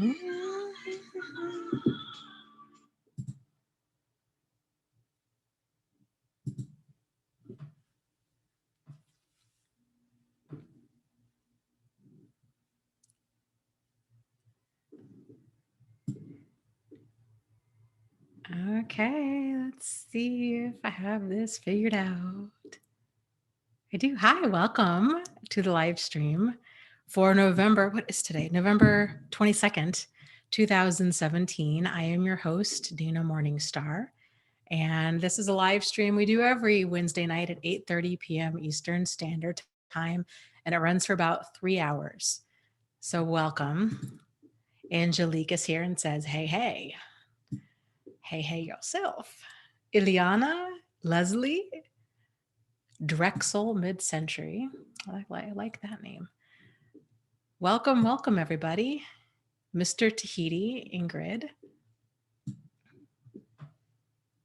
Okay, let's see if I have this figured out. I do. Hi, welcome to the live stream for November. What is today? November 22nd, 2017. I am your host, Dana Morningstar. And this is a live stream we do every Wednesday night at 8:30 p.m. Eastern Standard Time. And it runs for about 3 hours. So welcome. Angelique is here and says, hey, hey. Hey, hey yourself. Ileana, Leslie, Drexel Mid-Century. I like that name. Welcome, welcome, everybody. Mr. Tahiti, Ingrid.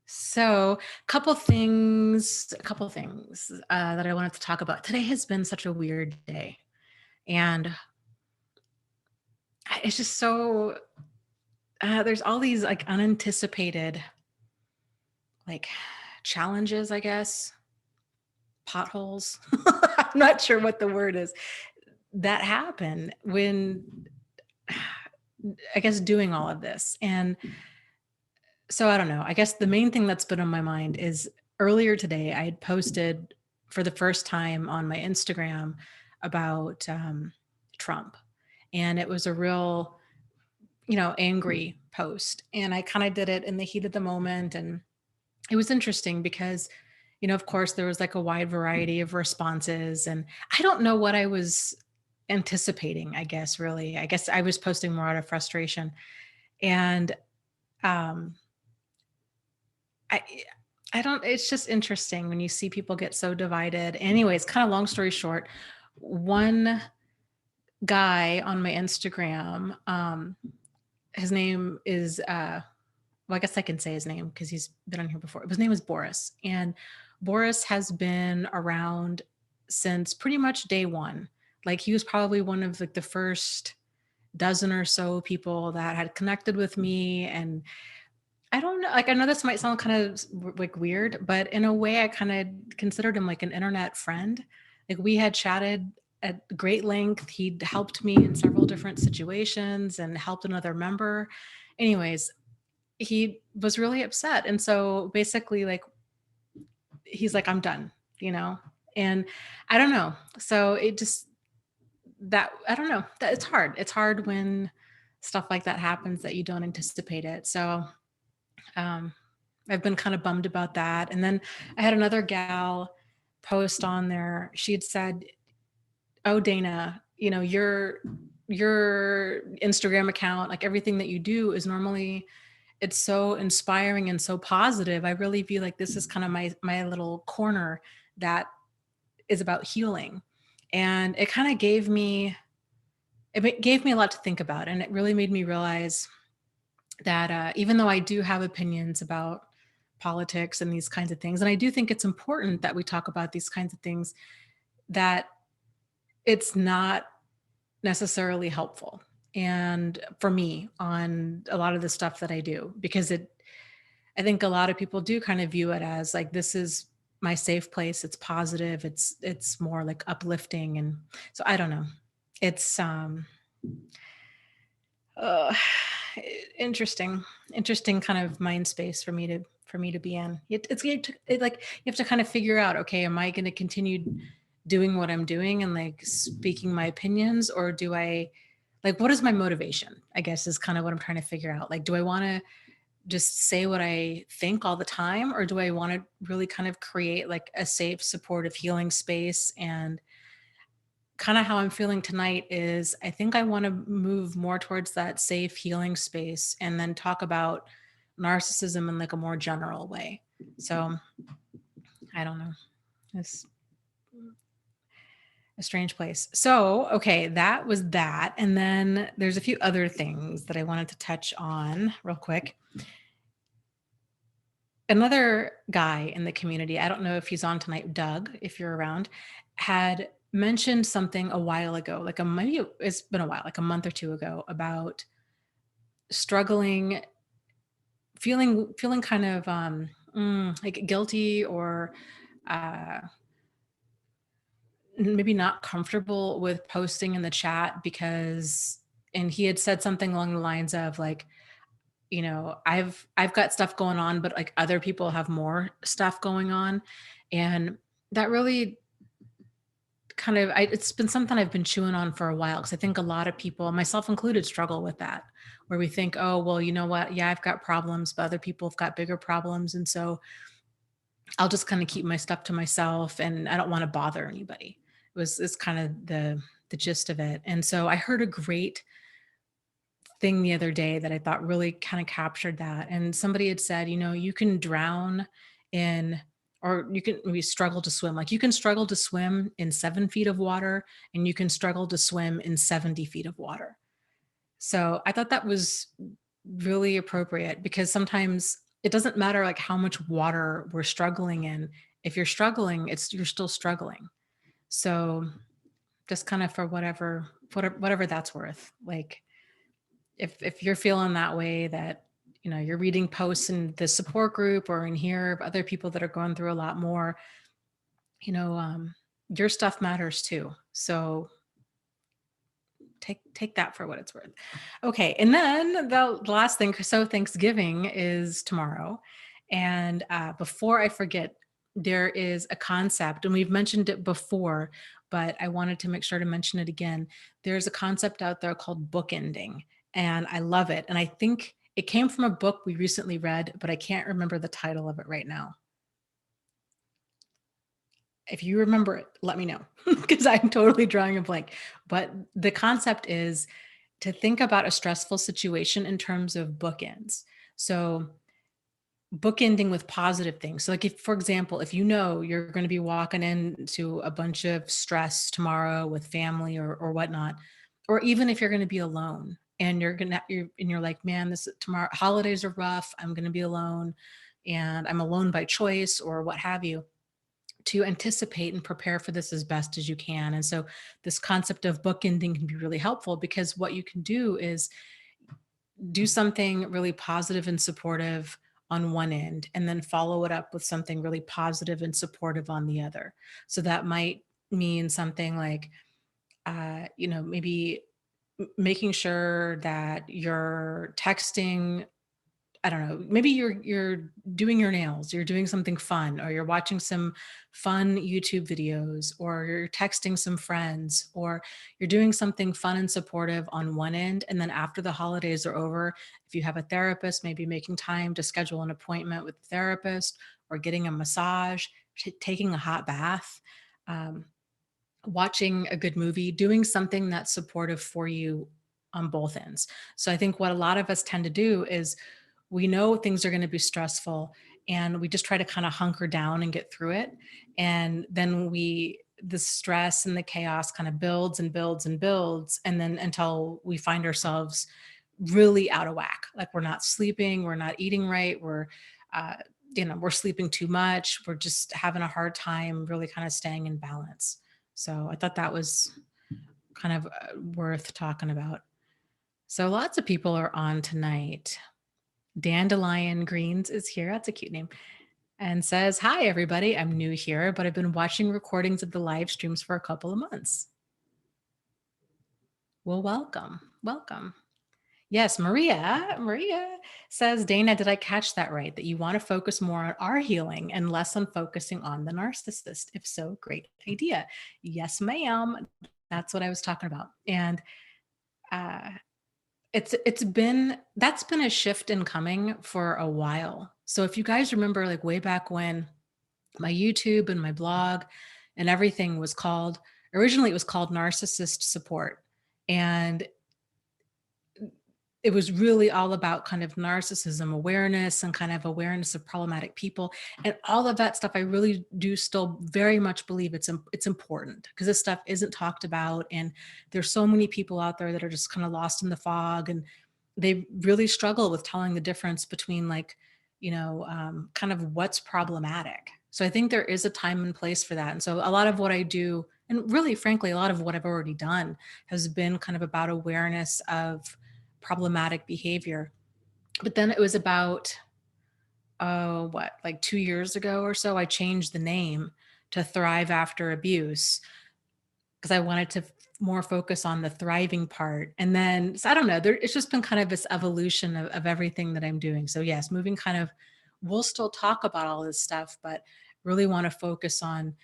So, a couple things that I wanted to talk about. Today has been such a weird day. And it's just so, there's all these like unanticipated like challenges, I guess, potholes. I'm not sure what the word is, that happen when, I guess, doing all of this. And so I don't know. I guess the main thing that's been on my mind is earlier today, I had posted for the first time on my Instagram about Trump. And it was a real, angry post. And I kind of did it in the heat of the moment. And it was interesting because, of course, there was like a wide variety of responses. And I don't know what I was anticipating, I guess, really. I guess I was posting more out of frustration. And I don't, it's just interesting when you see people get so divided. Anyways, kind of long story short, one guy on my Instagram, his name is, well, I guess I can say his name because he's been on here before. His name is Boris. And Boris has been around since pretty much day one. Like he was probably one of like the first dozen or so people that had connected with me. And I don't know, like I know this might sound kind of like weird, but in a way I kind of considered him like an internet friend. Like we had chatted at great length. He'd helped me in several different situations and helped another member. Anyways, he was really upset. And so basically like he's like, I'm done, And I don't know. So it just that I don't know. That it's hard. It's hard when stuff like that happens that you don't anticipate it. So I've been kind of bummed about that. And then I had another gal post on there. She had said, "Oh, Dana, your Instagram account, like everything that you do is normally it's so inspiring and so positive. I really feel like this is kind of my little corner that is about healing." And it kind of gave me a lot to think about, and it really made me realize that even though I do have opinions about politics and these kinds of things, and I do think it's important that we talk about these kinds of things, that it's not necessarily helpful. And for me, on a lot of the stuff that I do, because I think a lot of people do kind of view it as like, this is my safe place. It's positive. It's more like uplifting. And so I don't know. It's, uh, interesting kind of mind space for me to be in. Like you have to kind of figure out, okay, am I going to continue doing what I'm doing and like speaking my opinions, or do I like, what is my motivation, I guess, is kind of what I'm trying to figure out. Like, do I want to just say what I think all the time, or do I want to really kind of create like a safe, supportive, healing space? And kind of how I'm feeling tonight is I think I want to move more towards that safe healing space and then talk about narcissism in like a more general way. So I don't know. It's a strange place. So, okay, that was that. And then there's a few other things that I wanted to touch on real quick. Another guy in the community, I don't know if he's on tonight, Doug, if you're around, had mentioned something a while ago, maybe it's been a while, like a month or two ago, about struggling, feeling kind of like guilty or uh, maybe not comfortable with posting in the chat because, and he had said something along the lines of like, I've got stuff going on, but like other people have more stuff going on. And that really kind of, it's been something I've been chewing on for a while because I think a lot of people, myself included, struggle with that, where we think, oh, well, you know what? Yeah, I've got problems, but other people have got bigger problems. And so I'll just kind of keep my stuff to myself and I don't want to bother anybody. It's kind of the gist of it. And so I heard a great thing the other day that I thought really kind of captured that. And somebody had said, you can drown in, or you can maybe struggle to swim. Like you can struggle to swim in 7 feet of water and you can struggle to swim in 70 feet of water. So I thought that was really appropriate because sometimes it doesn't matter like how much water we're struggling in. If you're struggling, you're still struggling. So just kind of for whatever that's worth. Like if you're feeling that way, that you're reading posts in the support group or in here of other people that are going through a lot more, you know um, your stuff matters too. So take that for what it's worth. Okay, and then the last thing, so Thanksgiving is tomorrow, and before I forget, there is a concept, and we've mentioned it before, but I wanted to make sure to mention it again. There's a concept out there called bookending, and I love it. And I think it came from a book we recently read, but I can't remember the title of it right now. If you remember it, let me know because I'm totally drawing a blank. But the concept is to think about a stressful situation in terms of bookends. So bookending with positive things. So like if, for example, if you're going to be walking into a bunch of stress tomorrow with family or whatnot, or even if you're going to be alone and you're like, man, this tomorrow holidays are rough. I'm going to be alone and I'm alone by choice or what have you, to anticipate and prepare for this as best as you can. And so this concept of bookending can be really helpful because what you can do is do something really positive and supportive on one end and then follow it up with something really positive and supportive on the other. So that might mean something like maybe making sure that you're texting, I don't know, maybe you're doing your nails, you're doing something fun, or you're watching some fun YouTube videos, or you're texting some friends, or you're doing something fun and supportive on one end. And then after the holidays are over, if you have a therapist, maybe making time to schedule an appointment with the therapist, or getting a massage, taking a hot bath, um, watching a good movie, doing something that's supportive for you on both ends. So I think what a lot of us tend to do is we know things are going to be stressful and we just try to kind of hunker down and get through it. And then the stress and the chaos kind of builds and builds and builds. And then until we find ourselves really out of whack, like we're not sleeping, we're not eating right, uh, we're sleeping too much, we're just having a hard time really kind of staying in balance. So I thought that was kind of worth talking about. So lots of people are on tonight. Dandelion Greens is here. That's a cute name. And says, hi, everybody. I'm new here, but I've been watching recordings of the live streams for a couple of months. Well, welcome. Welcome. Yes, Maria. Maria says, Dana, did I catch that right? That you want to focus more on our healing and less on focusing on the narcissist? If so, great idea. Yes, ma'am. That's what I was talking about. And uh, that's been a shift in coming for a while. So if you guys remember, like way back when my YouTube and my blog and everything was called, originally it was called Narcissist Support. And it was really all about kind of narcissism awareness and kind of awareness of problematic people and all of that stuff. I really do still very much believe it's important because this stuff isn't talked about. And there's so many people out there that are just kind of lost in the fog and they really struggle with telling the difference between kind of what's problematic. So I think there is a time and place for that. And so a lot of what I do, and really frankly, a lot of what I've already done has been kind of about awareness of problematic behavior. But then it was about, oh, what, like 2 years ago or so, I changed the name to Thrive After Abuse because I wanted to more focus on the thriving part. And then, so I don't know, it's just been kind of this evolution of everything that I'm doing. So, yes, moving kind of, we'll still talk about all this stuff, but really want to focus on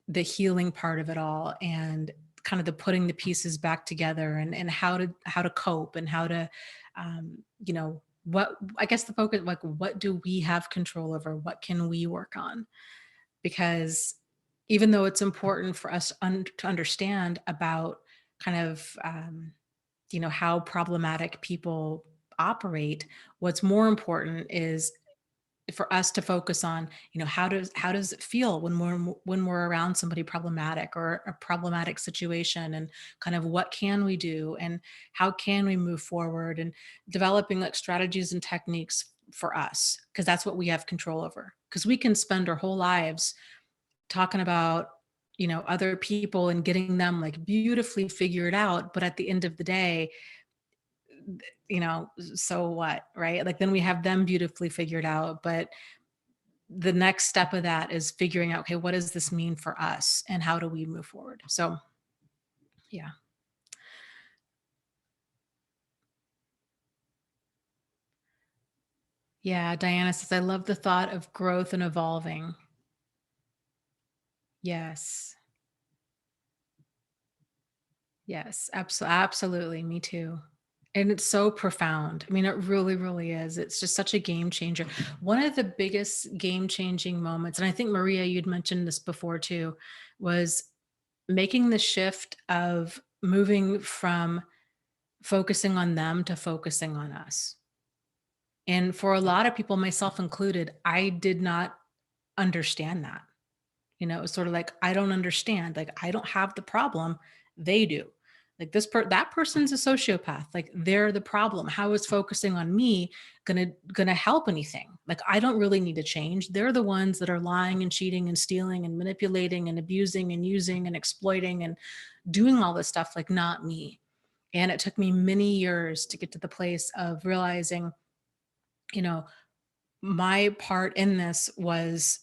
the healing part of it all and kind of the putting the pieces back together and how to cope and how to what I guess the focus, like, what do we have control over, what can we work on, because even though it's important for us to understand about kind of how problematic people operate, what's more important is for us to focus on, how does it feel when we're around somebody problematic or a problematic situation, and kind of what can we do and how can we move forward, and developing like strategies and techniques for us, because that's what we have control over, because we can spend our whole lives talking about other people and getting them like beautifully figured out, but at the end of the day, so what, right? Like, then we have them beautifully figured out, but the next step of that is figuring out, okay, what does this mean for us and how do we move forward? So, yeah. Yeah. Diana says, I love the thought of growth and evolving. Yes. Yes. Absolutely. Me too. And it's so profound. I mean, it really, really is. It's just such a game changer. One of the biggest game changing moments, and I think Maria, you'd mentioned this before too, was making the shift of moving from focusing on them to focusing on us. And for a lot of people, myself included, I did not understand that. It was sort of like, I don't understand. Like, I don't have the problem. They do. Like, that person's a sociopath. Like, they're the problem. How is focusing on me gonna help anything? Like, I don't really need to change. They're the ones that are lying and cheating and stealing and manipulating and abusing and using and exploiting and doing all this stuff, like, not me. And it took me many years to get to the place of realizing, you know, my part in this was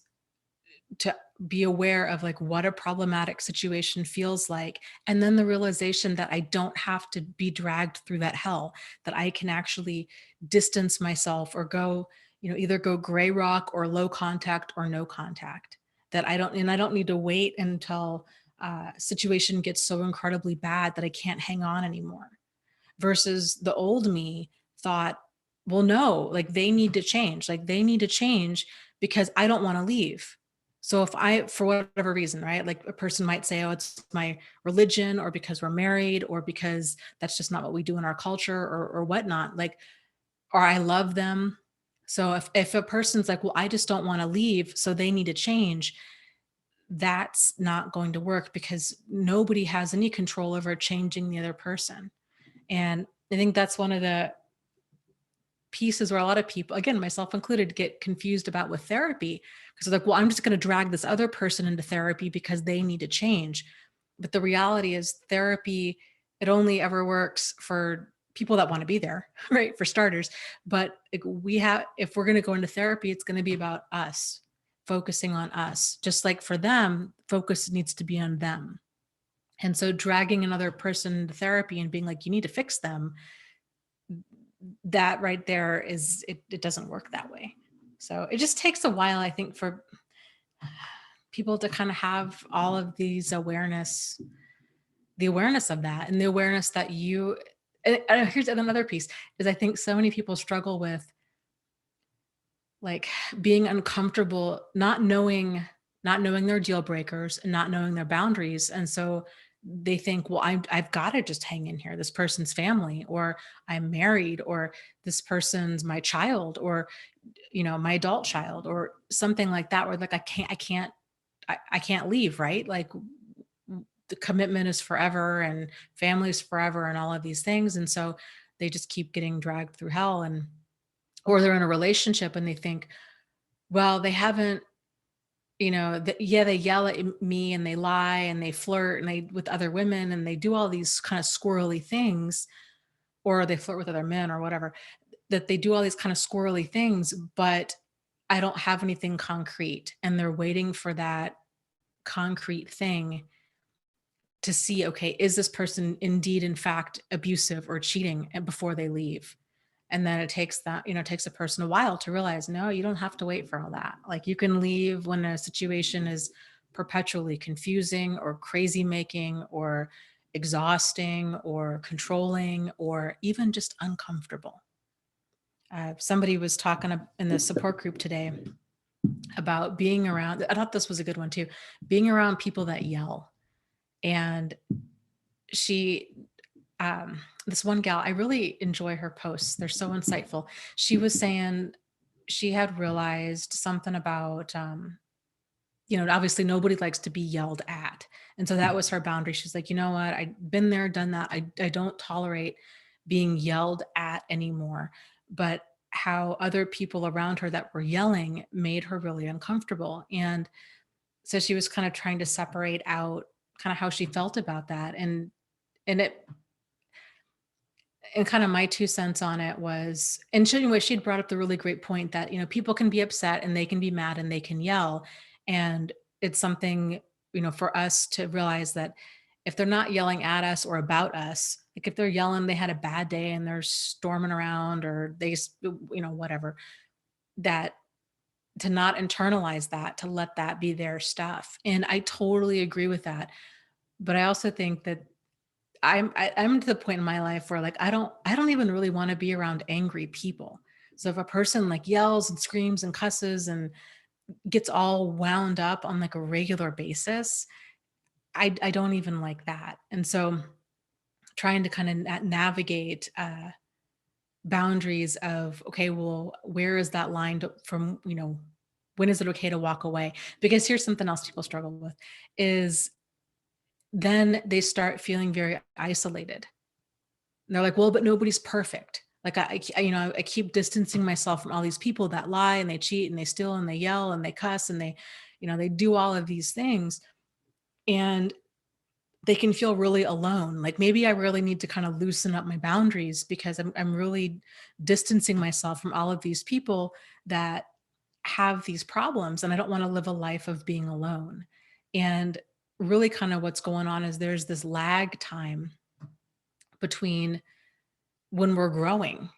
to be aware of like what a problematic situation feels like, and then the realization that I don't have to be dragged through that hell, that I can actually distance myself or go, either go gray rock or low contact or no contact, that I don't need to wait until situation gets so incredibly bad that I can't hang on anymore, versus the old me thought, well, no, like, they need to change. Like, they need to change because I don't want to leave. So if I, for whatever reason, right, like a person might say, oh, it's my religion, or because we're married, or because that's just not what we do in our culture, or whatnot, like, or I love them. So if a person's like, well, I just don't want to leave, so they need to change, that's not going to work, because nobody has any control over changing the other person. And I think that's one of the pieces where a lot of people, again, myself included, get confused about with therapy, because they're like, well, I'm just going to drag this other person into therapy because they need to change. But the reality is, therapy, it only ever works for people that want to be there, right? For starters. But like, if we're going to go into therapy, it's going to be about us, focusing on us. Just like for them, focus needs to be on them. And so dragging another person into therapy and being like, you need to fix them, that right there it doesn't work that way. So it just takes a while, I think, for people to kind of have all of these the awareness of that, and the awareness that here's another piece, is I think so many people struggle with like being uncomfortable, not knowing their deal breakers and not knowing their boundaries. And so they think, well, I've got to just hang in here. This person's family, or I'm married, or this person's my child, or, my adult child, or something like that, where like, I can't leave, right? Like, the commitment is forever and family is forever and all of these things. And so they just keep getting dragged through hell. And, or they're in a relationship and they think, well, they haven't, yeah, they yell at me and they lie and they flirt and they with other women and they do all these kind of squirrely things, or they flirt with other men or whatever, that they do all these kind of squirrely things, but I don't have anything concrete. And they're waiting for that concrete thing to see, okay, is this person indeed, in fact, abusive or cheating and before they leave? And then it takes that, it takes a person a while to realize, no, you don't have to wait for all that. Like you can leave when a situation is perpetually confusing or crazy making or exhausting or controlling or even just uncomfortable. Somebody was talking in the support group today about being around, I thought this was a good one too, being around people that yell. And she, this one gal, I really enjoy her posts. They're so insightful. She was saying she had realized something about, obviously nobody likes to be yelled at. And so that was her boundary. She's like, you know what? I've been there, done that. I don't tolerate being yelled at anymore. But how other people around her that were yelling made her really uncomfortable. And so she was kind of trying to separate out kind of how she felt about that. And kind of my 2 cents on it was, and she'd brought up the really great point that, people can be upset and they can be mad and they can yell. And it's something, for us to realize that if they're not yelling at us or about us, like if they're yelling, they had a bad day and they're storming around or whatever, that to not internalize that, to let that be their stuff. And I totally agree with that. But I also think that I'm to the point in my life where like I don't even really want to be around angry people. So if a person like yells and screams and cusses and gets all wound up on like a regular basis, I don't even like that. And so trying to kind of navigate boundaries of, okay, well, where is that line from, when is it okay to walk away? Because here's something else people struggle with is then they start feeling very isolated. And they're like, well, but nobody's perfect. Like I keep distancing myself from all these people that lie and they cheat and they steal and they yell and they cuss and they do all of these things. And they can feel really alone. Like maybe I really need to kind of loosen up my boundaries because I'm really distancing myself from all of these people that have these problems. And I don't want to live a life of being alone. And really kind of what's going on is there's this lag time between when we're growing.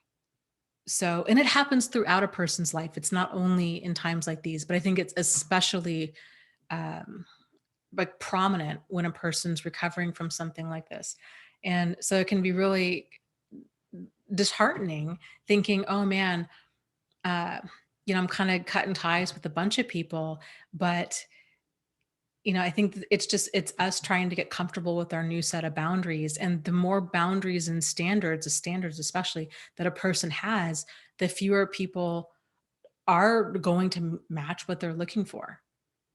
So, and it happens throughout a person's life. It's not only in times like these, but I think it's especially um, like prominent when a person's recovering from something like this. And so it can be really disheartening thinking, oh man, uh, I'm kind of cutting ties with a bunch of people, but I think it's us trying to get comfortable with our new set of boundaries. And the more boundaries and standards especially that a person has, the fewer people are going to match what they're looking for.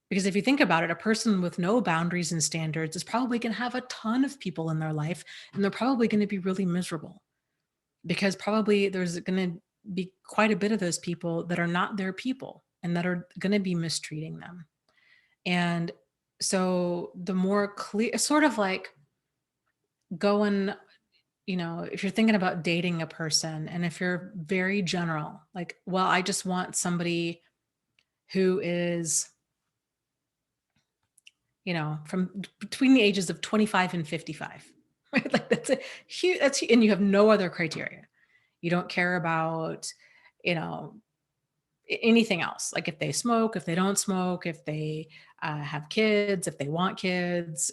Because if you think about it, a person with no boundaries and standards is probably going to have a ton of people in their life, and they're probably going to be really miserable because probably there's going to be quite a bit of those people that are not their people and that are going to be mistreating them. And so the more clear, sort of like going, if you're thinking about dating a person and if you're very general, like, well, I just want somebody who is, from between the ages of 25 and 55, right? Like that's a huge, and you have no other criteria. You don't care about, you know, anything else. Like if they smoke, if they don't smoke, if they have kids, if they want kids,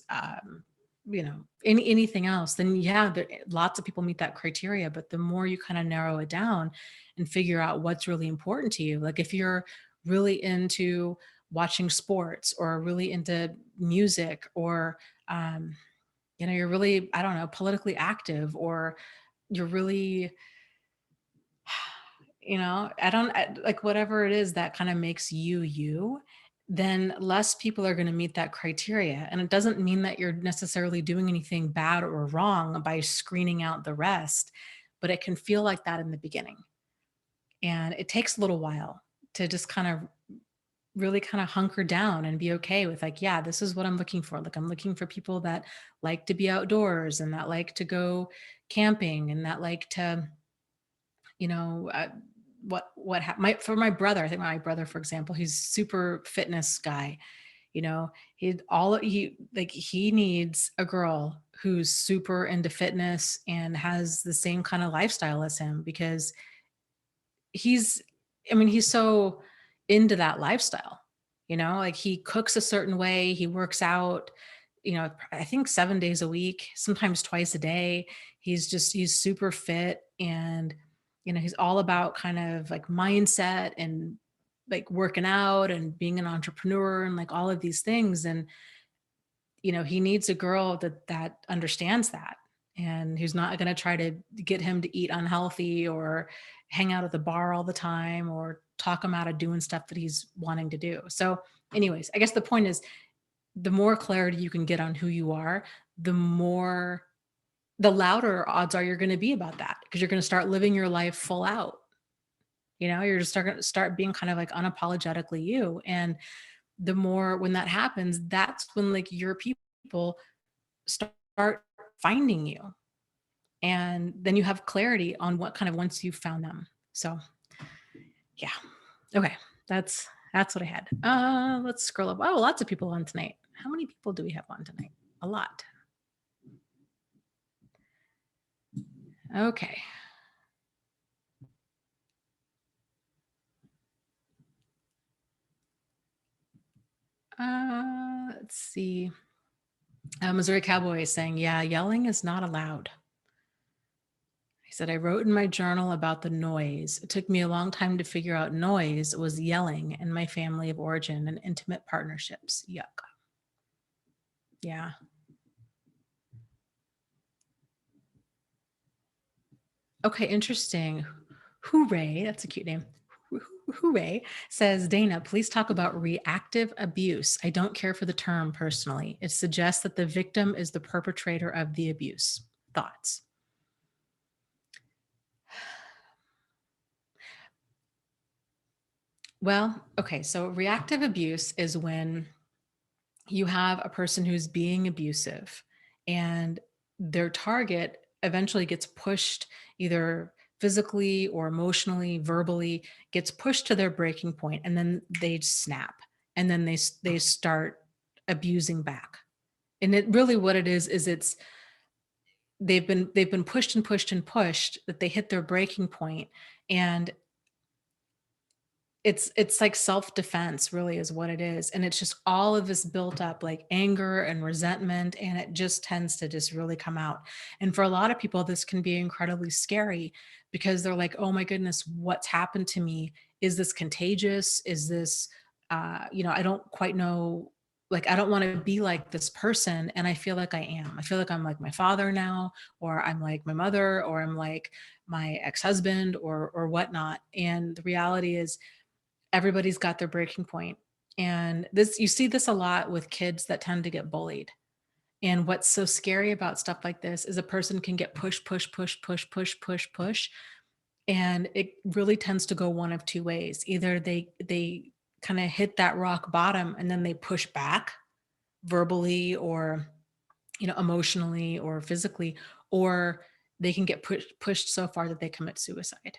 anything else, then yeah, lots of people meet that criteria. But the more you kind of narrow it down and figure out what's really important to you, like if you're really into watching sports or really into music or, you're really, I don't know, politically active or you're really, like whatever it is that kind of makes you, then less people are going to meet that criteria. And it doesn't mean that you're necessarily doing anything bad or wrong by screening out the rest, but it can feel like that in the beginning. And it takes a little while to just kind of really kind of hunker down and be okay with like, yeah, this is what I'm looking for. Like I'm looking for people that like to be outdoors and that like to go camping and that like to, you know, my for my brother, I think my brother, for example, he's super fitness guy. You know, he needs a girl who's super into fitness and has the same kind of lifestyle as him because he's I mean, he's so into that lifestyle, you know, like he cooks a certain way, he works out, you know, I think 7 days a week, sometimes twice a day. He's super fit and you know, he's all about kind of like mindset and like working out and being an entrepreneur and like all of these things and you know, he needs a girl that understands that and who's not going to try to get him to eat unhealthy or hang out at the bar all the time or talk him out of doing stuff that he's wanting to do. So, anyways, I guess the point is the more clarity you can get on who you are, the more the louder odds are you're going to be about that because you're going to start living your life full out. You know, you're just start being kind of like unapologetically you. And the more when that happens, that's when like your people start finding you and then you have clarity on what kind of once you've found them. So yeah, okay, that's what I had. Let's scroll up. Oh, lots of people on tonight. How many people do we have on tonight? A lot. Okay. Let's see. Missouri Cowboy is saying, yeah, yelling is not allowed. He said, I wrote in my journal about the noise. It took me a long time to figure out noise was yelling in my family of origin and intimate partnerships. Yuck. Yeah. Okay, interesting. Hooray. That's a cute name. Hooray says, Dana, please talk about reactive abuse. I don't care for the term personally. It suggests that the victim is the perpetrator of the abuse. Thoughts? Well, okay. So reactive abuse is when you have a person who's being abusive and their target eventually gets pushed either physically or emotionally, verbally, gets pushed to their breaking point and then they snap and then they start abusing back. And it really what it is it's they've been pushed and pushed and pushed that they hit their breaking point and it's like self-defense really is what it is, and it's just all of this built up like anger and resentment, and it just tends to just really come out. And for a lot of people, this can be incredibly scary because they're like, "Oh my goodness, what's happened to me? Is this contagious? Is this you know, I don't quite know, like I don't want to be like this person and I feel like I am. I feel like I'm like my father now, or I'm like my mother, or I'm like my ex-husband or whatnot." And the reality is everybody's got their breaking point. And this you see this a lot with kids that tend to get bullied. And what's so scary about stuff like this is a person can get push, push, push, push, push, push, push. And it really tends to go one of two ways. Either they kind of hit that rock bottom and then they push back verbally or you know emotionally or physically, or they can get pushed so far that they commit suicide.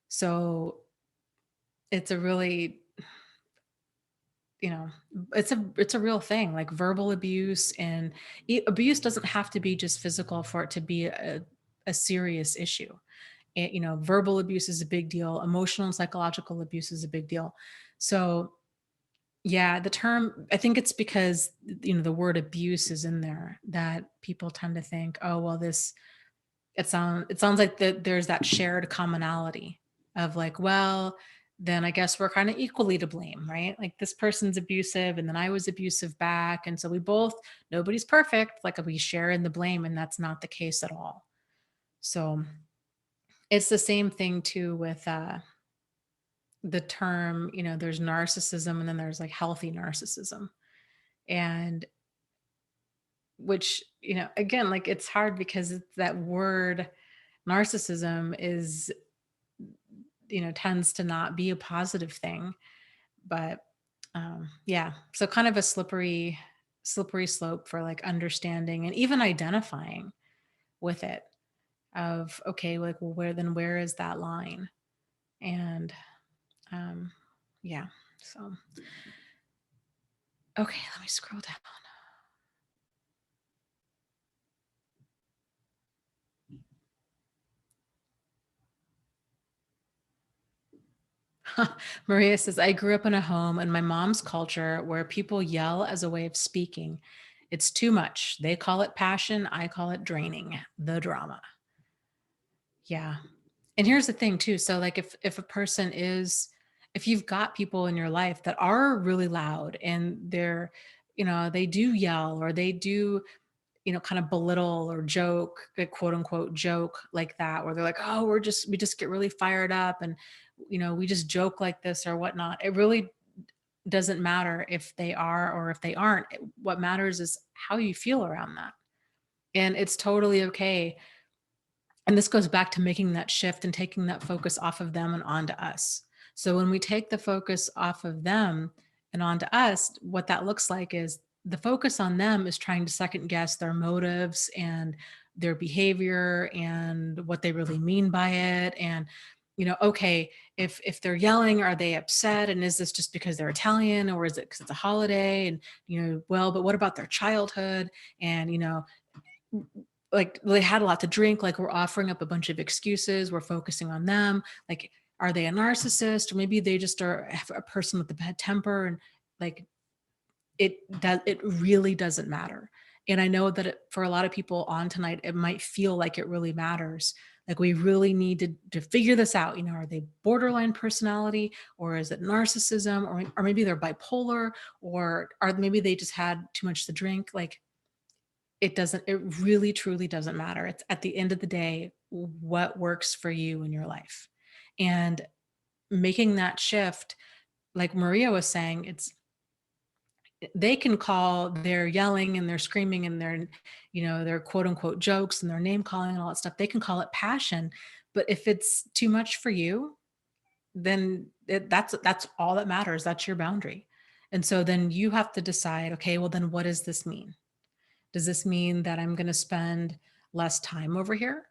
So it's a really you know it's a real thing like verbal abuse and abuse doesn't have to be just physical for it to be a serious issue. You know, verbal abuse is a big deal, emotional and psychological abuse is a big deal. So yeah, the term, I think it's because you know the word abuse is in there that people tend to think, oh well, this it sounds like that there's that shared commonality of like, well, then I guess we're kind of equally to blame, right? Like this person's abusive and then I was abusive back. And so we both, nobody's perfect, like we share in the blame, and that's not the case at all. So it's the same thing too with the term, you know, there's narcissism and then there's like healthy narcissism. And which, you know, again, like it's hard because it's that word narcissism is you know tends to not be a positive thing, but Yeah. So kind of a slippery slope for like understanding and even identifying with it of, okay, like, well, where is that line? And um, yeah. So, okay, let me scroll down. Maria says, I grew up in a home in my mom's culture where people yell as a way of speaking. It's too much. They call it passion. I call it draining the drama. Yeah. And here's the thing too. So like if a person is, if you've got people in your life that are really loud and they're, they do yell or they do, kind of belittle or joke, like quote unquote joke like that, where they're like, oh, we just get really fired up and, we just joke like this or whatnot. It really doesn't matter if they are or if they aren't. What matters is how you feel around that. And it's totally okay. And this goes back to making that shift and taking that focus off of them and onto us. So when we take the focus off of them and onto us, what that looks like is the focus on them is trying to second guess their motives and their behavior and what they really mean by it. And, okay, if they're yelling, are they upset? And is this just because they're Italian or is it because it's a holiday? And, well, but what about their childhood? And, like they had a lot to drink, like we're offering up a bunch of excuses, we're focusing on them, like are they a narcissist or maybe they just are a person with a bad temper, and like it really doesn't matter. And I know that for a lot of people on tonight it might feel like it really matters, like we really need to figure this out, are they borderline personality or is it narcissism, or maybe they're bipolar, or maybe they just had too much to drink. Like it really truly doesn't matter. It's at the end of the day, what works for you in your life. And making that shift, like Maria was saying, they can call their yelling and their screaming and their quote unquote jokes and their name calling and all that stuff. They can call it passion. But if it's too much for you, then that's all that matters. That's your boundary. And so then you have to decide, okay, well then what does this mean? Does this mean that I'm going to spend less time over here?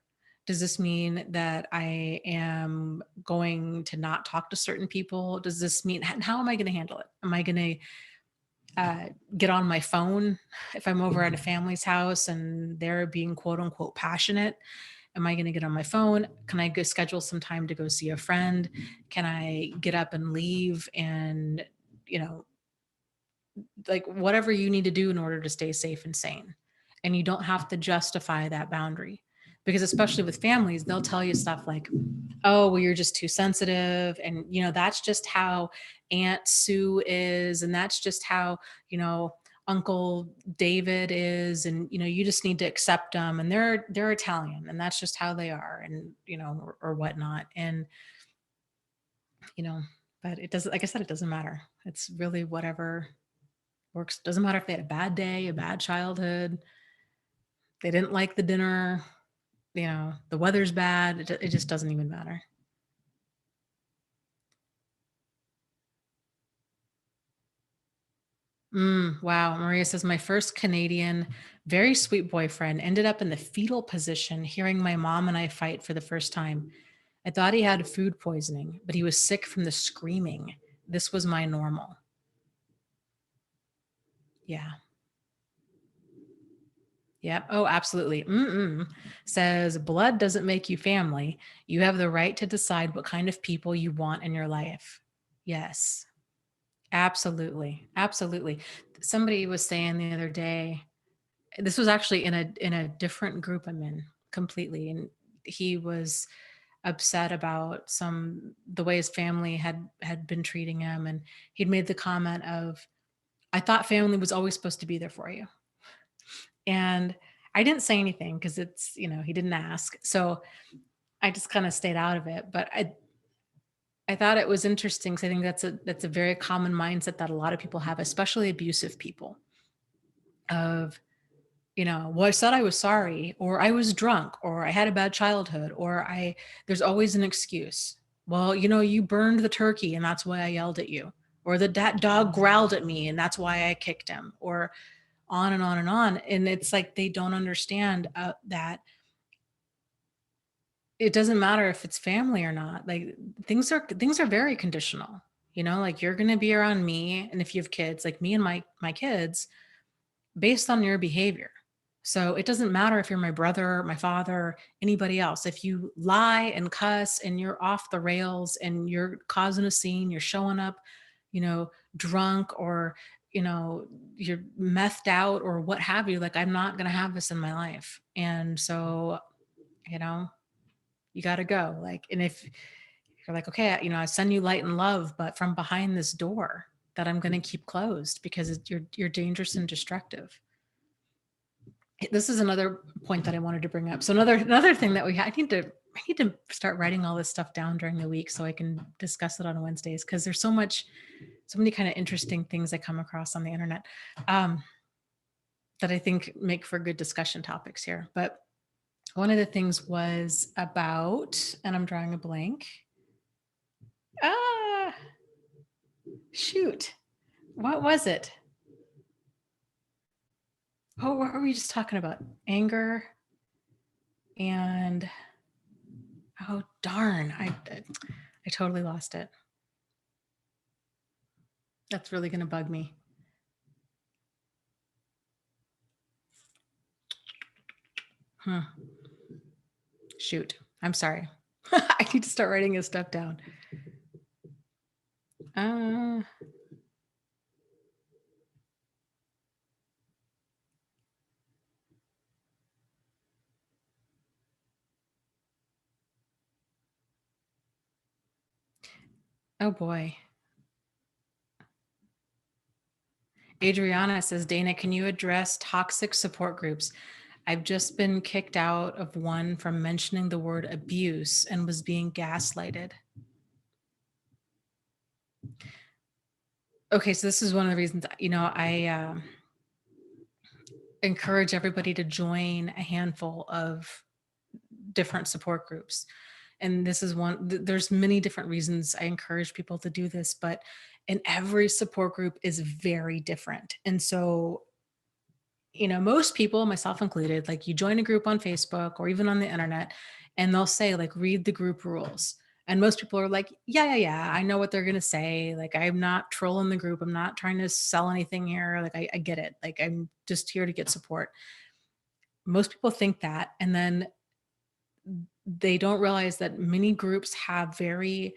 Does this mean that I am going to not talk to certain people? Does this mean, how am I going to handle it? Am I going to get on my phone if I'm over at a family's house and they're being quote unquote passionate? Am I going to get on my phone? Can I go schedule some time to go see a friend? Can I get up and leave and, you know, like whatever you need to do in order to stay safe and sane. And you don't have to justify that boundary, because especially with families, they'll tell you stuff like, oh, well, you're just too sensitive. And, that's just how Aunt Sue is. And that's just how, Uncle David is. And, you just need to accept them. And they're Italian and that's just how they are. And, or whatnot. And, you know, but it doesn't, like I said, it doesn't matter. It's really whatever works. Doesn't matter if they had a bad day, a bad childhood, they didn't like the dinner, the weather's bad. It just doesn't even matter. Wow. Maria says, my first Canadian, very sweet boyfriend ended up in the fetal position hearing my mom and I fight for the first time. I thought he had food poisoning, but he was sick from the screaming. This was my normal. Yeah. Yep. Oh, absolutely. Says blood doesn't make you family. You have the right to decide what kind of people you want in your life. Yes, absolutely. Absolutely. Somebody was saying the other day, this was actually in a different group I'm in completely. And he was upset about the way his family had been treating him. And he'd made the comment of, I thought family was always supposed to be there for you. And I didn't say anything because it's, he didn't ask. So I just kind of stayed out of it. But I thought it was interesting because I think that's a very common mindset that a lot of people have, especially abusive people, of, well, I said I was sorry, or I was drunk, or I had a bad childhood, or there's always an excuse. Well, you burned the turkey and that's why I yelled at you. or that dog growled at me and that's why I kicked him, or on and on and on. And it's like they don't understand that it doesn't matter if it's family or not. Like things are very conditional. Like you're going to be around me, and if you have kids, like me and my kids, based on your behavior. So it doesn't matter if you're my brother, my father, anybody else. If you lie and cuss and you're off the rails and you're causing a scene, you're showing up, drunk, or, you're methed out or what have you, like I'm not going to have this in my life. And so, you know, you got to go. Like, and if you're like, okay, I send you light and love, but from behind this door that I'm going to keep closed because you're dangerous and destructive. This is another point that I wanted to bring up. So another thing that I need to start writing all this stuff down during the week so I can discuss it on Wednesdays, because there's so many kind of interesting things I come across on the internet that I think make for good discussion topics here. But one of the things was about, and I'm drawing a blank. Shoot. What was it? Oh, what were we just talking about? Anger and, oh, darn. I totally lost it. That's really going to bug me. Shoot. I'm sorry. I need to start writing his stuff down. Oh boy. Adriana says, Dana, can you address toxic support groups? I've just been kicked out of one from mentioning the word abuse and was being gaslighted. Okay, so this is one of the reasons, I encourage everybody to join a handful of different support groups. And this is one, there's many different reasons I encourage people to do this, but in every support group is very different. And so, most people, myself included, like you join a group on Facebook or even on the internet, and they'll say like, read the group rules. And most people are like, yeah, I know what they're going to say. Like, I'm not trolling the group. I'm not trying to sell anything here. Like, I get it. Like, I'm just here to get support. Most people think that. And then they don't realize that many groups have very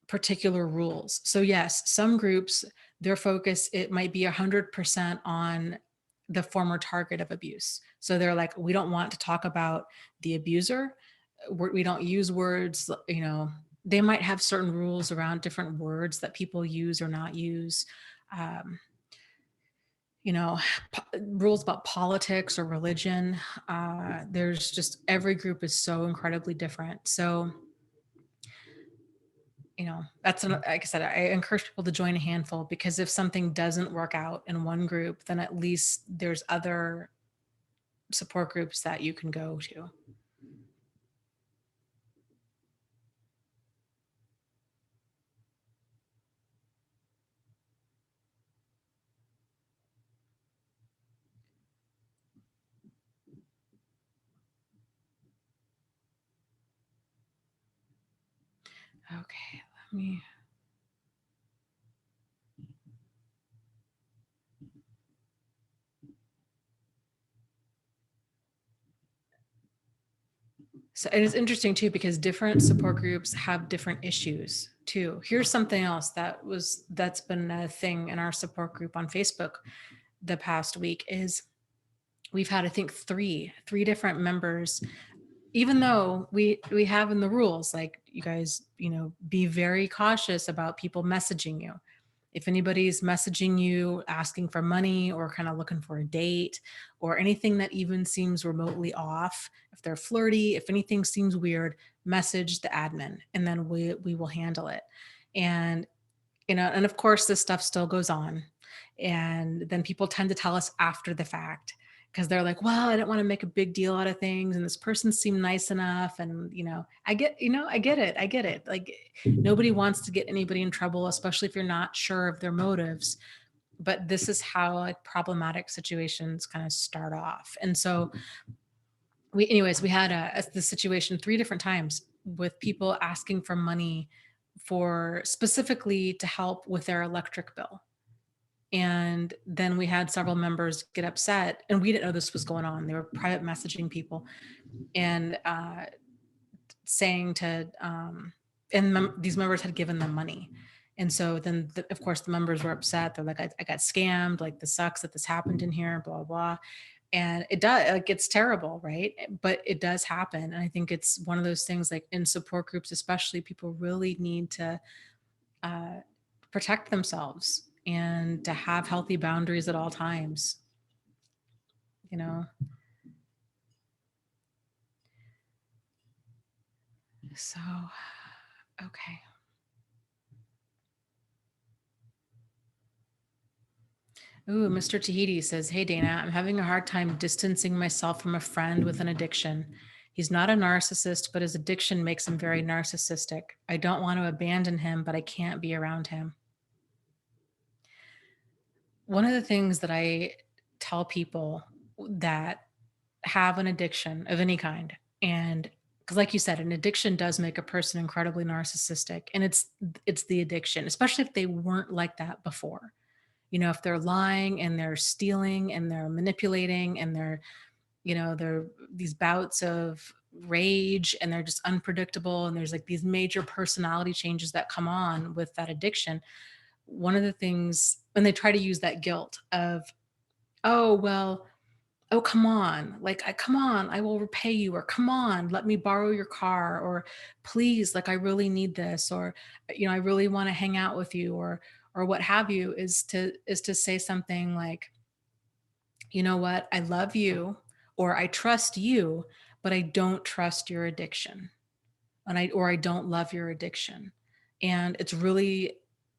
particular rules. So yes, some groups, their focus, it might be 100% on the former target of abuse. So they're like, we don't want to talk about the abuser. We don't use words, they might have certain rules around different words that people use or not use. Rules about politics or religion. There's just, every group is so incredibly different. So, that's, like I said, I encourage people to join a handful, because if something doesn't work out in one group, then at least there's other support groups that you can go to. Okay, let me. So it is interesting too, because different support groups have different issues too. Here's something else that's been a thing in our support group on Facebook the past week is we've had, I think, three different members, even though we have in the rules, like, you guys, be very cautious about people messaging you. If anybody's messaging you asking for money or kind of looking for a date or anything that even seems remotely off, if they're flirty, if anything seems weird, message the admin, and then we will handle it. And, and of course this stuff still goes on. And then people tend to tell us after the fact. because they're like, well, I don't want to make a big deal out of things. And this person seemed nice enough. And, I get it. I get it. Like nobody wants to get anybody in trouble, especially if you're not sure of their motives. But this is how like problematic situations kind of start off. And so we had the situation 3 different times with people asking for money for specifically to help with their electric bill. And then we had several members get upset, and we didn't know this was going on. They were private messaging people and saying to, these members had given them money. And so then, of course, the members were upset. They're like, I got scammed. Like, this sucks that this happened in here, blah, blah. And it does, like, it's terrible, right? But it does happen. And I think it's one of those things, like in support groups, especially, people really need to uh, protect themselves and to have healthy boundaries at all times, you know? So, okay. Ooh, Mr. Tahiti says, hey, Dana, I'm having a hard time distancing myself from a friend with an addiction. He's not a narcissist, but his addiction makes him very narcissistic. I don't want to abandon him, but I can't be around him. One of the things that I tell people that have an addiction of any kind, and because like you said, an addiction does make a person incredibly narcissistic, and it's the addiction, especially if they weren't like that before. If they're lying and they're stealing and they're manipulating and they're these bouts of rage and they're just unpredictable, and there's like these major personality changes that come on with that addiction. One of the things, and they try to use that guilt of, oh, well, oh, come on, like, come on, I will repay you, or come on, let me borrow your car, or please, like, I really need this, or I really want to hang out with you, or what have you, is to say something like, you know what, I love you, or I trust you, but I don't trust your addiction, or I don't love your addiction. And it's really,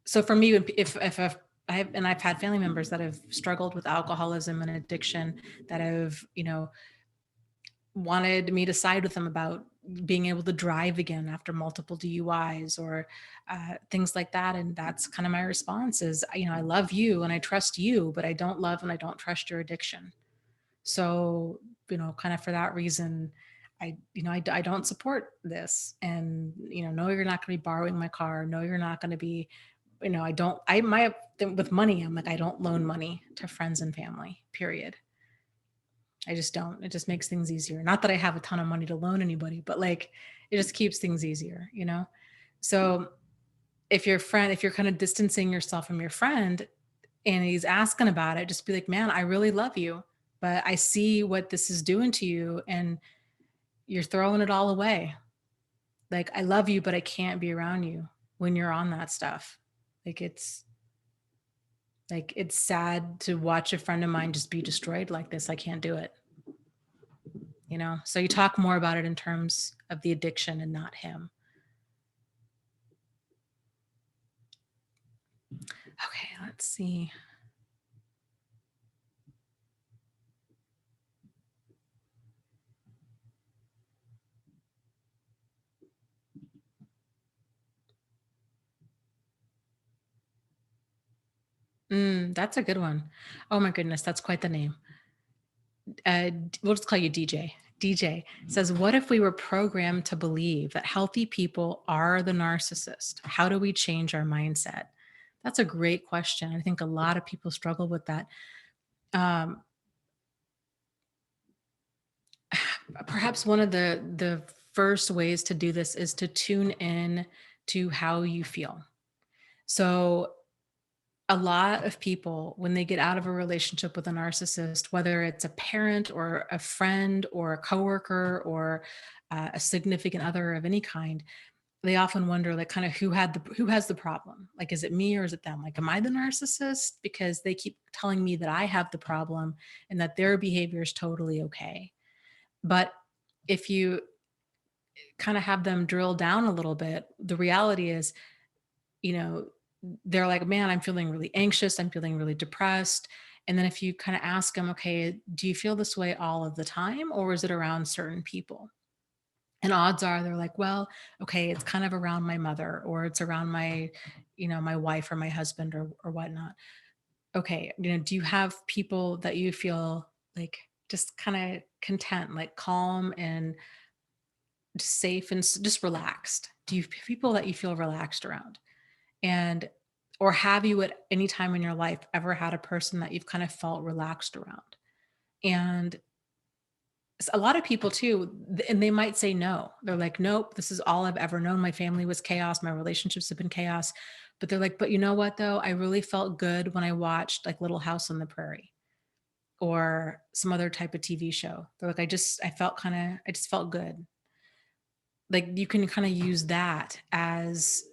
so for me, if I've had family members that have struggled with alcoholism and addiction, that have wanted me to side with them about being able to drive again after multiple DUIs, or things like that. And that's kind of my response is, I love you and I trust you, but I don't love and I don't trust your addiction. So, kind of for that reason, I don't support this. And, no, you're not going to be borrowing my car. No, you're not going to be, I don't, I, my, with money, I'm like, I don't loan money to friends and family, period. I just don't. It just makes things easier. Not that I have a ton of money to loan anybody, but like it just keeps things easier. So if you're kind of distancing yourself from your friend and he's asking about it, just be like, man, I really love you, but I see what this is doing to you and you're throwing it all away. Like, I love you, but I can't be around you when you're on that stuff. It's sad to watch a friend of mine just be destroyed like this. I can't do it. So you talk more about it in terms of the addiction and not him. Okay, let's see. That's a good one. Oh my goodness, that's quite the name. We'll just call you DJ. DJ says, what if we were programmed to believe that healthy people are the narcissist? How do we change our mindset? That's a great question. I think a lot of people struggle with that. Um, Perhaps one of the first ways to do this is to tune in to how you feel. So a lot of people, when they get out of a relationship with a narcissist, whether it's a parent or a friend or a coworker or a significant other of any kind, they often wonder, like, kind of who has the problem? Like, is it me or is it them? Like, am I the narcissist? Because they keep telling me that I have the problem and that their behavior is totally okay. But if you kind of have them drill down a little bit, the reality is, you know, they're like, man, I'm feeling really anxious. I'm feeling really depressed. And then if you kind of ask them, okay, do you feel this way all of the time, or is it around certain people? And odds are they're like, well, okay, it's kind of around my mother, or it's around my, my wife or my husband, or whatnot. Okay, do you have people that you feel like just kind of content, like calm and just safe and just relaxed? Do you have people that you feel relaxed around? And or have you at any time in your life ever had a person that you've kind of felt relaxed around? And a lot of people too, and they might say no. They're like, nope, this is all I've ever known. My family was chaos. My relationships have been chaos. But they're like, but you know what though? I really felt good when I watched like Little House on the Prairie or some other type of TV show. They're like, I just felt good. Like you can kind of use that as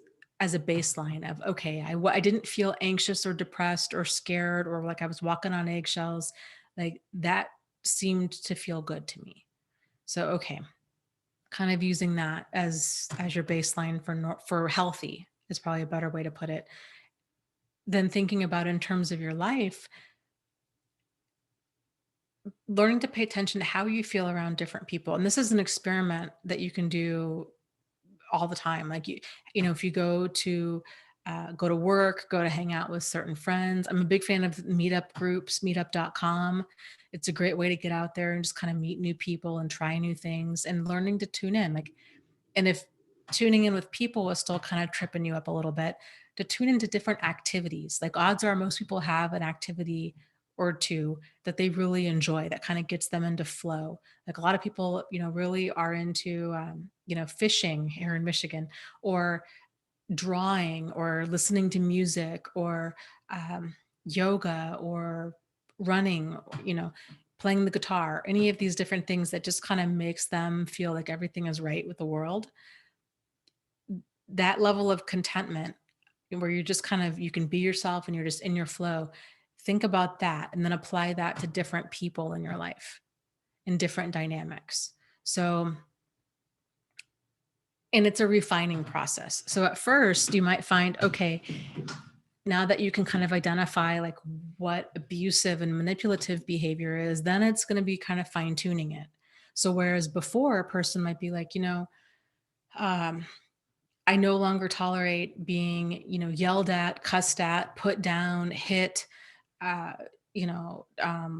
a baseline of, okay, I didn't feel anxious or depressed or scared or like I was walking on eggshells. Like that seemed to feel good to me. So, okay, kind of using that as your baseline for healthy is probably a better way to put it. Then thinking about in terms of your life, learning to pay attention to how you feel around different people. And this is an experiment that you can do all the time. Like if you go to work, go to hang out with certain friends. I'm a big fan of meetup groups, meetup.com. It's a great way to get out there and just kind of meet new people and try new things and learning to tune in. Like, and if tuning in with people is still kind of tripping you up a little bit, to tune into different activities. Like odds are most people have an activity or two that they really enjoy that kind of gets them into flow. Like a lot of people, really are into, fishing here in Michigan, or drawing, or listening to music, or yoga, or running, playing the guitar, any of these different things that just kind of makes them feel like everything is right with the world. That level of contentment where you're just kind of, you can be yourself and you're just in your flow. Think about that and then apply that to different people in your life in different dynamics. So, and it's a refining process. So at first you might find, okay, now that you can kind of identify like what abusive and manipulative behavior is, then it's going to be kind of fine tuning it. So whereas before a person might be like, um, I no longer tolerate being, yelled at, cussed at, put down, hit, uh,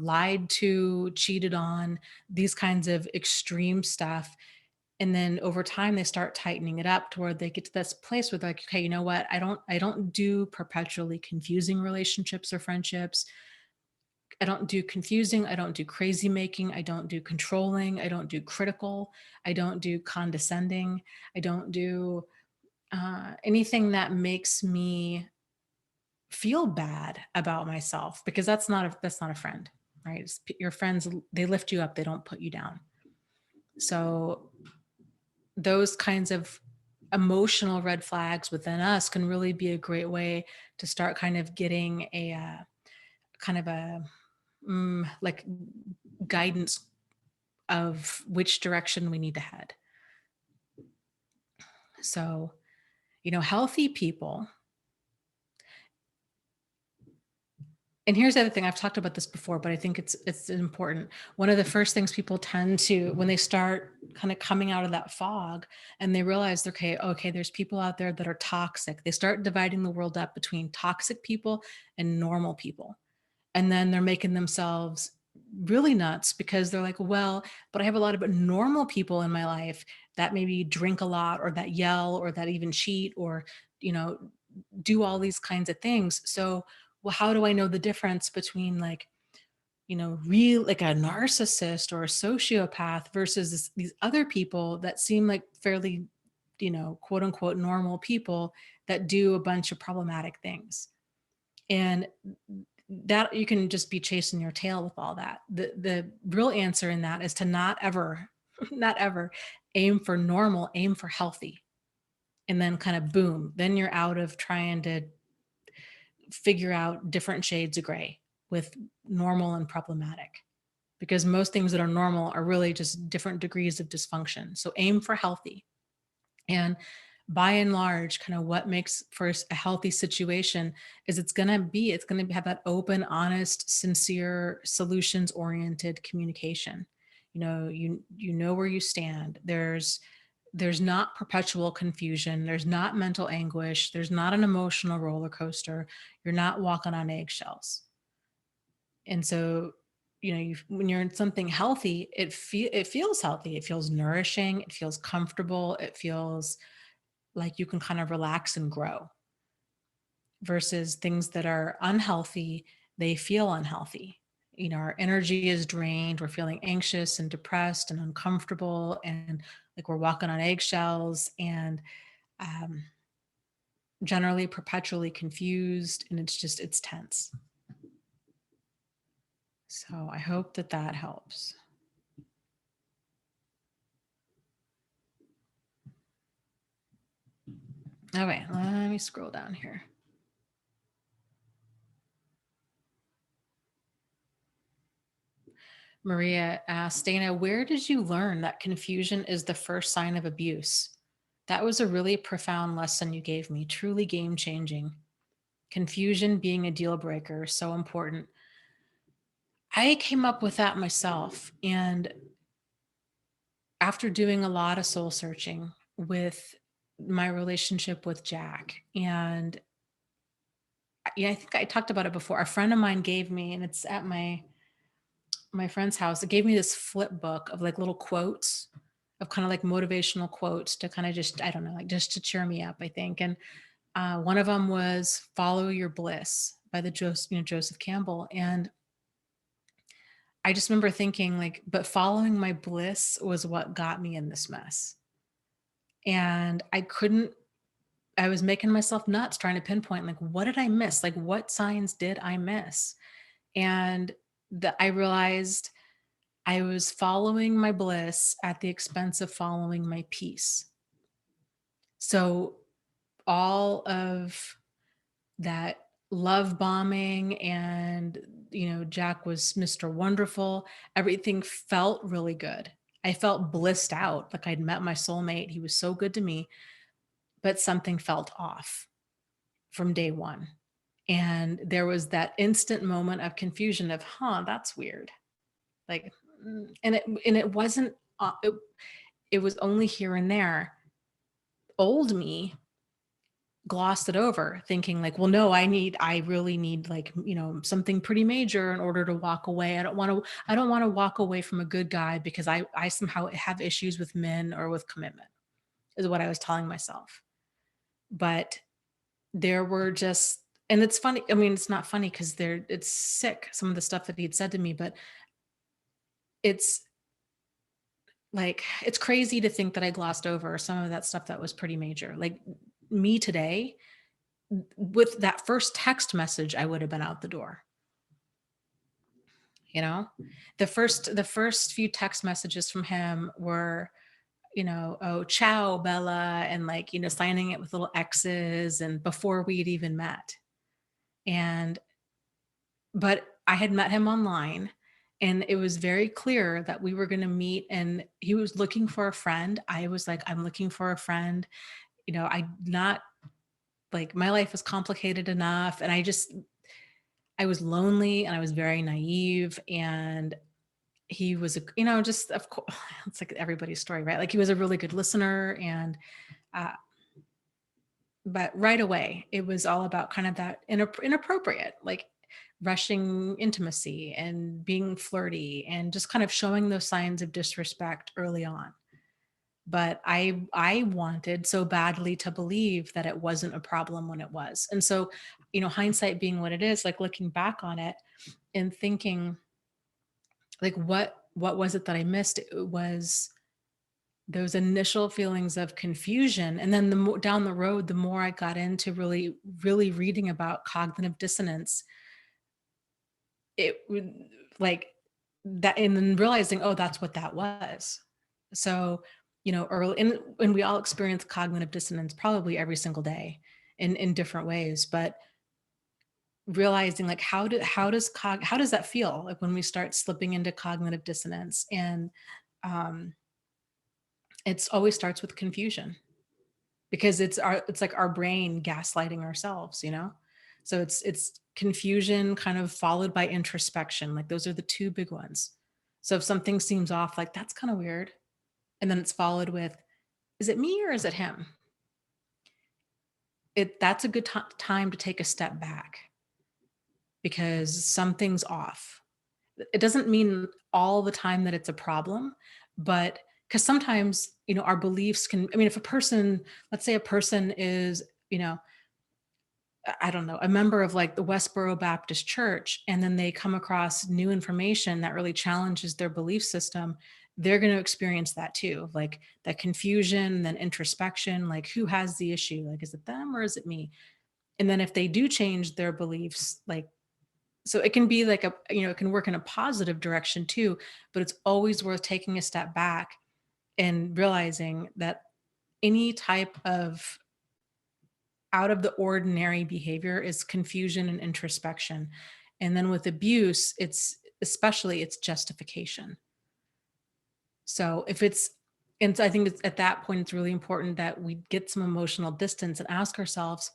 lied to, cheated on, these kinds of extreme stuff. And then over time, they start tightening it up to where they get to this place where they're like, okay, you know what? I don't do perpetually confusing relationships or friendships. I don't do confusing. I don't do crazy making. I don't do controlling. I don't do critical. I don't do condescending. I don't do anything that makes me feel bad about myself, because that's not a friend, right? Your friends, they lift you up, they don't put you down. So those kinds of emotional red flags within us can really be a great way to start kind of getting a kind of a like guidance of which direction we need to head. So, healthy people. And here's the other thing, I've talked about this before, but I think it's important. One of the first things people tend to, when they start kind of coming out of that fog and they realize, okay, there's people out there that are toxic. They start dividing the world up between toxic people and normal people. And then they're making themselves really nuts because they're like, well, but I have a lot of normal people in my life that maybe drink a lot, or that yell, or that even cheat, or, you know, do all these kinds of things. So, well, how do I know the difference between like, real, like a narcissist or a sociopath versus these other people that seem like fairly, quote unquote, normal people that do a bunch of problematic things? And that you can just be chasing your tail with all that. The real answer in that is to not ever, not ever aim for normal, aim for healthy. And then kind of boom, then you're out of trying to figure out different shades of gray with normal and problematic, because most things that are normal are really just different degrees of dysfunction. So aim for healthy. And by and large, kind of what makes for a healthy situation is it's going to have that open, honest, sincere, solutions oriented communication. You know where you stand. There's not perpetual confusion. There's not mental anguish. There's not an emotional roller coaster. You're not walking on eggshells. And so, when you're in something healthy, it feels healthy. It feels nourishing. It feels comfortable. It feels like you can kind of relax and grow, versus things that are unhealthy, they feel unhealthy. Our energy is drained. We're feeling anxious and depressed and uncomfortable, and like we're walking on eggshells, and um, generally perpetually confused. And it's tense. So I hope that helps. Okay, let me scroll down here. Maria asked, Dana, where did you learn that confusion is the first sign of abuse? That was a really profound lesson you gave me, truly game changing. Confusion being a deal breaker, so important. I came up with that myself. And after doing a lot of soul searching with my relationship with Jack, and I think I talked about it before. A friend of mine gave me, and it's at my friend's house, it gave me this flip book of like little quotes, of kind of like motivational quotes to kind of just, I don't know, like just to cheer me up, I think. And one of them was "Follow Your Bliss" by the Joseph Campbell. And I just remember thinking like, but following my bliss was what got me in this mess. And I was making myself nuts trying to pinpoint, like, what did I miss? Like, what signs did I miss? And I realized I was following my bliss at the expense of following my peace. So all of that love bombing, and Jack was Mr. Wonderful, everything felt really good. I felt blissed out, like I'd met my soulmate. He was so good to me, but something felt off from day one. And there was that instant moment of confusion of, that's weird. Like, and it wasn't, it was only here and there. Old me glossed it over, thinking like, well, no, I really need, like, something pretty major in order to walk away. I don't want to walk away from a good guy because I somehow have issues with men or with commitment, is what I was telling myself. But there were just, and it's funny. I mean, it's not funny because it's sick, some of the stuff that he'd said to me, but it's like, it's crazy to think that I glossed over some of that stuff that was pretty major. Like, me today, with that first text message, I would have been out the door. The first few text messages from him were, oh, ciao, Bella, and like, signing it with little X's, and before we'd even met. But I had met him online, and it was very clear that we were going to meet, and he was looking for a friend. I was like, I'm looking for a friend. I not like, my life was complicated enough, and I was lonely, and I was very naive, and he was just, of course, it's like everybody's story, right? Like, he was a really good listener, and uh, but right away it was all about kind of that inappropriate, like, rushing intimacy and being flirty and just kind of showing those signs of disrespect early on. But I wanted so badly to believe that it wasn't a problem when it was. And so, hindsight being what it is, like, looking back on it and thinking, like, what was it that I missed? It was those initial feelings of confusion. And then the more down the road, the more I got into really, really reading about cognitive dissonance, it would, like, that, and then realizing, oh, that's what that was. So, early, and we all experience cognitive dissonance probably every single day in different ways, but realizing, like, how does that feel, like, when we start slipping into cognitive dissonance? And um it's always starts with confusion. because it's like our brain gaslighting ourselves, you know? So it's confusion kind of followed by introspection. Like those are the two big ones. So if something seems off, like that's kind of weird. And then it's followed with, is it me or is it him? That's a good time to take a step back because something's off. It doesn't mean all the time that it's a problem, but because sometimes, our beliefs can, I mean, if a person, let's say a person is, you know, I don't know, a member of like the Westboro Baptist Church, and then they come across new information that really challenges their belief system, they're going to experience that too, like that confusion, then introspection, like who has the issue? Like, is it them or is it me? And then if they do change their beliefs, like, so it can be like it can work in a positive direction too, but it's always worth taking a step back and realizing that any type of out of the ordinary behavior is confusion and introspection. And then with abuse, it's justification. So if it's, and I think at that point, it's really important that we get some emotional distance and ask ourselves,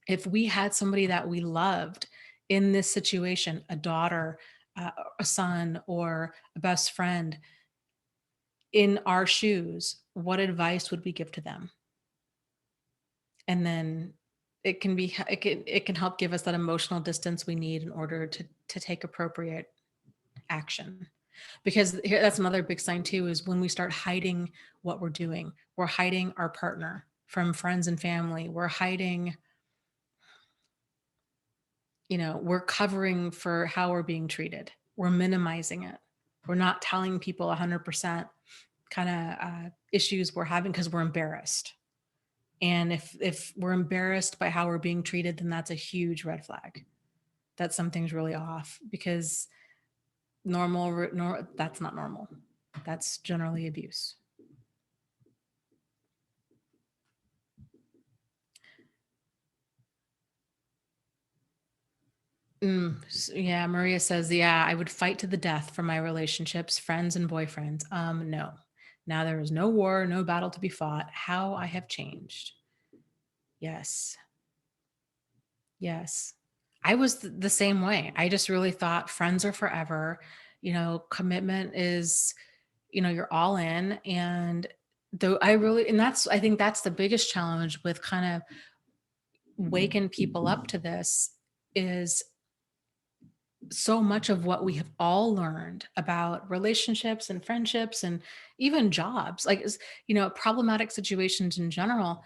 if we had somebody that we loved in this situation, a daughter, a son, or a best friend in our shoes, what advice would we give to them? And then it can help give us that emotional distance we need in order to take appropriate action. Because here, that's another big sign too, is when we start hiding what we're doing. We're hiding our partner from friends and family. We're hiding, we're covering for how we're being treated. We're minimizing it. We're not telling people 100% kind of issues we're having because we're embarrassed. And if we're embarrassed by how we're being treated, then that's a huge red flag that something's really off, because that's not normal. That's generally abuse. Yeah, Maria says, yeah, I would fight to the death for my relationships, friends, and boyfriends. No. Now there is no war, no battle to be fought. How I have changed. Yes. Yes. I was the same way. I just really thought friends are forever. Commitment is, you're all in. And though I think that's the biggest challenge with kind of waking people up to this, is so much of what we have all learned about relationships and friendships and even jobs, like, problematic situations in general,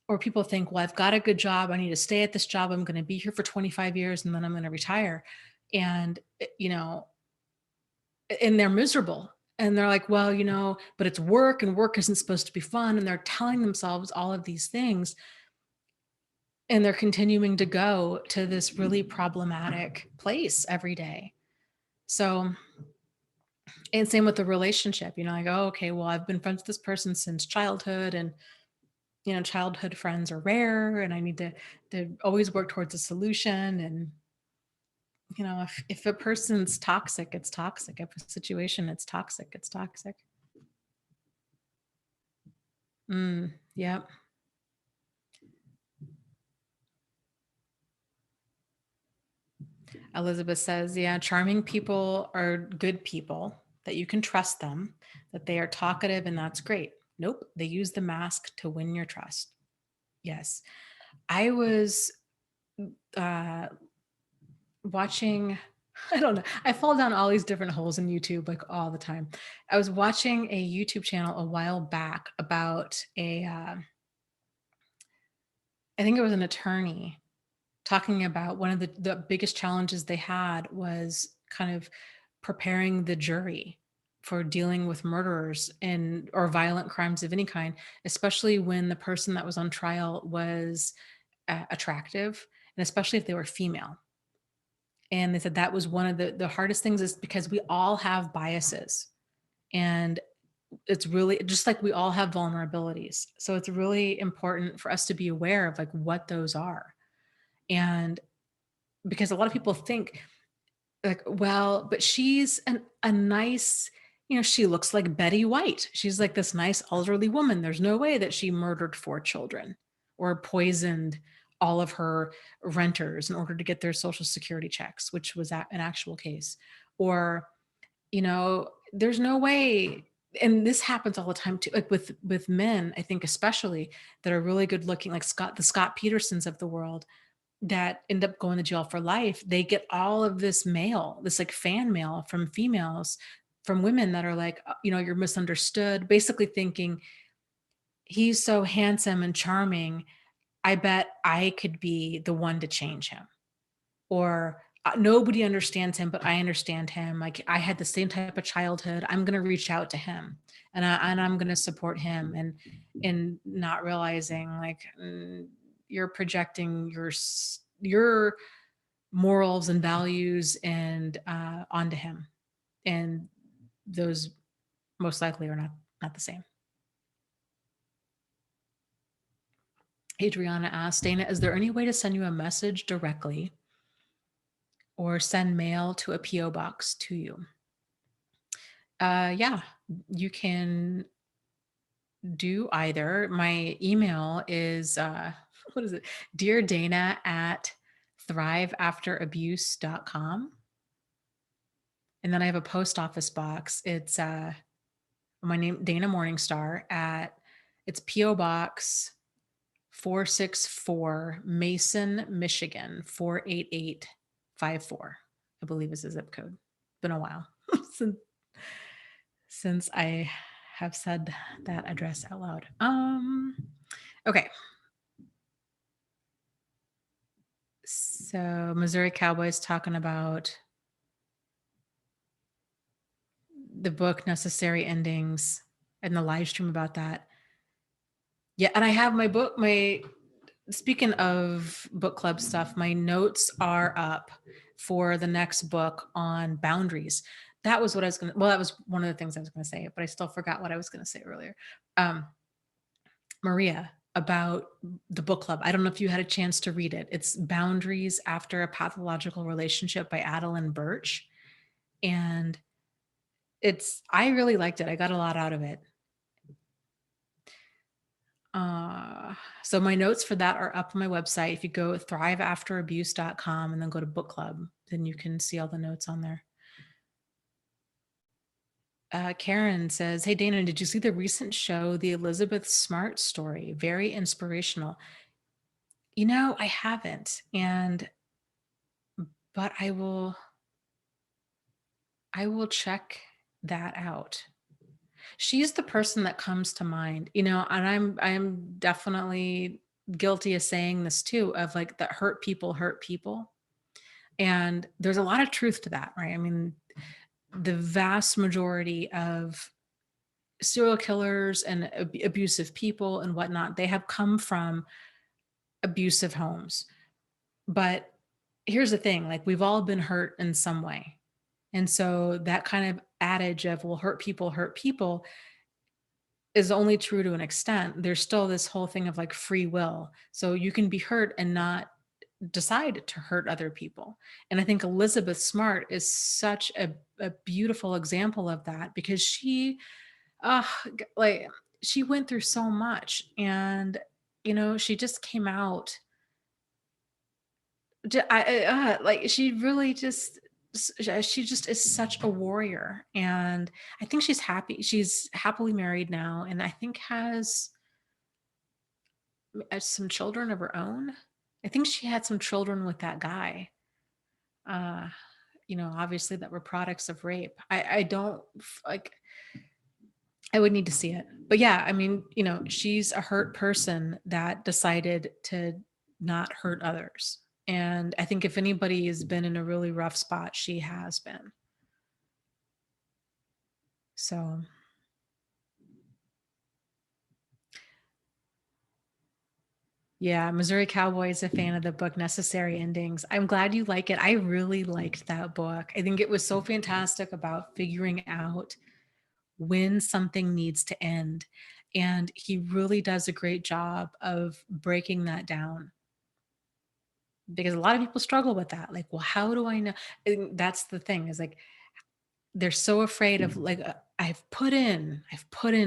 or people think, well, I've got a good job, I need to stay at this job, I'm going to be here for 25 years and then I'm going to retire. And and they're miserable, and they're like, well, but it's work and work isn't supposed to be fun, and they're telling themselves all of these things, and they're continuing to go to this really problematic place every day. So, and same with the relationship, I go, okay, well, I've been friends with this person since childhood, and childhood friends are rare, and I need to always work towards a solution. And if a person's toxic, it's toxic. If a situation, it's toxic, it's toxic. Yep. Elizabeth says, yeah, charming people are good people, that you can trust them, that they are talkative, and that's great. Nope, they use the mask to win your trust. Yes. I was uh, watching, I don't know, I fall down all these different holes in YouTube like all the time. I was watching a YouTube channel a while back about I think it was an attorney talking about one of the biggest challenges they had was kind of preparing the jury for dealing with murderers and or violent crimes of any kind, especially when the person that was on trial was attractive, and especially if they were female. And they said that was one of the hardest things, is because we all have biases, and it's really just like we all have vulnerabilities. So it's really important for us to be aware of like what those are. And because a lot of people think like, well, but she's a nice She looks like Betty White. She's like this nice elderly woman. There's no way that she murdered 4 children or poisoned all of her renters in order to get their social security checks, which was an actual case. Or, there's no way. And this happens all the time too, like with men, I think especially, that are really good looking, like the Scott Petersons of the world, that end up going to jail for life. They get all of this mail, this like fan mail from females, from women that are like, you're misunderstood, basically thinking he's so handsome and charming. I bet I could be the one to change him. Or nobody understands him, but I understand him. Like I had the same type of childhood. I'm going to reach out to him, and I'm going to support him, and not realizing like, you're projecting your morals and values and onto him, and those most likely are not the same. Adriana asks, Dana, is there any way to send you a message directly or send mail to a PO box to you? Yeah, you can do either. My email is what is it? Dear Dana at thriveafterabuse.com. And then I have a post office box. It's my name, Dana Morningstar, it's PO Box 464, Mason, Michigan 48854. I believe is the zip code. Been a while since I have said that address out loud. Okay. So Missouri Cowboys talking about the book Necessary Endings and the live stream about that. Yeah, and I have speaking of book club stuff, my notes are up for the next book on boundaries. That was what I was going to, that was one of the things I was going to say, but I still forgot what I was going to say earlier. Maria, about the book club. I don't know if you had a chance to read it. It's Boundaries After a Pathological Relationship by Adeline Birch. And I really liked it. I got a lot out of it. So my notes for that are up on my website. If you go thriveafterabuse.com and then go to book club, then you can see all the notes on there. Karen says, hey, Dana, did you see the recent show, The Elizabeth Smart Story? Very inspirational. I haven't, but I will check that out. She's the person that comes to mind, and I'm definitely guilty of saying this too, of like, that hurt people. And there's a lot of truth to that, right? I mean, the vast majority of serial killers and abusive people and whatnot, they have come from abusive homes. But here's the thing, like, we've all been hurt in some way. And so that kind of adage of, well, hurt people is only true to an extent. There's still this whole thing of like free will. So you can be hurt and not decide to hurt other people. And I think Elizabeth Smart is such a beautiful example of that, because she she went through so much, and she just came out. She really just, she just is such a warrior, and I think she's happy. She's happily married now, and I think has some children of her own. I think she had some children with that guy. Obviously that were products of rape. I don't like. I would need to see it, but yeah, I mean, she's a hurt person that decided to not hurt others. And I think if anybody has been in a really rough spot, she has been. So. Yeah, Missouri Cowboy is a fan of the book Necessary Endings. I'm glad you like it. I really liked that book. I think it was so fantastic about figuring out when something needs to end. And he really does a great job of breaking that down, because a lot of people struggle with that. Like, well, how do I know? And that's the thing, is like, they're so afraid of like, I've put in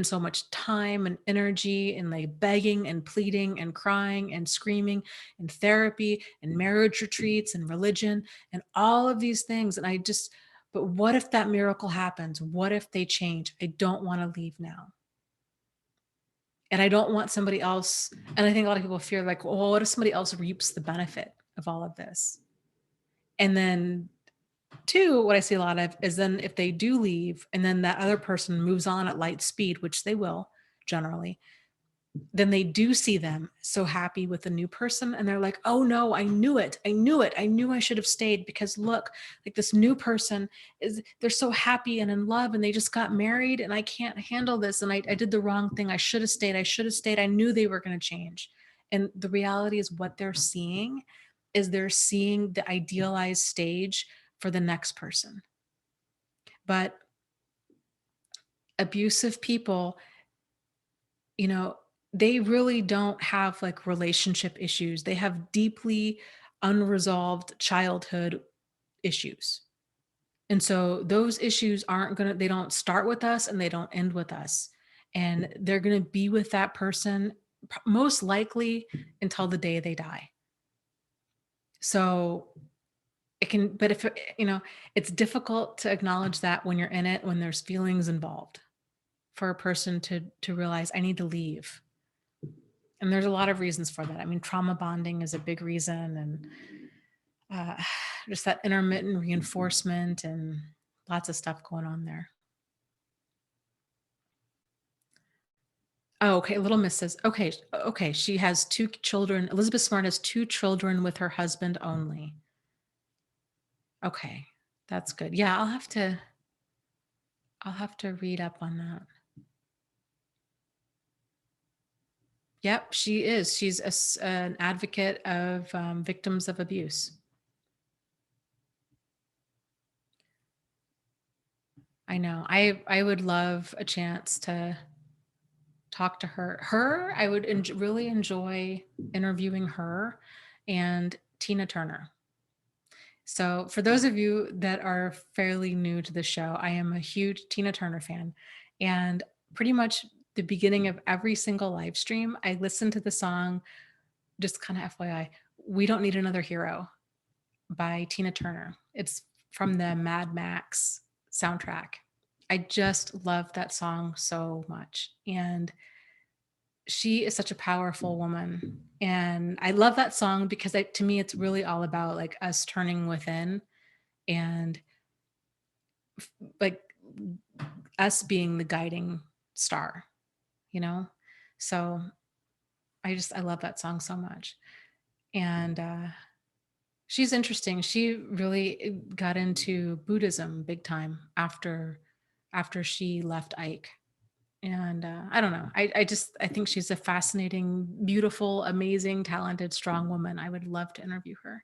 so much time and energy and like begging and pleading and crying and screaming and therapy and marriage retreats and religion and all of these things. And but what if that miracle happens? What if they change? I don't want to leave now. And I don't want somebody else. And I think a lot of people fear like, well, what if somebody else reaps the benefit of all of this? And then two, what I see a lot of is then if they do leave and then that other person moves on at light speed, which they will generally, then they do see them so happy with the new person. And they're like, oh no, I knew it. I knew it. I knew I should have stayed because look, like this new person they're so happy and in love and they just got married and I can't handle this. And I did the wrong thing. I should have stayed. I should have stayed. I knew they were going to change. And the reality is what they're seeing is they're seeing the idealized stage for the next person. But abusive people, you know, they really don't have like relationship issues. They have deeply unresolved childhood issues. And so those issues they don't start with us and they don't end with us. And they're going to be with that person most likely until the day they die. So it can, but if, it's difficult to acknowledge that when you're in it, when there's feelings involved for a person to realize I need to leave. And there's a lot of reasons for that. I mean, trauma bonding is a big reason, and just that intermittent reinforcement and lots of stuff going on there. Oh, okay. Little Miss says, okay. She has 2 children. Elizabeth Smart has 2 children with her husband only. Okay, that's good. Yeah, I'll have to read up on that. Yep, she is. She's an advocate of victims of abuse. I know. I would love a chance to talk to her. I would really enjoy interviewing her and Tina Turner. So for those of you that are fairly new to the show, I am a huge Tina Turner fan, and pretty much the beginning of every single live stream, I listen to the song, just kind of FYI, We Don't Need Another Hero by Tina Turner. It's from the Mad Max soundtrack. I just love that song so much. And she is such a powerful woman. And I love that song because to me, it's really all about like us turning within and like us being the guiding star, you know? So I love that song so much. And she's interesting. She really got into Buddhism big time after she left Ike. And I don't know. I think she's a fascinating, beautiful, amazing, talented, strong woman. I would love to interview her.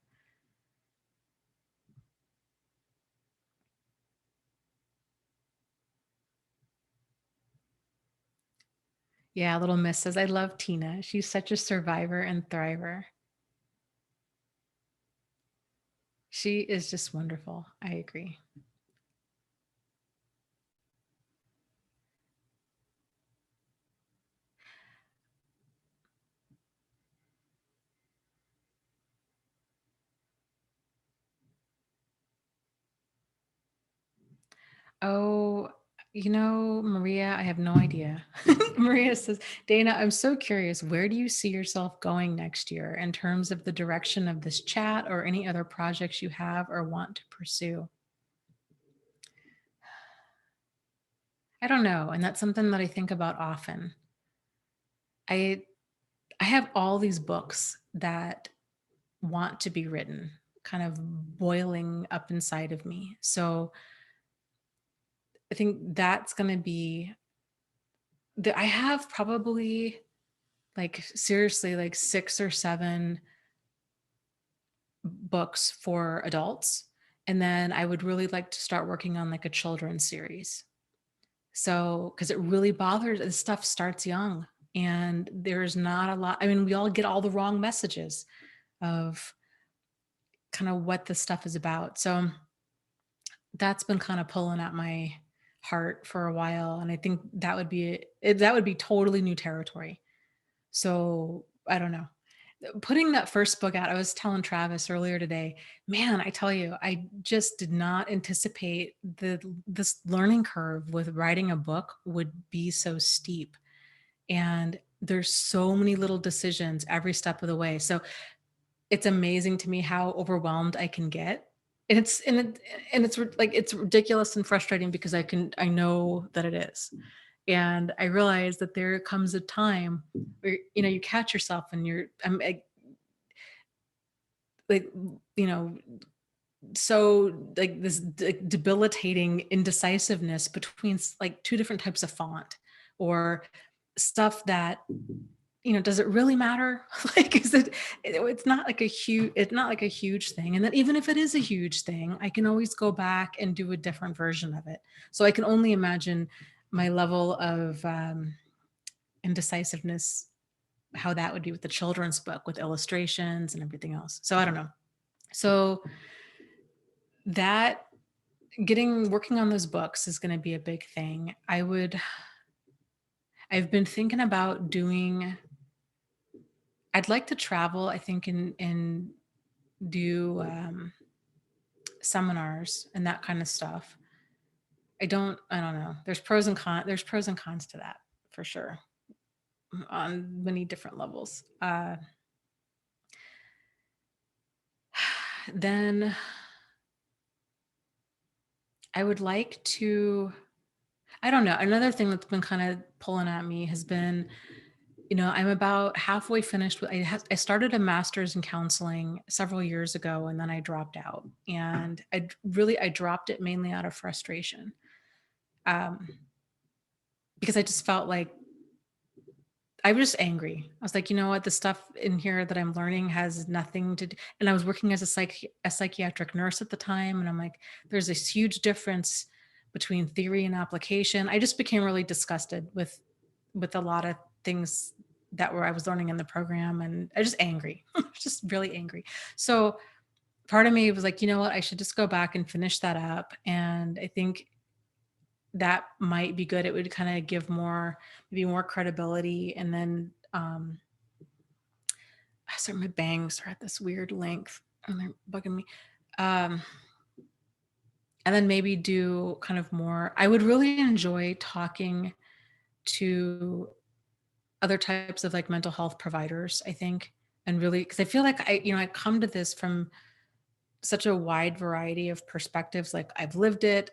Yeah, Little Miss says, I love Tina. She's such a survivor and thriver. She is just wonderful. I agree. Oh, Maria, I have no idea. Maria says, Dana, I'm so curious. Where do you see yourself going next year in terms of the direction of this chat or any other projects you have or want to pursue? I don't know. And that's something that I think about often. I have all these books that want to be written, kind of boiling up inside of me. So I think that's going to be I have probably like seriously like 6 or 7 books for adults. And then I would really like to start working on like a children's series. So, because it really bothers, this stuff starts young and there's not a lot. I mean, we all get all the wrong messages of kind of what this stuff is about. So that's been kind of pulling at my heart for a while, and I think that would be totally new territory. So, I don't know. Putting that first book out, I was telling Travis earlier today, man, I tell you, I just did not anticipate this learning curve with writing a book would be so steep. And there's so many little decisions every step of the way. So it's amazing to me how overwhelmed I can get. It's ridiculous and frustrating because I know that it is. And I realize that there comes a time where you catch yourself and I'm like, you know so like this debilitating indecisiveness between like two different types of font, or stuff that, does it really matter? Like, it's not like a huge thing. And that even if it is a huge thing, I can always go back and do a different version of it. So I can only imagine my level of indecisiveness, how that would be with the children's book with illustrations and everything else. So I don't know. So that working on those books is going to be a big thing. I've been thinking about I'd like to travel, I think, and do seminars and that kind of stuff. I don't know. There's pros and cons to that for sure, on many different levels. Then I would like to, I don't know. Another thing that's been kind of pulling at me has been, I'm about halfway finished with, I started a master's in counseling several years ago, and then I dropped out, and I dropped it mainly out of frustration. Um, because I just felt like I was just angry. I was like, you know what, the stuff in here that I'm learning has nothing to do. And I was working as a psychiatric nurse at the time. And I'm like, there's this huge difference between theory and application. I just became really disgusted with a lot of things I was learning in the program. And I was just angry, just really angry. So part of me was like, you know what, I should just go back and finish that up. And I think that might be good. It would kind of give maybe more credibility. And then, sorry, my bangs are at this weird length and they're bugging me. Um, and then maybe do kind of more. I would really enjoy talking to other types of like mental health providers, I think. And really, because I feel like I come to this from such a wide variety of perspectives. Like I've lived it.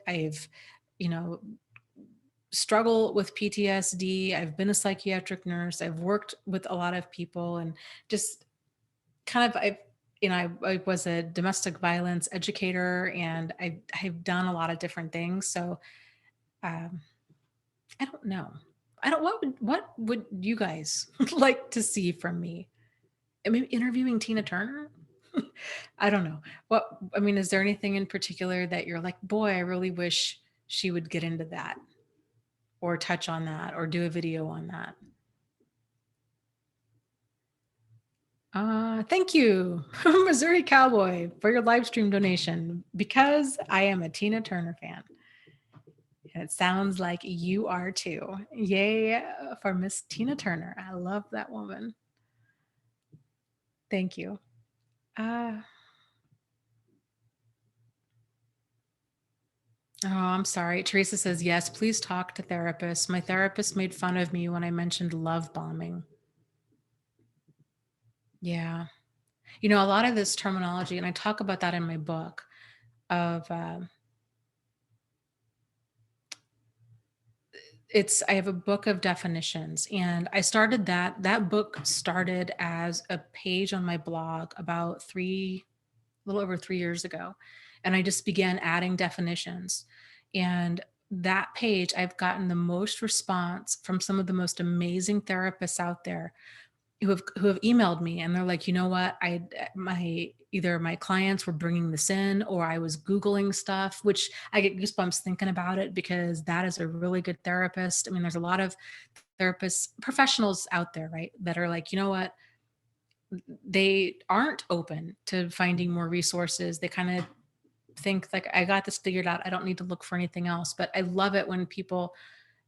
You know, struggle with PTSD. I've been a psychiatric nurse. I've worked with a lot of people, and just kind of, I was a domestic violence educator, and I've done a lot of different things. So um, I don't know. I don't, what would you guys like to see from me? I mean, interviewing Tina Turner? I don't know. Is there anything in particular that you're like, boy, I really wish she would get into that, or touch on that, or do a video on that? Thank you, Missouri Cowboy, for your live stream donation, because I am a Tina Turner fan. And it sounds like you are too. Yay for Miss Tina Turner. I love that woman. Thank you. Uh, oh, I'm sorry. Teresa says, yes, please talk to therapists. My therapist made fun of me when I mentioned love bombing. Yeah. A lot of this terminology, and I talk about that in my book, of I have a book of definitions, and that book started as a page on my blog about a little over 3 years ago. And I just began adding definitions. And that page, I've gotten the most response from some of the most amazing therapists out there, who have emailed me, and they're like, you know what, either my clients were bringing this in, or I was Googling stuff, which I get goosebumps thinking about it, because that is a really good therapist. I mean, there's a lot of therapists, professionals out there, right, that are like, you know what, they aren't open to finding more resources. They kind of think like I got this figured out. I don't need to look for anything else. But I love it when people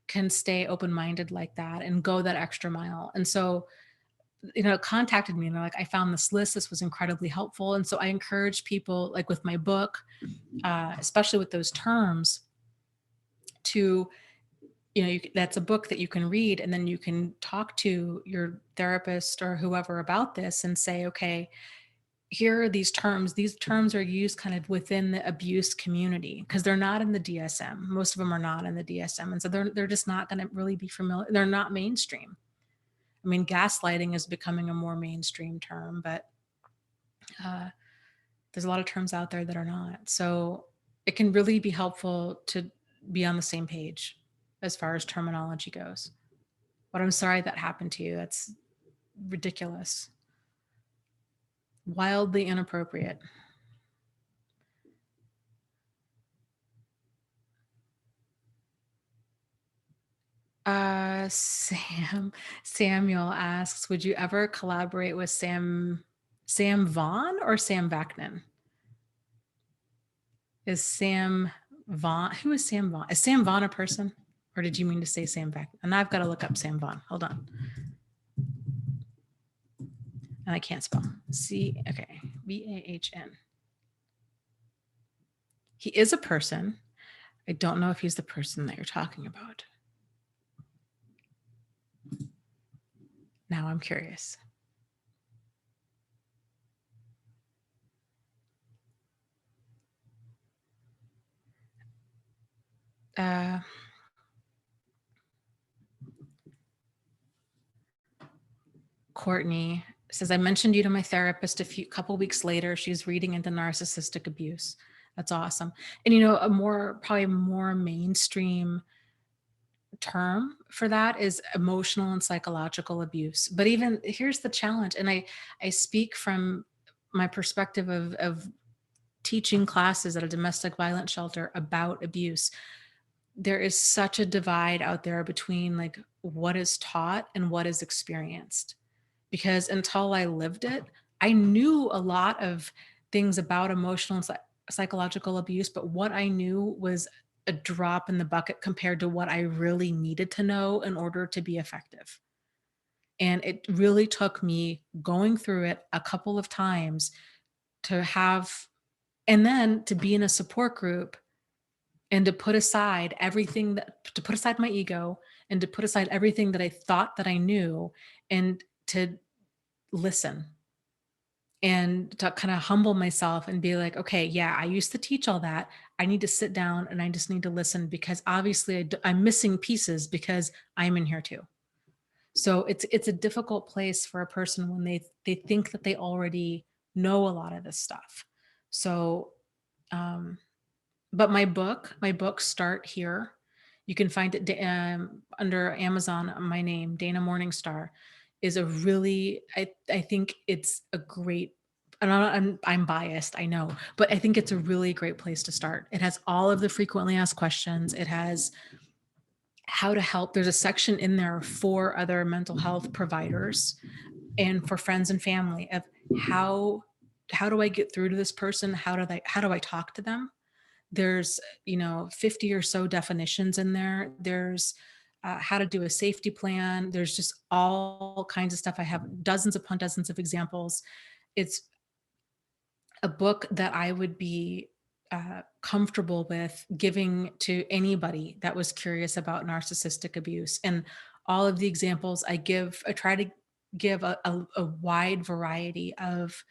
can stay open-minded like that and go that extra mile. And so, contacted me and they're like, I found this list. This was incredibly helpful. And so I encourage people, like with my book, especially with those terms, to, that's a book that you can read and then you can talk to your therapist or whoever about this and say, okay, here are these terms. These terms are used kind of within the abuse community because they're not in the DSM. Most of them are not in the DSM. And so they're just not going to really be familiar. They're not mainstream. I mean, gaslighting is becoming a more mainstream term, but uh, there's a lot of terms out there that are not. So it can really be helpful to be on the same page as far as terminology goes. But I'm sorry that happened to you. That's ridiculous. Wildly inappropriate. Samuel asks, would you ever collaborate with Sam Vaughn or Sam Vaknin? Is Sam Vaughn, who is Sam Vaughn? Is Sam Vaughn a person? Or did you mean to say Sam Vaknin? And I've got to look up Sam Vaughn. Hold on. And I can't spell. Vahn. He is a person. I don't know if he's the person that you're talking about. Now I'm curious. Courtney says, I mentioned you to my therapist a couple weeks later. She's reading into narcissistic abuse. That's awesome. And probably more mainstream term for that is emotional and psychological abuse. But even here's the challenge, and I speak from my perspective of teaching classes at a domestic violence shelter about abuse. There is such a divide out there between like what is taught and what is experienced. Because until I lived it, I knew a lot of things about emotional and psychological abuse, but what I knew was a drop in the bucket compared to what I really needed to know in order to be effective. And it really took me going through it a couple of times to have, and then to be in a support group and to put aside to put aside my ego and to put aside everything that I thought that I knew and to listen and to kind of humble myself and be like, okay, yeah, I used to teach all that. I need to sit down and I just need to listen because obviously I'm missing pieces because I'm in here too. So it's a difficult place for a person when they think that they already know a lot of this stuff. So, but my books start here. You can find it under Amazon. My name, Dana Morningstar, is a really, I think it's a great, and I'm biased, I know, but I think it's a really great place to start. It has all of the frequently asked questions. It has how to help. There's a section in there for other mental health providers and for friends and family of how do I get through to this person? How do I talk to them? There's 50 or so definitions in there. There's how to do a safety plan. There's just all kinds of stuff. I have dozens upon dozens of examples. It's a book that I would be comfortable with giving to anybody that was curious about narcissistic abuse. And all of the examples I try to give a wide variety of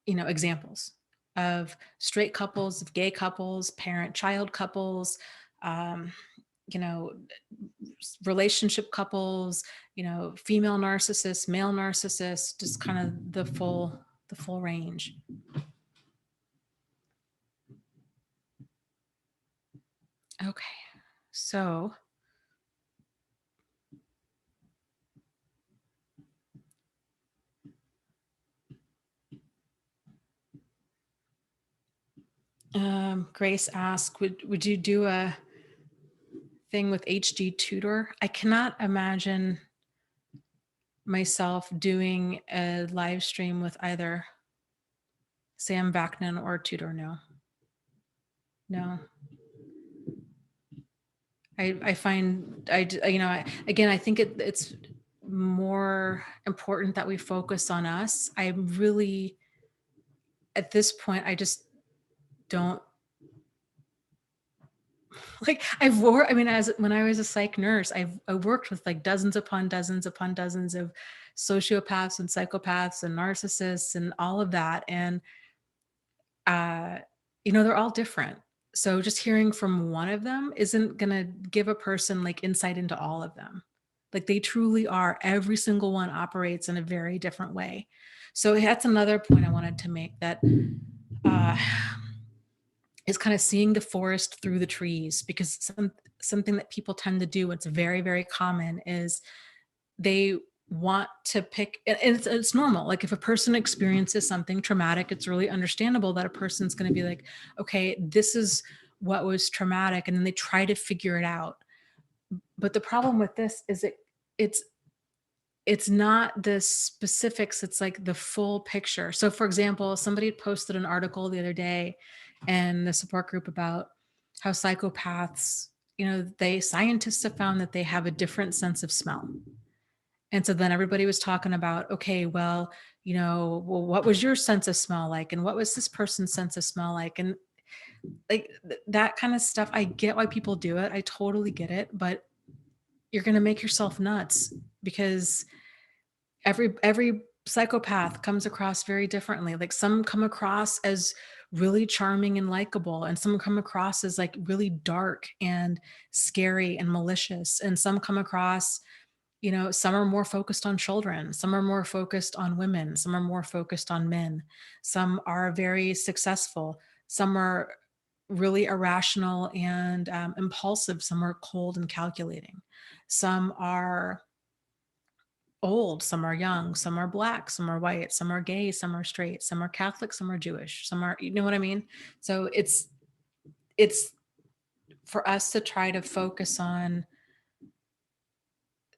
examples of straight couples, of gay couples, parent-child couples, um, you know, relationship couples, female narcissists, male narcissists, just kind of the full range. Okay, so Grace asked, would you do a thing with HG Tutor? I cannot imagine myself doing a live stream with either Sam Vaknin or Tudor, no. No. I find you know, again, I think it's more important that we focus on us. I really, at this point, I just don't like I mean, as when I was a psych nurse, I worked with like dozens upon dozens of sociopaths and psychopaths and narcissists and all of that. And uh, you know, they're all different. So just hearing from one of them isn't gonna give a person like insight into all of them. Like they truly are. Every single one operates in a very different way. So that's another point I wanted to make, that uh, is kind of seeing the forest through the trees, because something that people tend to do, it's very, very common, is they want to pick, and it's normal. Like if a person experiences something traumatic, it's really understandable that a person's going to be like, okay, this is what was traumatic, and then they try to figure it out. But the problem with this is it's it's not the specifics, it's like the full picture. So for example, somebody had posted an article the other day in the support group about how psychopaths, you know, scientists have found that they have a different sense of smell. And so then everybody was talking about, okay, well, you know, well, what was your sense of smell like? And what was this person's sense of smell like? And like that kind of stuff, I get why people do it. I totally get it. But you're going to make yourself nuts, because every psychopath comes across very differently. Like some come across as really charming and likable, and some come across as like really dark and scary and malicious, and some come across, you know, some are more focused on children, some are more focused on women, some are more focused on men, some are very successful, some are really irrational and impulsive, some are cold and calculating, some are old, some are young, some are black, some are white, some are gay, some are straight, some are Catholic, some are Jewish, some are, you know what I mean? So it's for us to try to focus on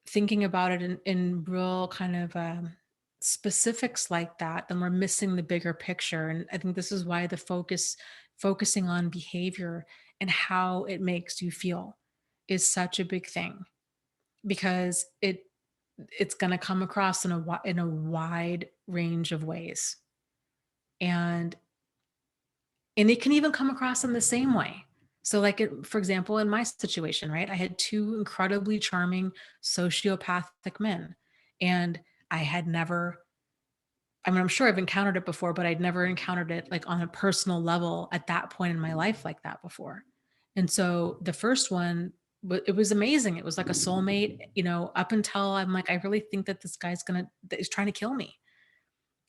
thinking about it in real kind of specifics like that, then we're missing the bigger picture. And I think this is why focusing on behavior and how it makes you feel is such a big thing, because it's going to come across in in a wide range of ways, and it can even come across in the same way. So like for example, in my situation, right, I had two incredibly charming sociopathic men, and I had never, I mean, I'm sure I've encountered it before, but I'd never encountered it like on a personal level at that point in my life like that before. And so the first one, it was amazing. It was like a soulmate, you know, up until I'm like, I really think that this guy's that is trying to kill me.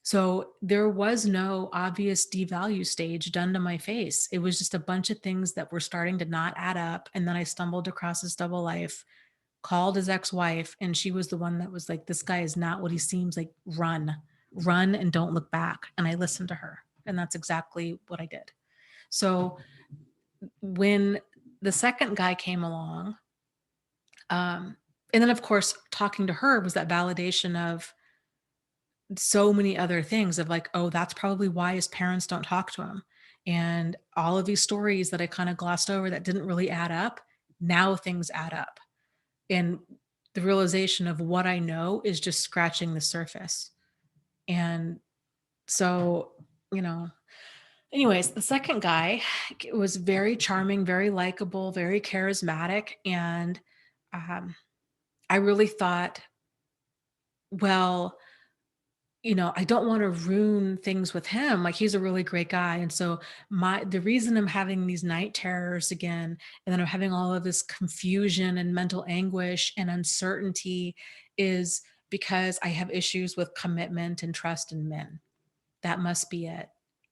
So there was no obvious devalue stage done to my face. It was just a bunch of things that were starting to not add up. And then I stumbled across his double life, called his ex-wife, and she was the one that was like, this guy is not what he seems like. Run and don't look back. And I listened to her. And that's exactly what I did. So when the second guy came along, and then of course, talking to her was that validation of so many other things of like, oh, that's probably why his parents don't talk to him. And all of these stories that I kind of glossed over that didn't really add up, now things add up. And the realization of what I know is just scratching the surface. And so, you know, anyways, the second guy was very charming, very likable, very charismatic. And um, I really thought, well, you know, I don't want to ruin things with him. Like he's a really great guy. And so the reason I'm having these night terrors again, and then I'm having all of this confusion and mental anguish and uncertainty, is because I have issues with commitment and trust in men. That must be it.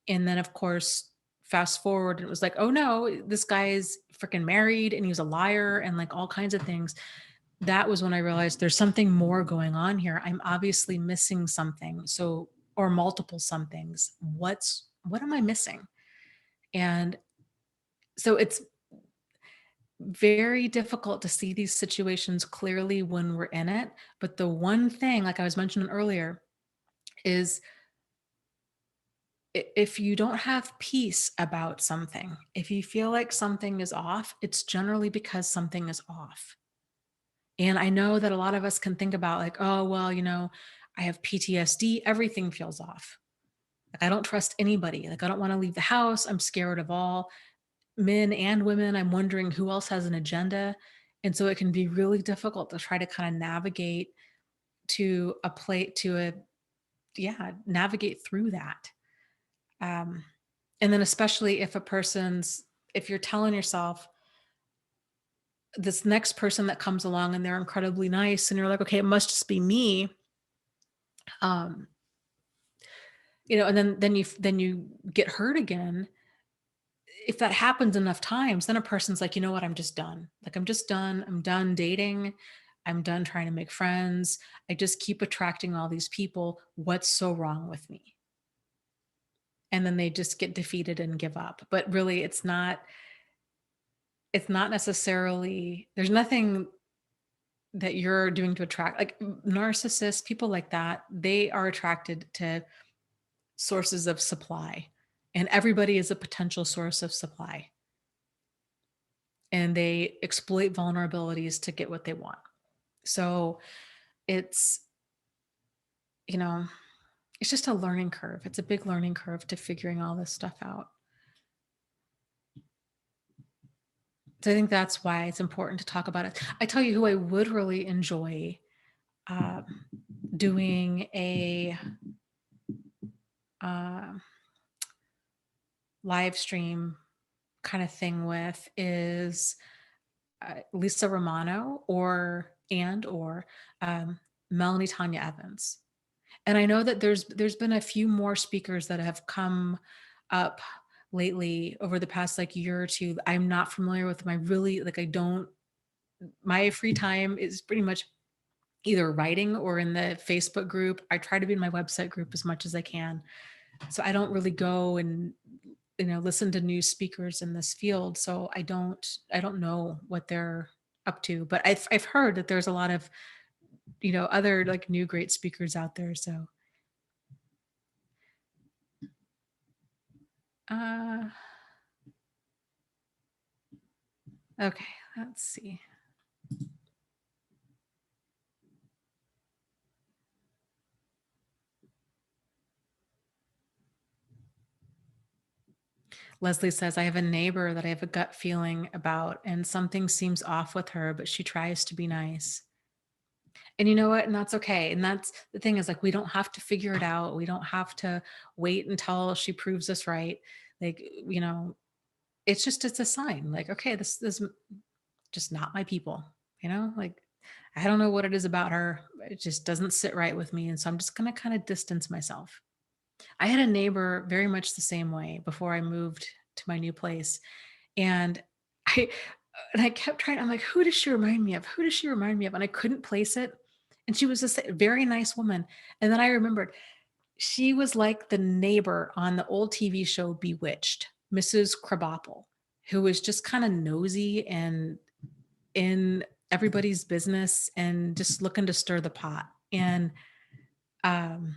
And then of course, fast forward, and it was like, oh no, this guy is freaking married and he's a liar and like all kinds of things. That was when I realized there's something more going on here. I'm obviously missing something. So, or multiple somethings. What am I missing? And so it's very difficult to see these situations clearly when we're in it. But the one thing, like I was mentioning earlier, is if you don't have peace about something, if you feel like something is off, it's generally because something is off. And I know that a lot of us can think about like, oh, well, I have PTSD, everything feels off. Like I don't trust anybody. Like I don't want to leave the house. I'm scared of all men and women. I'm wondering who else has an agenda. And so it can be really difficult to try to kind of navigate to a plate to a yeah, navigate through that. Um, and then especially if you're telling yourself this next person that comes along and they're incredibly nice and you're like, okay, it must just be me. Um, and then you get hurt again. If that happens enough times, then a person's like, you know what, I'm just done. Like I'm just done. I'm done dating. I'm done trying to make friends. I just keep attracting all these people. What's so wrong with me? And then they just get defeated and give up. But really it's not necessarily, there's nothing that you're doing to attract, like narcissists, people like that, they are attracted to sources of supply. And everybody is a potential source of supply. And they exploit vulnerabilities to get what they want. So it's, you know, it's just a learning curve. It's a big learning curve to figuring all this stuff out. So I think that's why it's important to talk about it. I tell you who I would really enjoy uh, doing a uh, live stream kind of thing with is Lisa Romano or Melanie Tanya Evans. And I know that there's been a few more speakers that have come up lately over the past like year or two. I'm not familiar with them. I really like I don't my free time is pretty much either writing or in the Facebook group. I try to be in my website group as much as I can. So I don't really go and listen to new speakers in this field. So I don't know what they're up to, but I've heard that there's a lot of other like new great speakers out there. So uh okay, let's see. Leslie says, I have a neighbor that I have a gut feeling about, and something seems off with her, but she tries to be nice. And you know what? And that's okay. And that's the thing is like, we don't have to figure it out. We don't have to wait until she proves us right. Like, it's a sign like, okay, this is just not my people, like, I don't know what it is about her. It just doesn't sit right with me. And so I'm just going to kind of distance myself. I had a neighbor very much the same way before I moved to my new place. And I and I kept trying. I'm like, who does she remind me of? Who does she remind me of? And I couldn't place it. And she was this very nice woman. And then I remembered she was like the neighbor on the old TV show Bewitched, Mrs. Krabappel, who was just kind of nosy and in everybody's business and just looking to stir the pot. And um,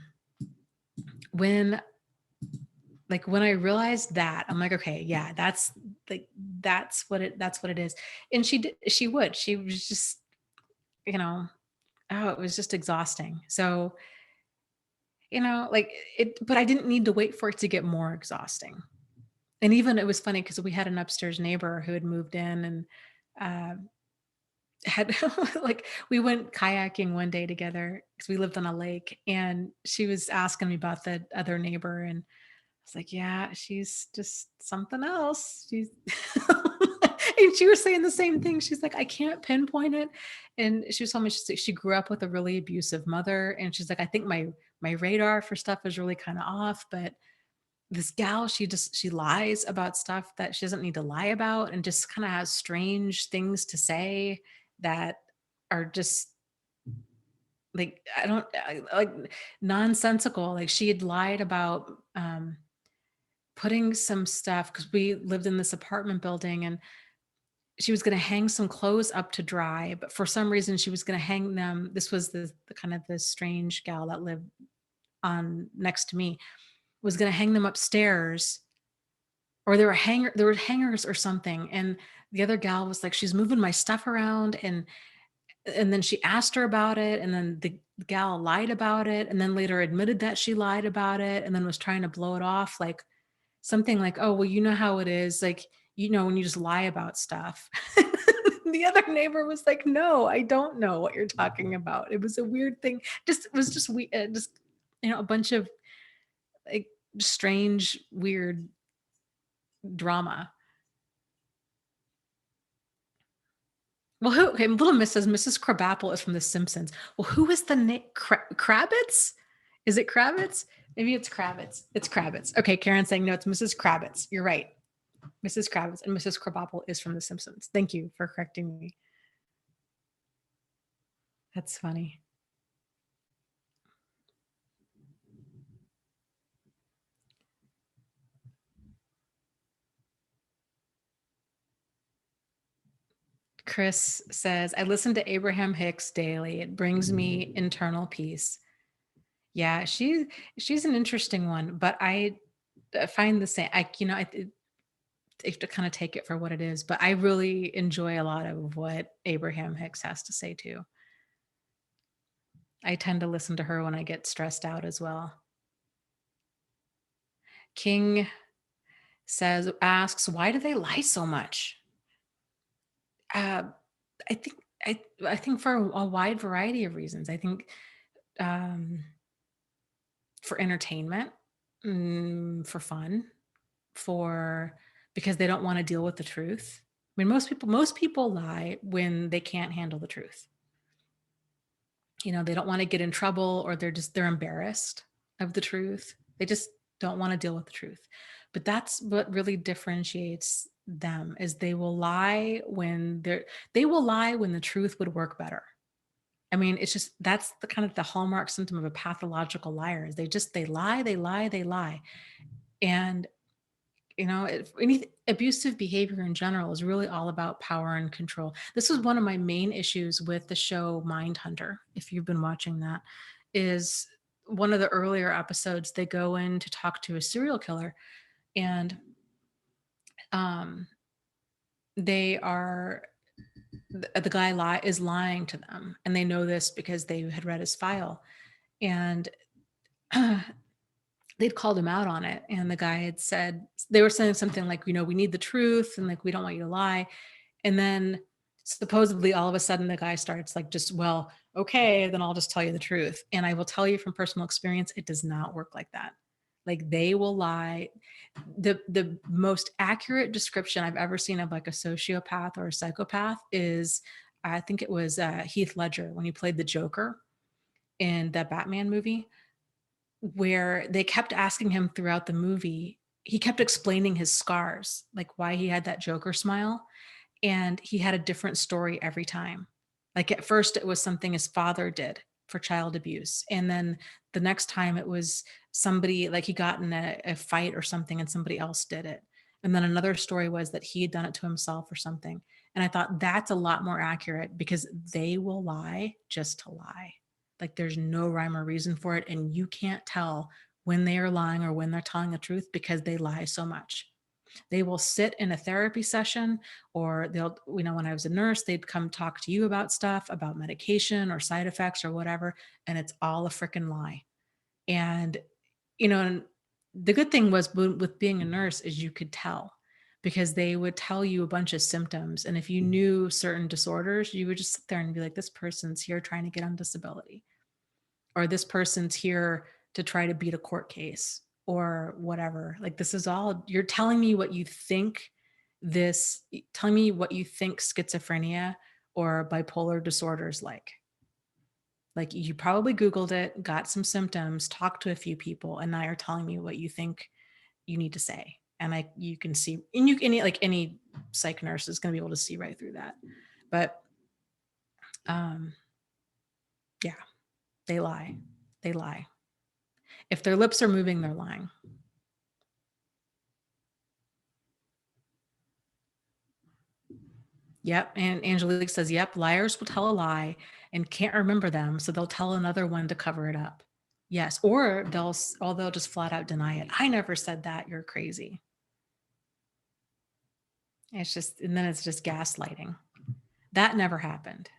when when I realized that, I'm like, okay, yeah, that's what it is. And she was just, you know, oh, it was just exhausting. So, like but I didn't need to wait for it to get more exhausting. And even it was funny because we had an upstairs neighbor who had moved in and uh, had like we went kayaking one day together because we lived on a lake, and she was asking me about the other neighbor, and I was like, yeah, she's just something else. She's and she was saying the same thing. She's like, I can't pinpoint it. And she was telling me she grew up with a really abusive mother. And she's like, I think my radar for stuff is really kind of off. But this gal, she lies about stuff that she doesn't need to lie about and just kind of has strange things to say that are just like like nonsensical. Like she had lied about putting some stuff because we lived in this apartment building, and she was going to hang some clothes up to dry, but for some reason she was going to hang them. This was the kind of the strange gal that lived on next to me was going to hang them upstairs, or there were hangers or something. And the other gal was like, she's moving my stuff around. And then she asked her about it. And then the gal lied about it. And then later admitted that she lied about it. And then was trying to blow it off. Like something like, oh, well, you know how it is. Like, when you just lie about stuff. The other neighbor was like, no, I don't know what you're talking about. It was a weird thing. It was just a bunch of like strange, weird drama. Well, okay, Little Miss says Mrs. Crabapple is from The Simpsons. Well, who is the name? Kravitz? Is it Kravitz? Maybe it's Kravitz. It's Kravitz. Okay, Karen's saying no, it's Mrs. Kravitz. You're right. Mrs. Kravitz, and Mrs. Krabappel is from The Simpsons. Thank you for correcting me. That's funny. Chris says, I listen to Abraham Hicks daily. It brings me internal peace. Yeah, she's an interesting one, but I find the same. I have to kind of take it for what it is, but I really enjoy a lot of what Abraham Hicks has to say too. I tend to listen to her when I get stressed out as well. King asks, why do they lie so much? I think for a wide variety of reasons. I think for entertainment, for fun, because they don't want to deal with the truth. I mean, most people lie when they can't handle the truth. They don't want to get in trouble, or they're embarrassed of the truth. They just don't want to deal with the truth. But that's what really differentiates them, is they will lie when the truth would work better. I mean, it's just, that's the kind of the hallmark symptom of a pathological liar, is they lie. And any abusive behavior in general is really all about power and control. This was one of my main issues with the show Mindhunter. If you've been watching that, is one of the earlier episodes, they go in to talk to a serial killer, and the guy is lying to them, and they know this because they had read his file, and they'd called him out on it. And the guy had said, they were saying something like, we need the truth, and like, we don't want you to lie. And then supposedly all of a sudden the guy starts like, just, well, okay, then I'll just tell you the truth. And I will tell you from personal experience, it does not work like that. Like, they will lie. The most accurate description I've ever seen of like a sociopath or a psychopath is, I think it was Heath Ledger when he played the Joker in that Batman movie, where they kept asking him throughout the movie. He kept explaining his scars, like why he had that Joker smile. And he had a different story every time. Like, at first it was something his father did for child abuse. And then the next time it was somebody, like he got in a fight or something and somebody else did it. And then another story was that he had done it to himself or something. And I thought that's a lot more accurate, because they will lie just to lie. Like, there's no rhyme or reason for it. And you can't tell when they are lying or when they're telling the truth, because they lie so much. They will sit in a therapy session, or they'll, when I was a nurse, they'd come talk to you about stuff, about medication or side effects or whatever. And it's all a freaking lie. And, the good thing was with being a nurse is you could tell, because they would tell you a bunch of symptoms. And if you knew certain disorders, you would just sit there and be like, this person's here trying to get on disability, or this person's here to try to beat a court case, or whatever. Like, this is all, you're telling me what you think schizophrenia or bipolar disorder is like. Like, you probably Googled it, got some symptoms, talked to a few people, and now you're telling me what you think you need to say. And you can see, and any psych nurse is going to be able to see right through that. But yeah, they lie. If their lips are moving, they're lying. Yep. And Angelique says, yep, liars will tell a lie and can't remember them, so they'll tell another one to cover it up. Yes. Or they'll just flat out deny it. I never said that. You're crazy. It's just, and then it's just gaslighting. That never happened.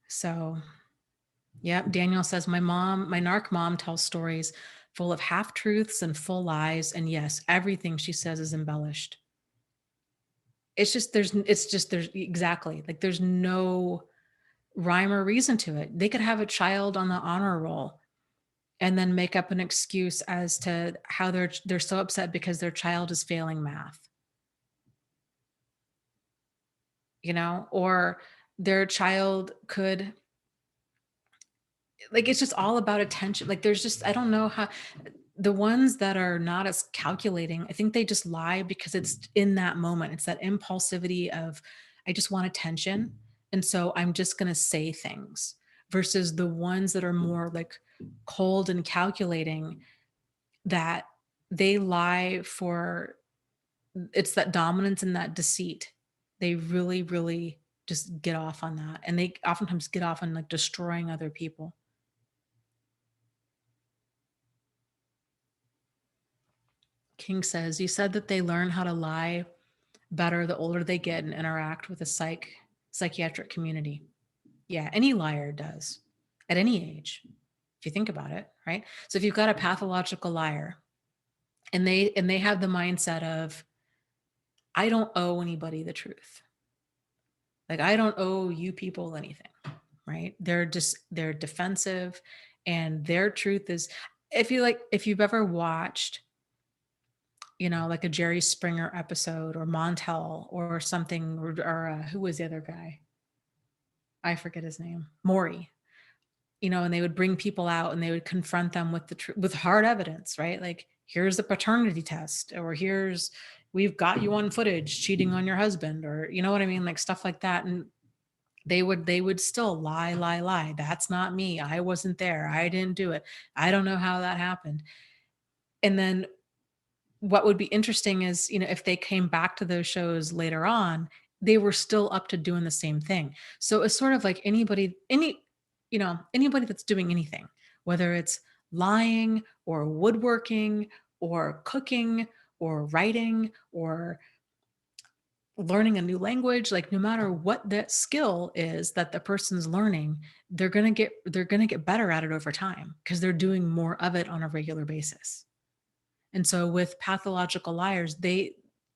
So, yep. Daniel says, my narc mom tells stories full of half truths and full lies. And yes, everything she says is embellished. There's exactly like there's no rhyme or reason to it. They could have a child on the honor roll and then make up an excuse as to how they're so upset because their child is failing math, or their child could, like, it's just all about attention. Like, there's just, I don't know how, the ones that are not as calculating, I think they just lie because it's in that moment. It's that impulsivity of, I just want attention. And so I'm just going to say things, versus the ones that are more like cold and calculating, that they lie for, it's that dominance and that deceit. They really, really just get off on that. And they oftentimes get off on like destroying other people. King says, you said that they learn how to lie better the older they get and interact with the psychiatric community. Yeah, any liar does at any age, if you think about it, right? So if you've got a pathological liar and they have the mindset of, I don't owe anybody the truth. Like, I don't owe you people anything, right? They're defensive, and their truth is, if you've ever watched, like a Jerry Springer episode or Montel or something, or who was the other guy? I forget his name. Maury. And they would bring people out and they would confront them with with hard evidence, right? Like, here's the paternity test, or we've got you on footage cheating on your husband, or you know what I mean? Like stuff like that. And they would still lie. That's not me. I wasn't there. I didn't do it. I don't know how that happened. And then what would be interesting is, if they came back to those shows later on, they were still up to doing the same thing. So it's sort of like anybody that's doing anything, whether it's lying or woodworking or cooking or writing or learning a new language, like no matter what that skill is that the person's learning, they're going to get better at it over time because they're doing more of it on a regular basis. And so with pathological liars,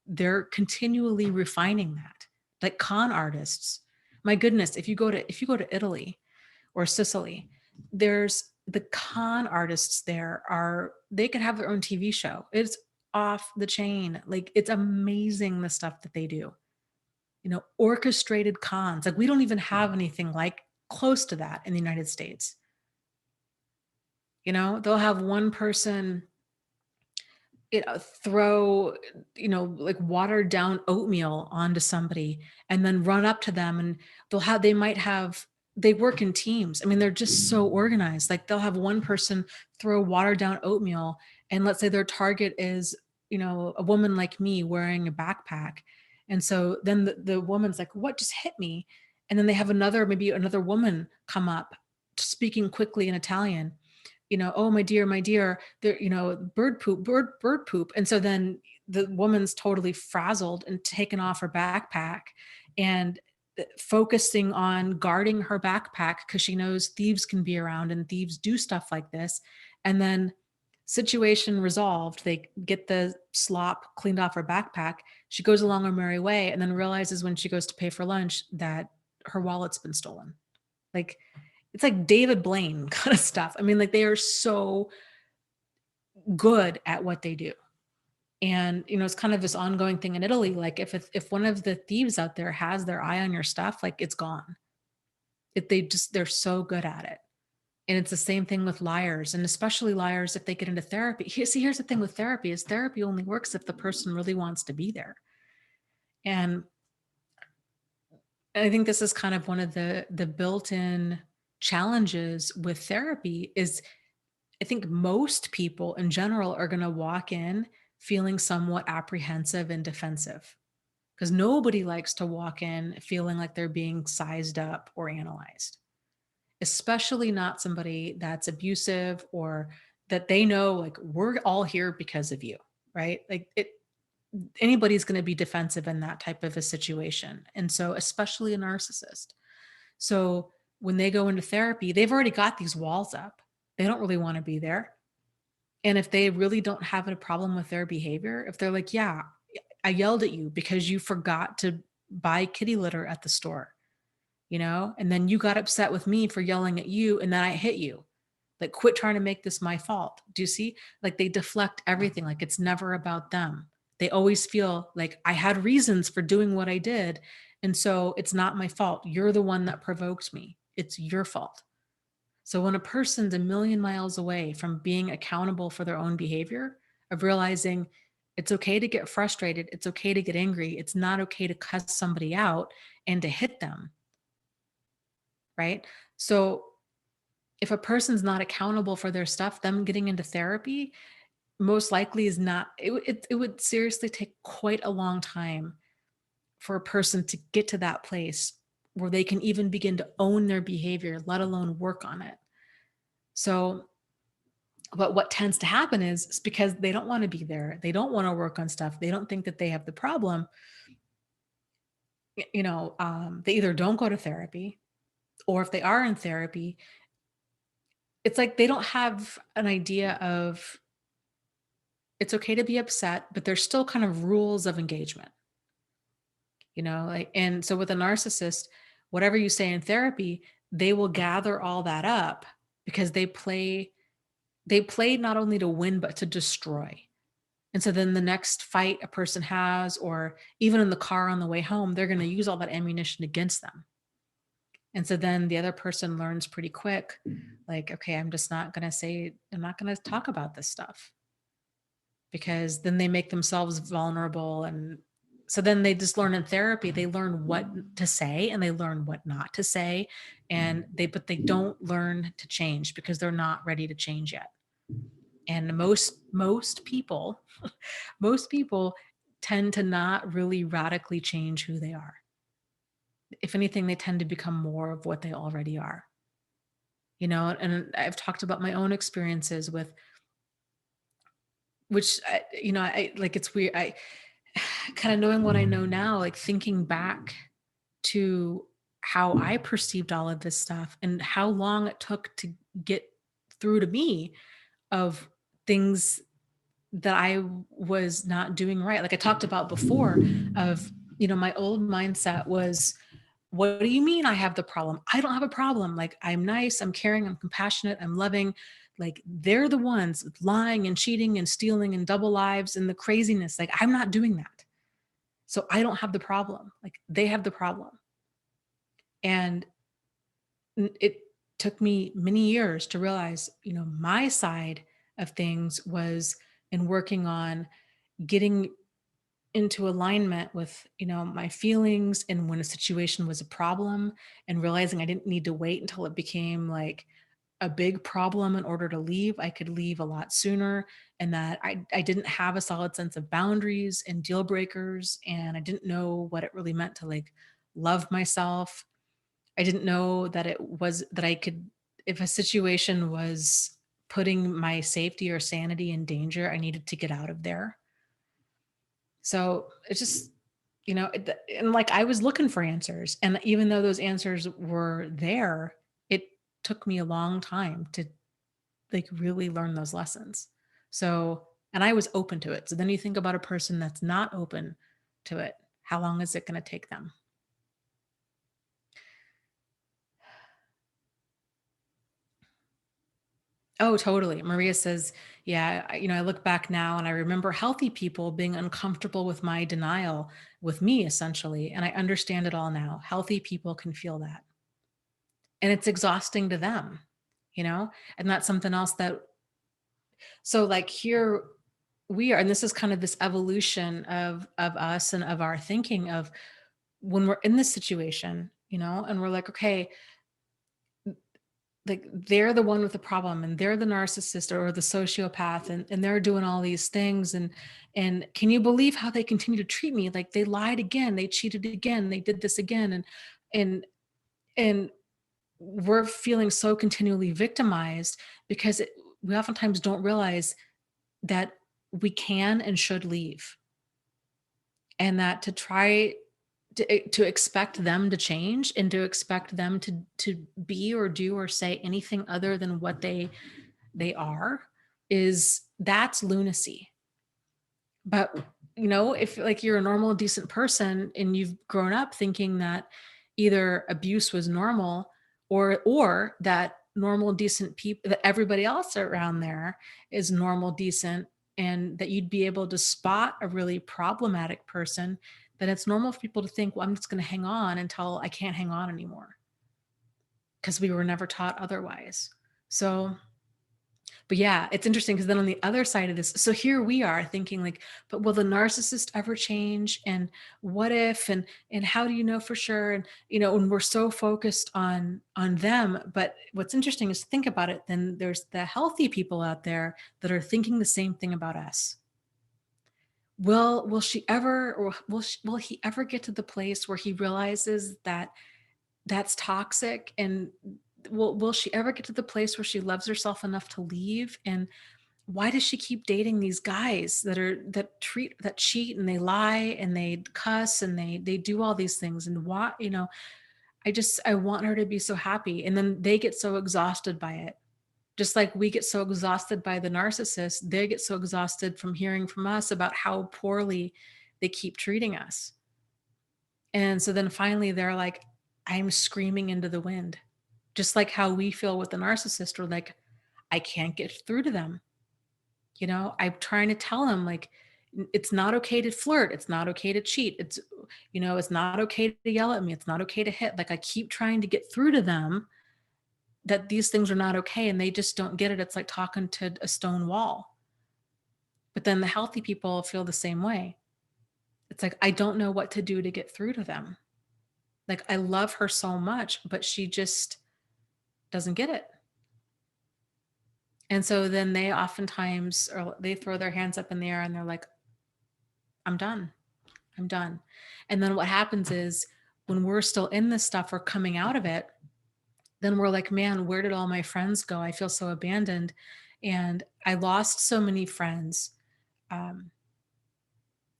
they're continually refining that. Like con artists. My goodness, if you go to Italy or Sicily, there's the con artists they could have their own TV show. It's off the chain. Like, it's amazing the stuff that they do. Orchestrated cons. Like, we don't even have anything like close to that in the United States. They'll have one person throw like watered down oatmeal onto somebody and then run up to them, and they work in teams. I mean, they're just so organized. Like, they'll have one person throw watered down oatmeal, and let's say their target is a woman like me wearing a backpack, and so then the woman's like, what just hit me? And then they have maybe another woman come up speaking quickly in Italian, oh, my dear, there, bird poop. And so then the woman's totally frazzled and taken off her backpack and focusing on guarding her backpack because she knows thieves can be around and thieves do stuff like this. And then situation resolved, they get the slop cleaned off her backpack. She goes along her merry way and then realizes when she goes to pay for lunch that her wallet's been stolen. Like, it's like David Blaine kind of stuff. I mean, like, they are so good at what they do. And, it's kind of this ongoing thing in Italy. Like, if one of the thieves out there has their eye on your stuff, like, it's gone. They're so good at it. And it's the same thing with liars, and especially liars if they get into therapy. Here's the thing with therapy is therapy only works if the person really wants to be there. And I think this is kind of one of the built-in challenges with therapy is, I think most people in general are going to walk in feeling somewhat apprehensive and defensive, because nobody likes to walk in feeling like they're being sized up or analyzed. especially not somebody that's abusive or that they know like we're all here because of you, right? Like anybody's going to be defensive in that type of a situation. And so especially a narcissist. So when they go into therapy, they've already got these walls up. They don't really want to be there. And if they really don't have a problem with their behavior, if they're like, yeah, I yelled at you because you forgot to buy kitty litter at the store, and then you got upset with me for yelling at you and then I hit you. Like, quit trying to make this my fault. Do you see? Like, they deflect everything. Like, it's never about them. They always feel like I had reasons for doing what I did. And so it's not my fault. You're the one that provoked me. It's your fault. So when a person's a million miles away from being accountable for their own behavior, of realizing it's okay to get frustrated, it's okay to get angry, it's not okay to cuss somebody out and to hit them, right? So if a person's not accountable for their stuff, them getting into therapy most likely is not, it would seriously take quite a long time for a person to get to that place where they can even begin to own their behavior, let alone work on it. So, but what tends to happen is because they don't want to be there, they don't want to work on stuff, they don't think that they have the problem, they either don't go to therapy, or if they are in therapy, it's like they don't have an idea of it's okay to be upset, but there's still kind of rules of engagement, like, and so with a narcissist, whatever you say in therapy, they will gather all that up because they play not only to win, but to destroy. And so then the next fight a person has, or even in the car on the way home, they're going to use all that ammunition against them. And so then the other person learns pretty quick, like, okay, I'm not going to talk about this stuff, because then they make themselves vulnerable. And so then they just learn in therapy, they learn what to say and they learn what not to say. But they don't learn to change because they're not ready to change yet. And most people, most people tend to not really radically change who they are. If anything, they tend to become more of what they already are. And I've talked about my own experiences with which I like, it's weird. I kind of knowing what I know now, like thinking back to how I perceived all of this stuff and how long it took to get through to me of things that I was not doing right. Like I talked about before, of, my old mindset was, what do you mean I have the problem? I don't have a problem. Like, I'm nice, I'm caring, I'm compassionate, I'm loving. Like, they're the ones lying and cheating and stealing and double lives and the craziness. Like, I'm not doing that. So I don't have the problem. Like, they have the problem. And it took me many years to realize, my side of things was in working on getting into alignment with, my feelings, and when a situation was a problem, and realizing I didn't need to wait until it became like a big problem in order to leave. I could leave a lot sooner, and that I didn't have a solid sense of boundaries and deal breakers, and I didn't know what it really meant to like love myself. I didn't know that it was that I could, if a situation was putting my safety or sanity in danger, I needed to get out of there. So it's just, and like I was looking for answers. And even though those answers were there, it took me a long time to like really learn those lessons. So, and I was open to it. So then you think about a person that's not open to it. How long is it going to take them? Oh, totally. Maria says, yeah, I look back now and I remember healthy people being uncomfortable with my denial with me, essentially. And I understand it all now. Healthy people can feel that. And it's exhausting to them, you know? And that's something else that, so like here we are, and this is kind of this evolution of us and of our thinking of when we're in this situation, and we're like, okay, like they're the one with the problem and they're the narcissist or the sociopath, and they're doing all these things, and can you believe how they continue to treat me? Like they lied again, they cheated again, they did this again, and and we're feeling so continually victimized because we oftentimes don't realize that we can and should leave, and that to try to expect them to change and to expect them to be or do or say anything other than what they are, is that's lunacy. But, if like you're a normal, decent person and you've grown up thinking that either abuse was normal, or that normal, decent people, that everybody else around there is normal, decent, and that you'd be able to spot a really problematic person, then it's normal for people to think, well, I'm just going to hang on until I can't hang on anymore because we were never taught otherwise. So, but yeah, it's interesting because then on the other side of this, so here we are thinking like, but will the narcissist ever change? And what if? And how do you know for sure? And and we're so focused on them. But what's interesting is, think about it. Then there's the healthy people out there that are thinking the same thing about us. Will she ever, or will he ever get to the place where he realizes that that's toxic? And will she ever get to the place where she loves herself enough to leave? And why does she keep dating these guys that cheat and they lie and they cuss and they do all these things? And why, I want her to be so happy. And then they get so exhausted by it. Just like we get so exhausted by the narcissist, they get so exhausted from hearing from us about how poorly they keep treating us. And so then finally they're like, I'm screaming into the wind. Just like how we feel with the narcissist, we're like, I can't get through to them. I'm trying to tell them, like, it's not okay to flirt. It's not okay to cheat. It's not okay to yell at me. It's not okay to hit. Like, I keep trying to get through to them that these things are not okay. And they just don't get it. It's like talking to a stone wall. But then the healthy people feel the same way. It's like, I don't know what to do to get through to them. Like, I love her so much, but she just doesn't get it. And so then they oftentimes, or they throw their hands up in the air and they're like, I'm done. I'm done. And then what happens is, when we're still in this stuff or coming out of it, then we're like, man, where did all my friends go? I feel so abandoned. And I lost so many friends. Um,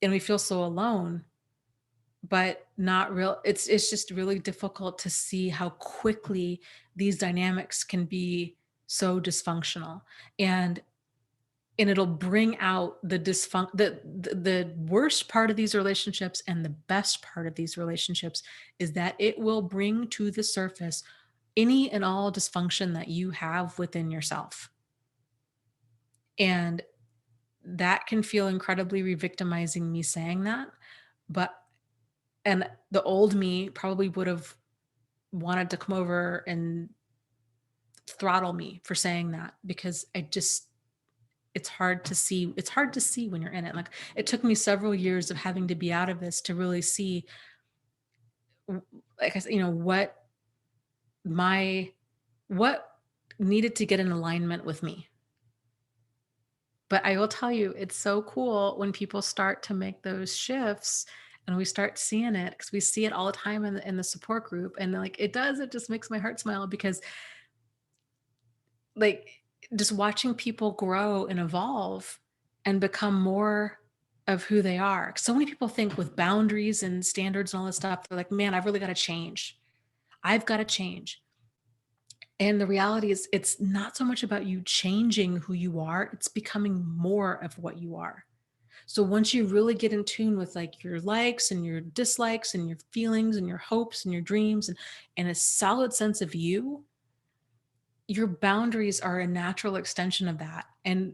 and we feel so alone, but not real. It's just really difficult to see how quickly these dynamics can be so dysfunctional. And it'll bring out the worst part of these relationships, and the best part of these relationships is that it will bring to the surface any and all dysfunction that you have within yourself. And that can feel incredibly re-victimizing, me saying that, but and the old me probably would have wanted to come over and throttle me for saying that, because it's hard to see when you're in it. Like, it took me several years of having to be out of this to really see, like I said, my what needed to get in alignment with me. But I will tell you, it's so cool when people start to make those shifts and we start seeing it, because we see it all the time in the support group. And like, it just makes my heart smile, because like, just watching people grow and evolve and become more of who they are. So many people think with boundaries and standards and all this stuff, they're like, man, I've really got to change. I've got to change. And the reality is, it's not so much about you changing who you are, it's becoming more of what you are. So once you really get in tune with like your likes and your dislikes and your feelings and your hopes and your dreams, and a solid sense of you, your boundaries are a natural extension of that. And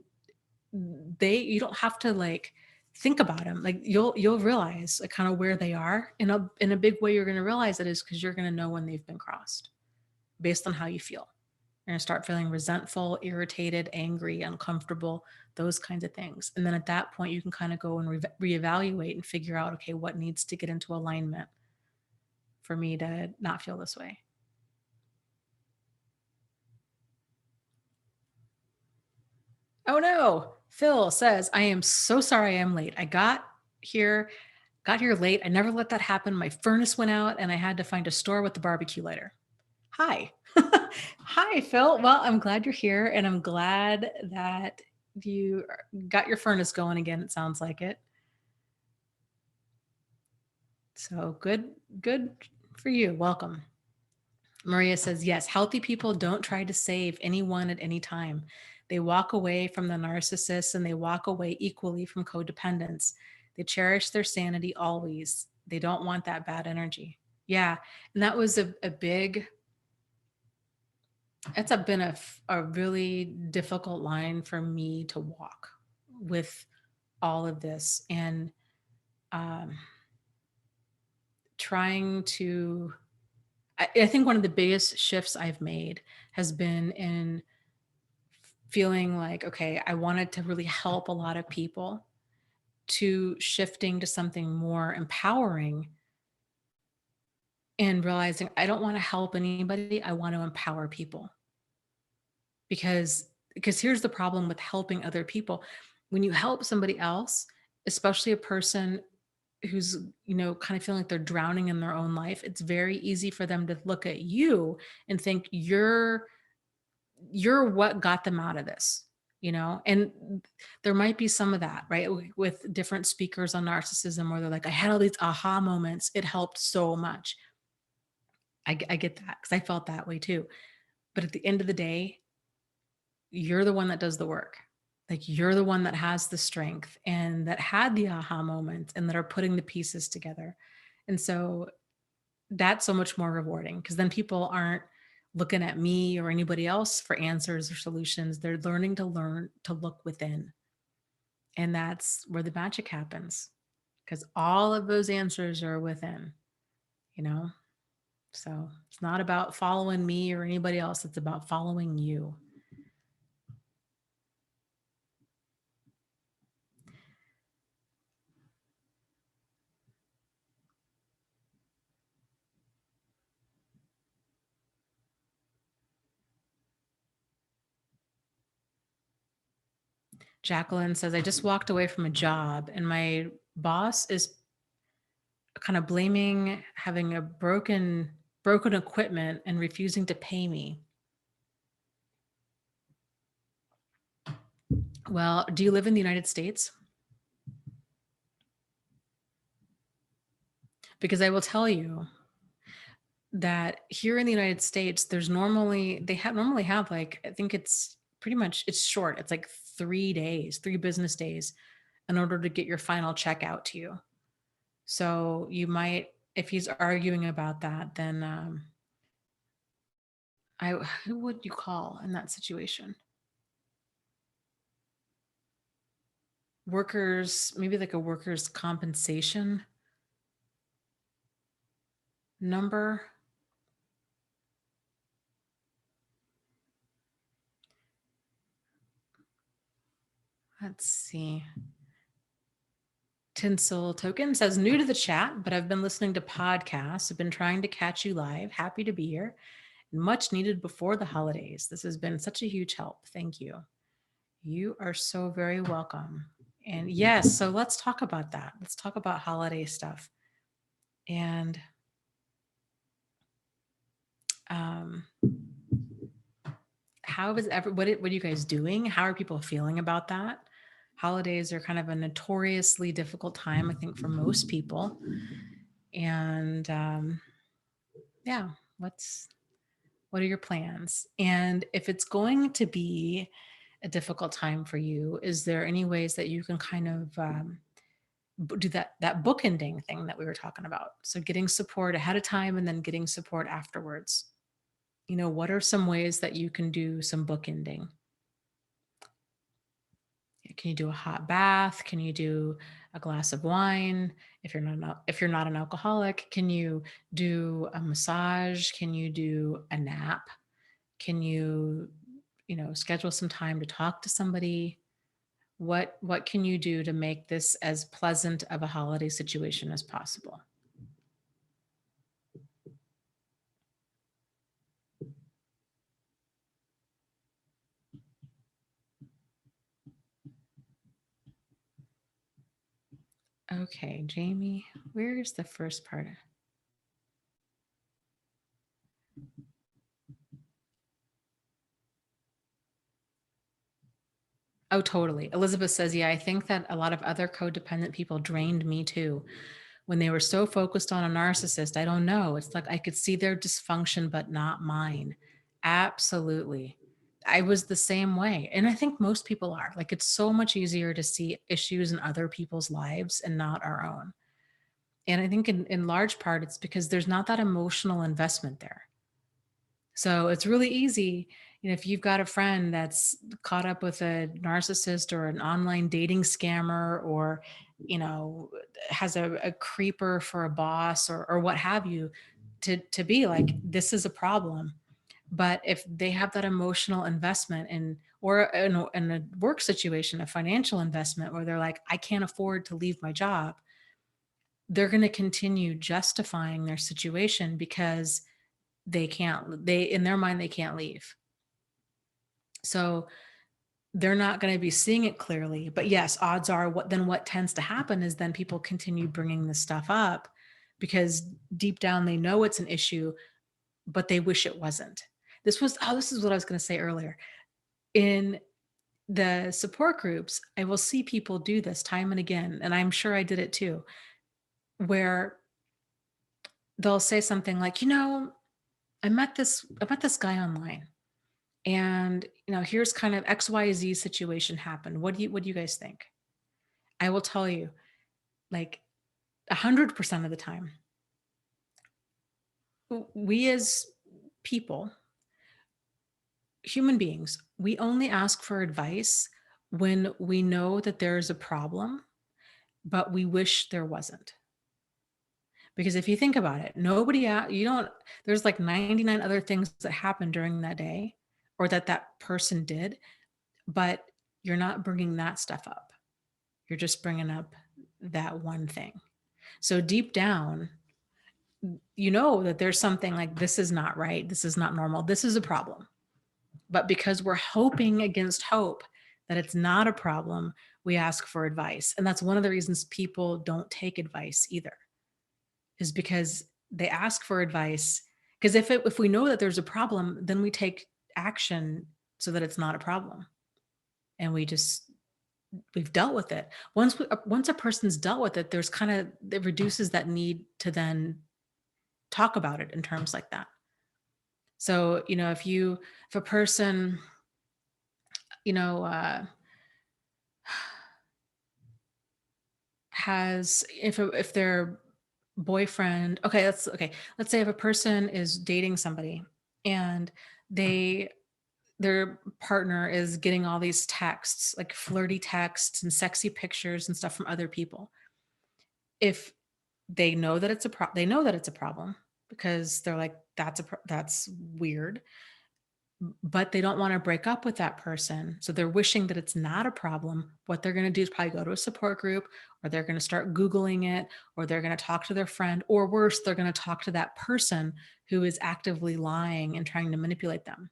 you don't have to like think about them. Like, you'll realize like kind of where they are. In a big way, you're going to realize it is because you're going to know when they've been crossed based on how you feel. You're going to start feeling resentful, irritated, angry, uncomfortable, those kinds of things. And then at that point, you can kind of go and reevaluate and figure out, okay, what needs to get into alignment for me to not feel this way. Oh no. Phil says, I am so sorry I'm late. I here got here late. I never let that happen. My furnace went out and I had to find a store with the barbecue lighter. Hi. Hi, Phil. Well, I'm glad you're here, and I'm glad that you got your furnace going again. It sounds like it. So good for you. Welcome. Maria says, yes, healthy people don't try to save anyone at any time. They walk away from the narcissist and they walk away equally from codependence. They cherish their sanity always. They don't want that bad energy. Yeah. And that was a big, been a really difficult line for me to walk with all of this. And um, trying to, I think one of the biggest shifts I've made has been in feeling like, okay, I wanted to really help a lot of people, to shifting to something more empowering and realizing I don't want to help anybody. I want to empower people. Because here's the problem with helping other people. When you help somebody else, especially a person who's, kind of feeling like they're drowning in their own life, it's very easy for them to look at you and think you're what got them out of this, and there might be some of that, right? With different speakers on narcissism, where they're like, I had all these aha moments, it helped so much. I get that, because I felt that way too. But at the end of the day, you're the one that does the work. Like, you're the one that has the strength and that had the aha moments and that are putting the pieces together. And so that's so much more rewarding, because then people aren't looking at me or anybody else for answers or solutions. They're learn to look within. And that's where the magic happens, because all of those answers are within, you know? So it's not about following me or anybody else. It's about following you. Jacqueline says, I just walked away from a job and my boss is kind of blaming having a broken equipment and refusing to pay me. Well, do you live in the United States? Because I will tell you that here in the United States, there's normally have like, I think it's pretty much, it's short. It's like 3 business days in order to get your final check out to you. So you might, if he's arguing about that, then who would you call in that situation? Workers, maybe like a workers' compensation number. Let's see. Tinsel Token says, new to the chat, but I've been listening to podcasts. I've been trying to catch you live. Happy to be here. Much needed before the holidays. This has been such a huge help. Thank you. You are so very welcome. And yes, so let's talk about that. Let's talk about holiday stuff. And how is what are you guys doing? How are people feeling about that? Holidays are kind of a notoriously difficult time, I think, for most people. And yeah, what are your plans? And if it's going to be a difficult time for you, is there any ways that you can kind of do that bookending thing that we were talking about? So getting support ahead of time and then getting support afterwards. What are some ways that you can do some bookending? Can you do a hot bath? Can you do a glass of wine? If you're not an alcoholic, can you do a massage? Can you do a nap? Can you, schedule some time to talk to somebody? What can you do to make this as pleasant of a holiday situation as possible? Okay, Jamie, where is the first part? Oh, totally. Elizabeth says, yeah, I think that a lot of other codependent people drained me too. When they were so focused on a narcissist, I don't know. It's like I could see their dysfunction, but not mine. Absolutely. I was the same way. And I think most people are. Like, it's so much easier to see issues in other people's lives and not our own. And I think in large part, it's because there's not that emotional investment there. So it's really easy, if you've got a friend that's caught up with a narcissist or an online dating scammer, or, has a creeper for a boss, or what have you, to be like, this is a problem. But if they have that emotional investment or in a work situation, a financial investment where they're like, I can't afford to leave my job, they're going to continue justifying their situation because in their mind, they can't leave. So they're not going to be seeing it clearly. But yes, odds are what tends to happen is then people continue bringing this stuff up because deep down they know it's an issue, but they wish it wasn't. This is what I was going to say earlier. In the support groups, I will see people do this time and again, and I'm sure I did it too, where they'll say something like, I met this guy online, and here's kind of XYZ situation happened. What do you guys think? I will tell you, like 100% of the time, we as people, human beings, we only ask for advice when we know that there's a problem, but we wish there wasn't. Because if you think about it, there's like 99 other things that happened during that day or that person did, but you're not bringing that stuff up. You're just bringing up that one thing. So deep down, that there's something like, this is not right. This is not normal. This is a problem. But because we're hoping against hope that it's not a problem, we ask for advice. And that's one of the reasons people don't take advice either, is because they ask for advice. Because if we know that there's a problem, then we take action so that it's not a problem. And we've dealt with it. Once a person's dealt with it, it reduces that need to then talk about it in terms like that. So, if a person, if their boyfriend, let's say if a person is dating somebody and their partner is getting all these texts, like flirty texts and sexy pictures and stuff from other people. If they know that it's a problem because they're like, that's weird, but they don't want to break up with that person. So they're wishing that it's not a problem. What they're going to do is probably go to a support group, or they're going to start Googling it, or they're going to talk to their friend, or worse, they're going to talk to that person who is actively lying and trying to manipulate them.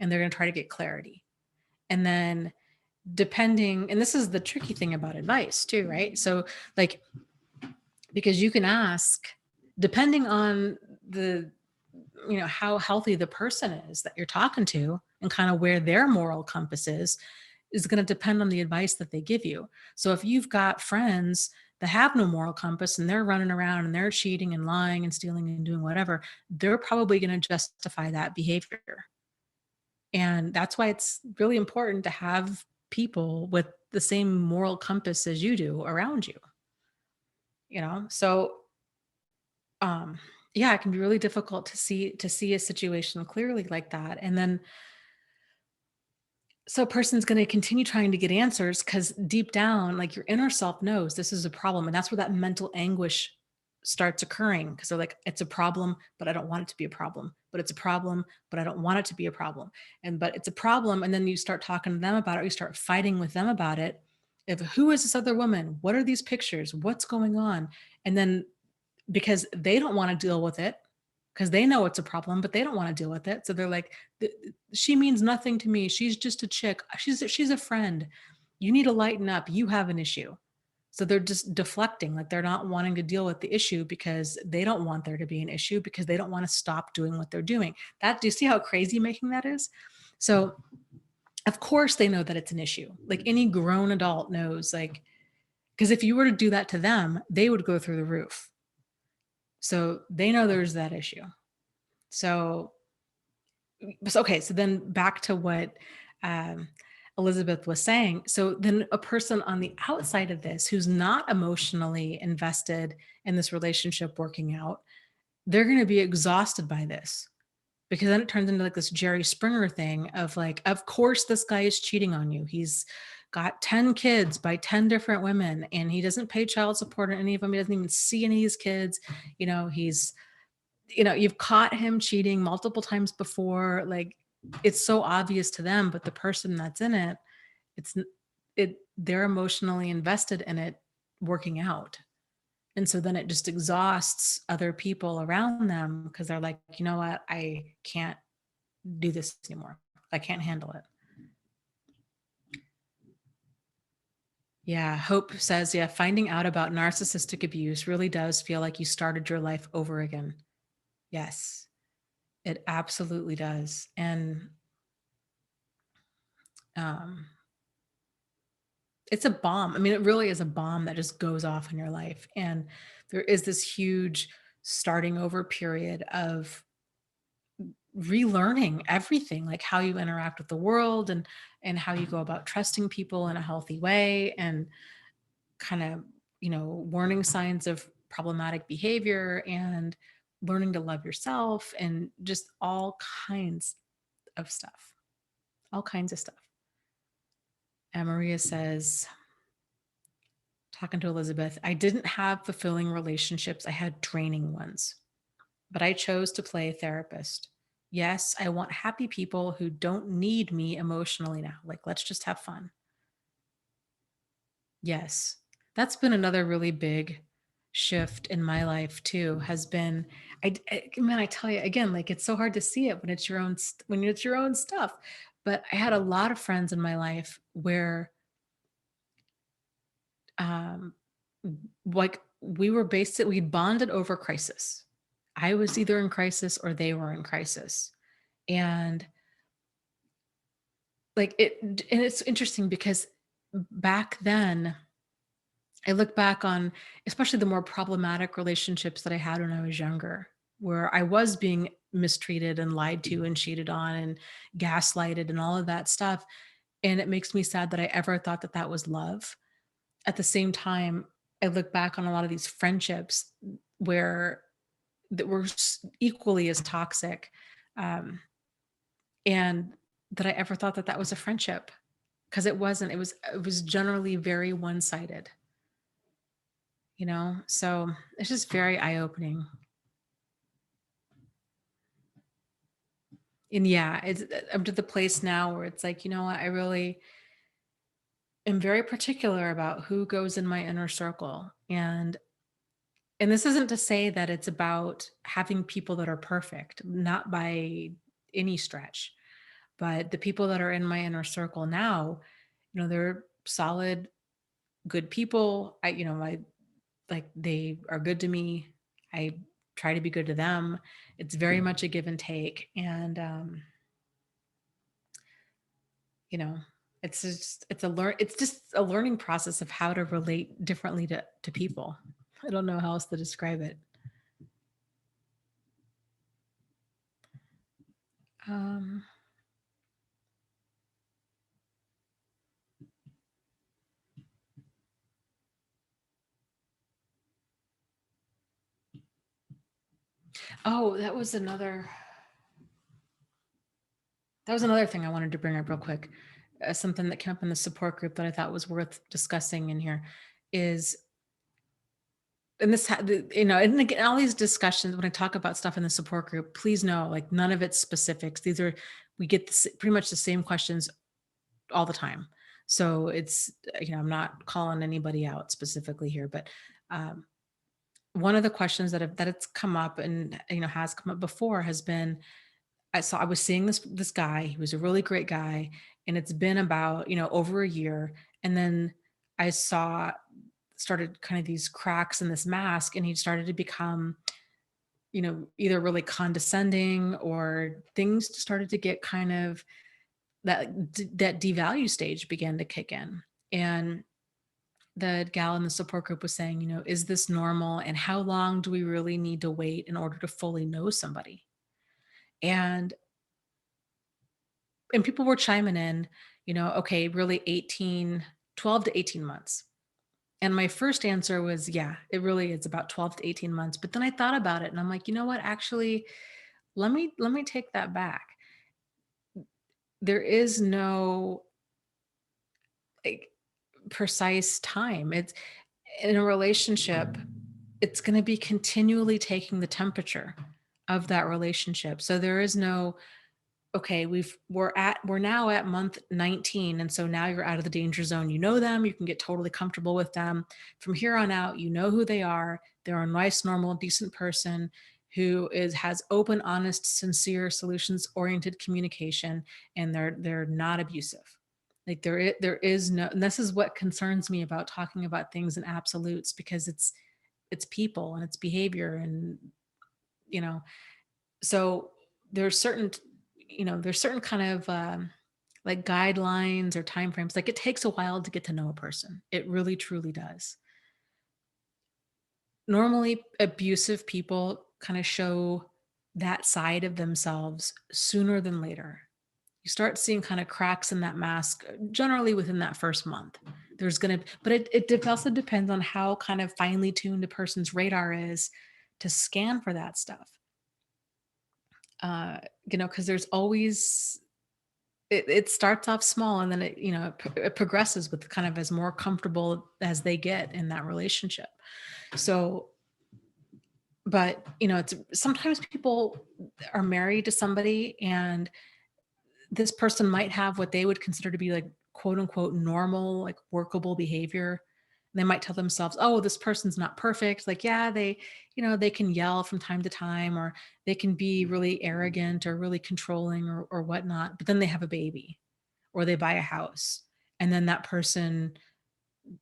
And they're going to try to get clarity. And then and this is the tricky thing about advice too, right? So like, because you can ask, depending on how healthy the person is that you're talking to and kind of where their moral compass is going to depend on the advice that they give you. So if you've got friends that have no moral compass and they're running around and they're cheating and lying and stealing and doing whatever, they're probably going to justify that behavior. And that's why it's really important to have people with the same moral compass as you do around you. So yeah, it can be really difficult to see a situation clearly like that. And then so a person's going to continue trying to get answers because deep down, like, your inner self knows this is a problem. And that's where that mental anguish starts occurring, because they're like, it's a problem, but I don't want it to be a problem. But it's a problem, but I don't want it to be a problem. But it's a problem. And then you start talking to them about it. You start fighting with them about it. Who is this other woman? What are these pictures? What's going on? And then because they don't want to deal with it, because they know it's a problem, but they don't want to deal with it. So they're like, she means nothing to me. She's just a chick. She's a friend. You need to lighten up. You have an issue. So they're just deflecting, like they're not wanting to deal with the issue because they don't want there to be an issue, because they don't want to stop doing what they're doing. Do you see how crazy making that is? So Of course they know that it's an issue. Like any grown adult knows, like, because if you were to do that to them, they would go through the roof. So they know there's that issue. So, okay, so then back to what um, Elizabeth was saying. So then a person on the outside of this who's not emotionally invested in this relationship working out, they're going to be exhausted by this, because then it turns into like this Jerry Springer thing of like, of course this guy is cheating on you. He's got 10 kids by 10 different women and he doesn't pay child support on any of them. He doesn't even see any of these kids. He's, you've caught him cheating multiple times before. Like, it's so obvious to them, but the person that's in it, it's they're emotionally invested in it working out. And so then it just exhausts other people around them because they're like, you know what? I can't do this anymore. I can't handle it. Yeah. Hope says, yeah, finding out about narcissistic abuse really does feel like you started your life over again. Yes, it absolutely does. And um, it's a bomb. I mean, it really is a bomb that just goes off in your life. And there is this huge starting over period of relearning everything, like how you interact with the world and how you go about trusting people in a healthy way, and kind of, warning signs of problematic behavior, and learning to love yourself, and just all kinds of stuff. All kinds of stuff. And Maria says, talking to Elizabeth, I didn't have fulfilling relationships. I had draining ones, but I chose to play therapist. Yes, I want happy people who don't need me emotionally now. Like, let's just have fun. Yes. That's been another really big shift in my life too, has been, man, I tell you again, like, it's so hard to see it when it's your own, when it's your own stuff. But I had a lot of friends in my life where, um, like, we bonded over crisis. I was either in crisis or they were in crisis. And and it's interesting because back then, I look back on especially the more problematic relationships that I had when I was younger, where I was being mistreated and lied to and cheated on and gaslighted and all of that stuff. And it makes me sad that I ever thought that that was love. At the same time, I look back on a lot of these friendships where that were equally as toxic, um, and that I ever thought that that was a friendship, because it wasn't. It was generally very one-sided. So it's just very eye-opening. And yeah, it's I'm to the place now where it's like, you know what, I really am very particular about who goes in my inner circle. And this isn't to say that it's about having people that are perfect, not by any stretch, but the people that are in my inner circle now, they're solid, good people. I like, they are good to me. I try to be good to them. It's very much a give and take. And you know, it's just a learning process of how to relate differently to people. I don't know how else to describe it. Um, oh, that was another thing I wanted to bring up real quick. Something that came up in the support group that I thought was worth discussing in here is, and this, and again, all these discussions, when I talk about stuff in the support group, please know, like, none of it's specifics. We get pretty much the same questions all the time. So it's, I'm not calling anybody out specifically here, but um, one of the questions that it's come up, and has come up before, has been, I was seeing this guy. He was a really great guy, and it's been about, over a year. And then I started kind of these cracks in this mask, and he started to become, either really condescending, or things started to get kind of that devalue stage began to kick in. And the gal in the support group was saying, is this normal? And how long do we really need to wait in order to fully know somebody? And people were chiming in, okay, really 12 to 18 months. And my first answer was, yeah, it really is about 12 to 18 months. But then I thought about it and I'm like, you know what? Actually, let me take that back. There is no like precise time. It's in a relationship, it's going to be continually taking the temperature of that relationship. So there is no, okay, we're now at month 19, and so now you're out of the danger zone. You know them, you can get totally comfortable with them. From here on out, you know who they are. They're a nice, normal, decent person who has open, honest, sincere, solutions oriented communication, and they're not abusive. Like there is no, and this is what concerns me about talking about things in absolutes, because it's people and it's behavior, and you know so there's certain there's certain kind of like guidelines or timeframes. Like, it takes a while to get to know a person. It really truly does. Normally abusive people kind of show that side of themselves sooner than later. You start seeing kind of cracks in that mask generally within that first month. There's going to, but it also depends on how kind of finely tuned a person's radar is to scan for that stuff. Because there's always, it starts off small, and then it progresses with kind of as more comfortable as they get in that relationship. So, but it's sometimes people are married to somebody, and this person might have what they would consider to be like quote unquote normal, like workable behavior. They might tell themselves, oh, this person's not perfect. Like, yeah, they can yell from time to time, or they can be really arrogant or really controlling, or whatnot. But then they have a baby, or they buy a house. And then that person,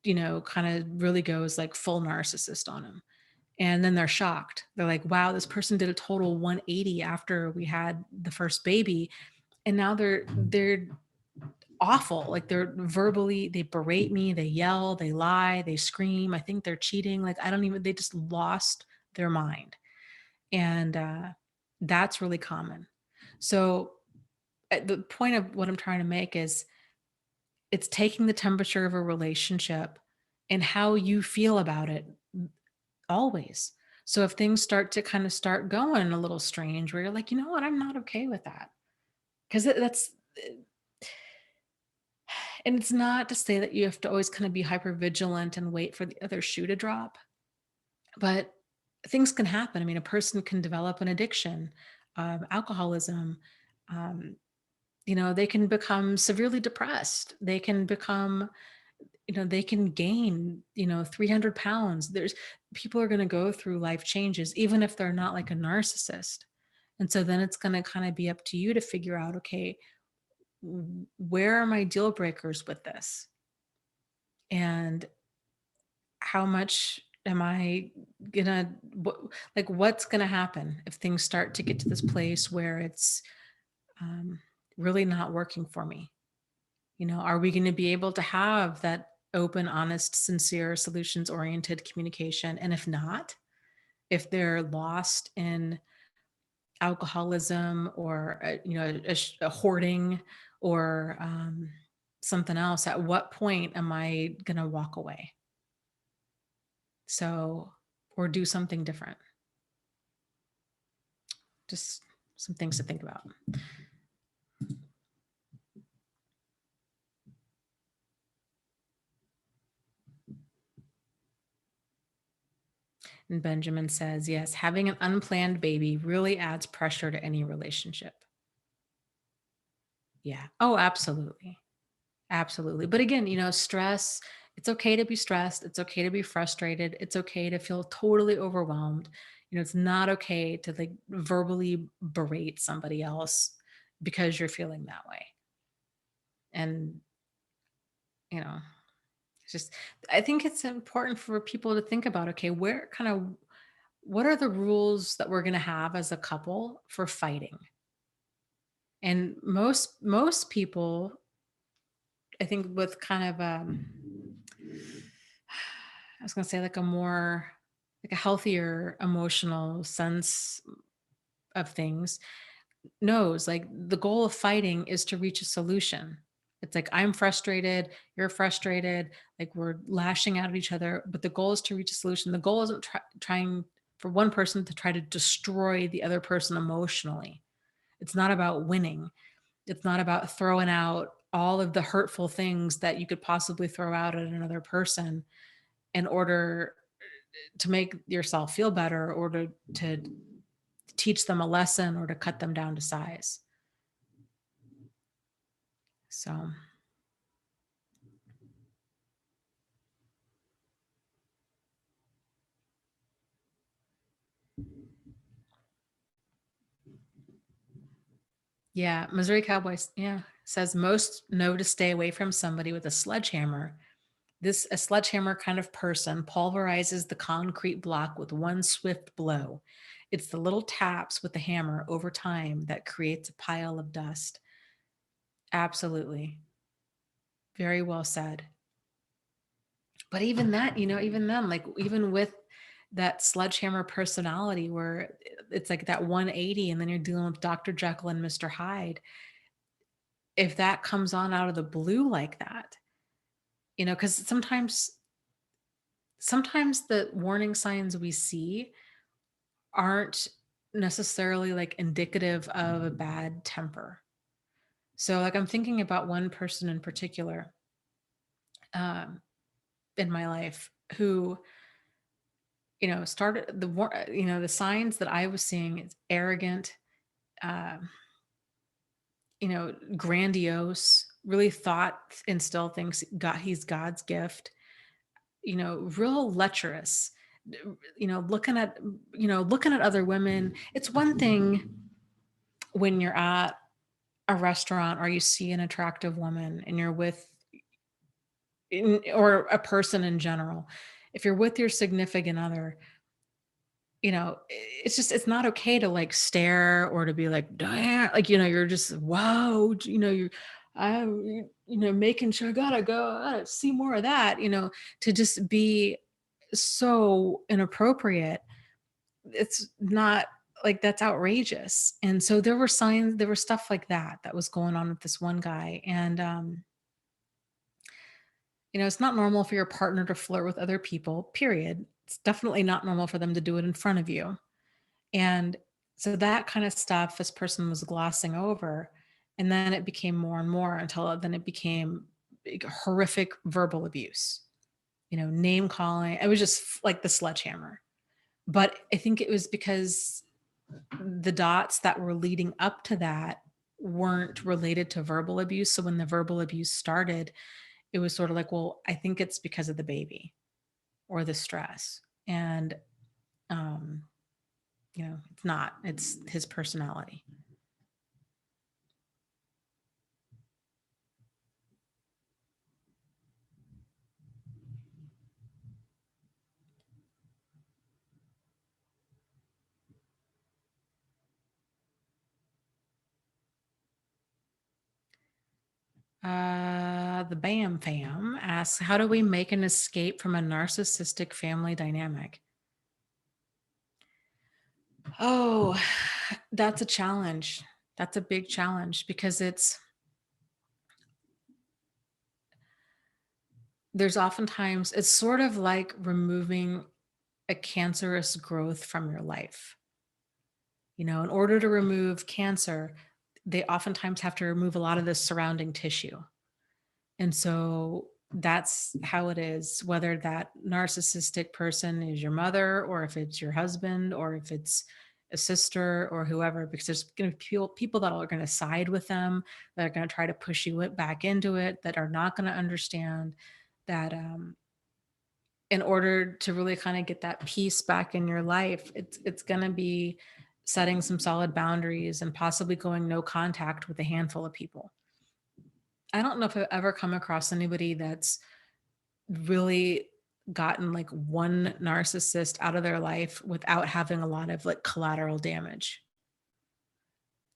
kind of really goes like full narcissist on them. And then they're shocked. They're like, wow, this person did a total 180 after we had the first baby. And now they're awful. Like, they berate me, they yell, they lie, they scream. I think they're cheating. Like, they just lost their mind. And that's really common. So the point of what I'm trying to make is, it's taking the temperature of a relationship and how you feel about it always. So if things start going a little strange, where you're like, you know what, I'm not okay with that. Because that's, and it's not to say that you have to always kind of be hyper vigilant and wait for the other shoe to drop, but things can happen. I mean, a person can develop an addiction, alcoholism. Um, they can become severely depressed. They can become, they can gain, 300 pounds. There's people are going to go through life changes, even if they're not like a narcissist. And so then it's going to kind of be up to you to figure out, okay, where are my deal breakers with this? And how much am I gonna, what's gonna happen if things start to get to this place where it's um, really not working for me? Are we going to be able to have that open, honest, sincere, solutions oriented communication? And if not, if they're lost in alcoholism, or a hoarding, or something else, at what point am I going to walk away? So, or do something different. Just some things to think about. And Benjamin says, yes, having an unplanned baby really adds pressure to any relationship. Yeah. Oh, absolutely. Absolutely. But again, stress, it's okay to be stressed. It's okay to be frustrated. It's okay to feel totally overwhelmed. It's not okay to like verbally berate somebody else because you're feeling that way. And, it's just, I think it's important for people to think about, okay, what are the rules that we're going to have as a couple for fighting? And most people, I think, with kind of I was gonna say like a more like a healthier emotional sense of things, knows like the goal of fighting is to reach a solution. It's like I'm frustrated, you're frustrated, like we're lashing out at each other, but the goal is to reach a solution. The goal isn't trying for one person to try to destroy the other person emotionally. It's not about winning. It's not about throwing out all of the hurtful things that you could possibly throw out at another person in order to make yourself feel better, or to teach them a lesson, or to cut them down to size. So, yeah, Missouri Cowboys, yeah, says most know to stay away from somebody with a sledgehammer. This a sledgehammer kind of person pulverizes the concrete block with one swift blow. It's the little taps with the hammer over time that creates a pile of dust. Absolutely. Very well said. But even that, even then, like even with that sledgehammer personality where it's like that 180 and then you're dealing with Dr. Jekyll and Mr. Hyde, if that comes on out of the blue like that, because sometimes the warning signs we see aren't necessarily like indicative of a bad temper. So like I'm thinking about one person in particular um, in my life who, started the signs that I was seeing is arrogant, um, grandiose, really thought and still thinks he's God's gift, real lecherous, looking at other women. It's one thing when you're at a restaurant or you see an attractive woman and you're with or a person in general. If you're with your significant other, it's not okay to like stare or to be like, damn, like, you're just, wow, you're, making sure I gotta see more of that, to just be so inappropriate. It's not like that's outrageous. And so there were stuff like that was going on with this one guy. And, it's not normal for your partner to flirt with other people, period. It's definitely not normal for them to do it in front of you. And so that kind of stuff this person was glossing over. And then it became more and more until then it became horrific verbal abuse, name calling. It was just like the sledgehammer. But I think it was because the dots that were leading up to that weren't related to verbal abuse. So when the verbal abuse started, it was sort of like, well, I think it's because of the baby or the stress. And, um, it's not, it's his personality. The Bam Fam asks, how do we make an escape from a narcissistic family dynamic? Oh, that's a challenge. That's a big challenge because there's oftentimes, it's sort of like removing a cancerous growth from your life. In order to remove cancer, they oftentimes have to remove a lot of the surrounding tissue. And so that's how it is, whether that narcissistic person is your mother, or if it's your husband, or if it's a sister or whoever, because there's going to be people that are going to side with them, that are going to try to push you back into it, that are not going to understand that in order to really kind of get that peace back in your life, it's going to be setting some solid boundaries and possibly going no contact with a handful of people. I don't know if I've ever come across anybody that's really gotten like one narcissist out of their life without having a lot of like collateral damage.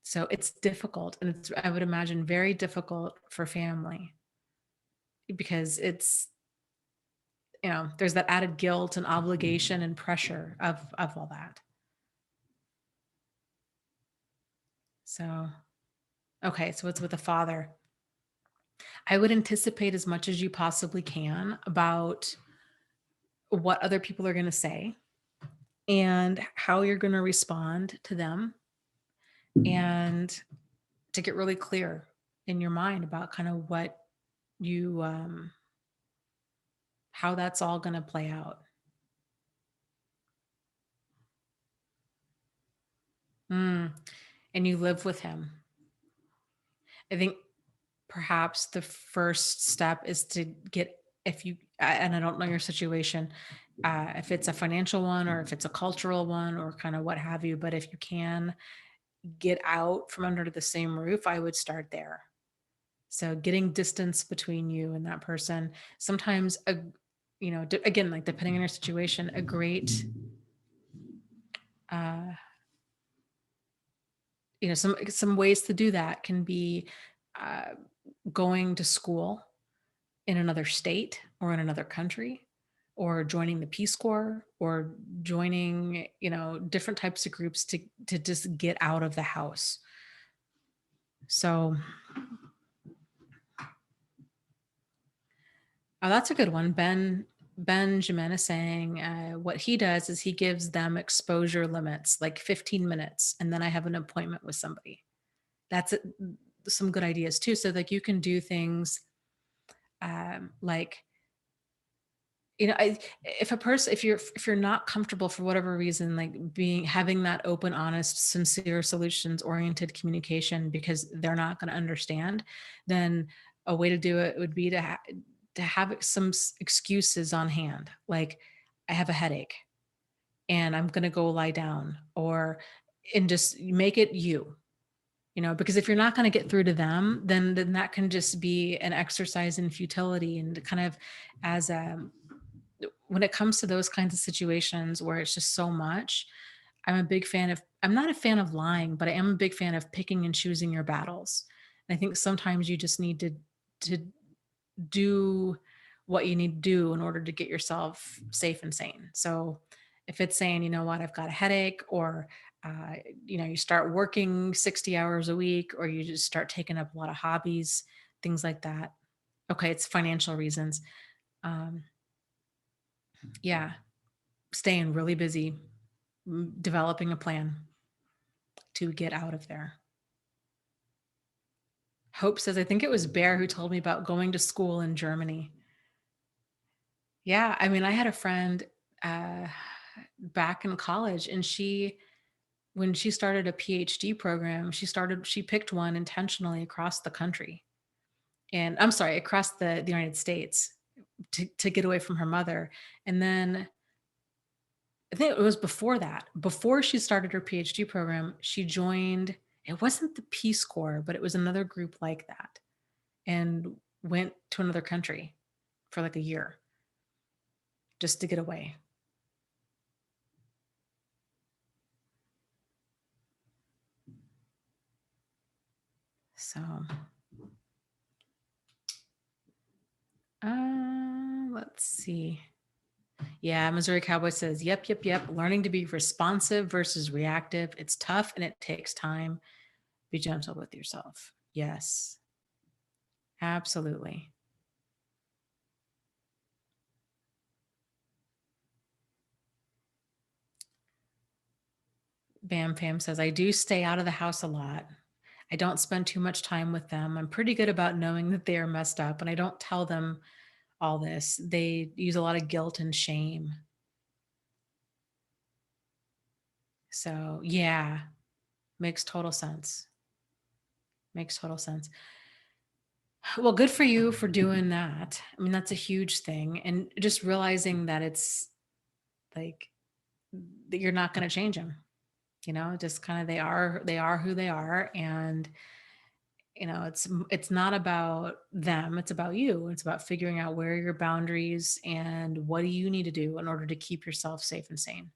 So it's difficult, and it's, I would imagine, very difficult for family because it's, there's that added guilt and obligation and pressure of all that. So, okay, so it's with the father. I would anticipate as much as you possibly can about what other people are going to say and how you're going to respond to them, and to get really clear in your mind about kind of what you how that's all going to play out. Mm. And you live with him. I think perhaps the first step is to get, if you, and I don't know your situation, if it's a financial one or if it's a cultural one or kind of what have you, but if you can get out from under the same roof, I would start there. So getting distance between you and that person. Sometimes again, like depending on your situation, a great uh some ways to do that can be uh going to school in another state or in another country, or joining the Peace Corps, or joining, different types of groups to just get out of the house. So, oh, that's a good one. Benjamin is saying what he does is he gives them exposure limits, like 15 minutes, and then I have an appointment with somebody. That's it, some good ideas too. So like you can do things like, if you're not comfortable for whatever reason, like having that open, honest, sincere, solutions oriented communication because they're not going to understand, then a way to do it would be to have some excuses on hand, like I have a headache and I'm going to go lie down, and just make it because if you're not going to get through to them, then that can just be an exercise in futility, and kind of as when it comes to those kinds of situations where it's just so much, I'm not a fan of lying, but I am a big fan of picking and choosing your battles. And I think sometimes you just need to do what you need to do in order to get yourself safe and sane. So if it's saying, you know what, I've got a headache, or you start working 60 hours a week, or you just start taking up a lot of hobbies, things like that. Okay, it's financial reasons. Um, yeah, staying really busy, developing a plan to get out of there. Hope says, I think it was Bear who told me about going to school in Germany. Yeah, I mean, I had a friend uh, back in college, and when she started a PhD program, she picked one intentionally across the country, and I'm sorry, across the United States, to get away from her mother. And then I think it was before that, before she started her PhD program, she joined, it wasn't the Peace Corps, but it was another group like that, and went to another country for like a year just to get away. So, let's see. Yeah, Missouri Cowboy says, yep, yep, yep. Learning to be responsive versus reactive. It's tough and it takes time. Be gentle with yourself. Yes, absolutely. Bam Fam says, I do stay out of the house a lot. I don't spend too much time with them. I'm pretty good about knowing that they are messed up, and I don't tell them all this. They use a lot of guilt and shame. So, yeah, makes total sense. Makes total sense. Well, good for you for doing that. I mean, that's a huge thing. And just realizing that it's like that you're not going to change them, just kind of they are who they are. And it's not about them, it's about you. It's about figuring out where are your boundaries and what do you need to do in order to keep yourself safe and sane.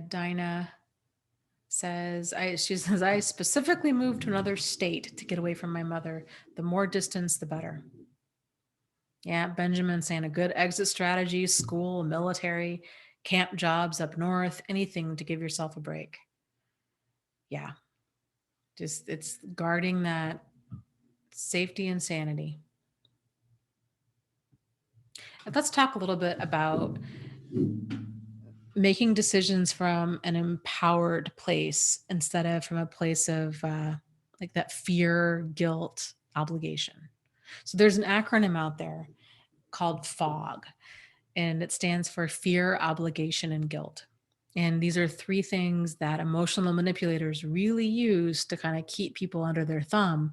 Dinah she says, I specifically moved to another state to get away from my mother. The more distance, the better. Yeah, Benjamin saying a good exit strategy, school, military, camp jobs up north, anything to give yourself a break. Yeah, just it's guarding that safety and sanity. Let's talk a little bit about making decisions from an empowered place instead of from a place of like that fear, guilt, obligation. So there's an acronym out there called FOG, and it stands for fear, obligation, and guilt. And these are three things that emotional manipulators really use to kind of keep people under their thumb.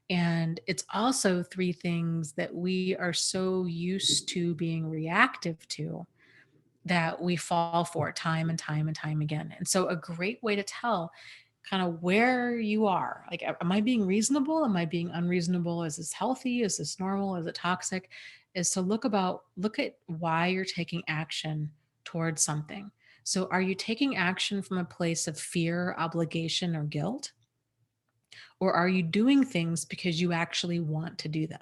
And it's also three things that we are so used to being reactive to that we fall for time and time and time again. And so, a great way to tell kind of where you are, like, am I being reasonable? Am I being unreasonable? Is this healthy? Is this normal? Is it toxic? Is to look at why you're taking action towards something. So, are you taking action from a place of fear, obligation, or guilt? Or are you doing things because you actually want to do them?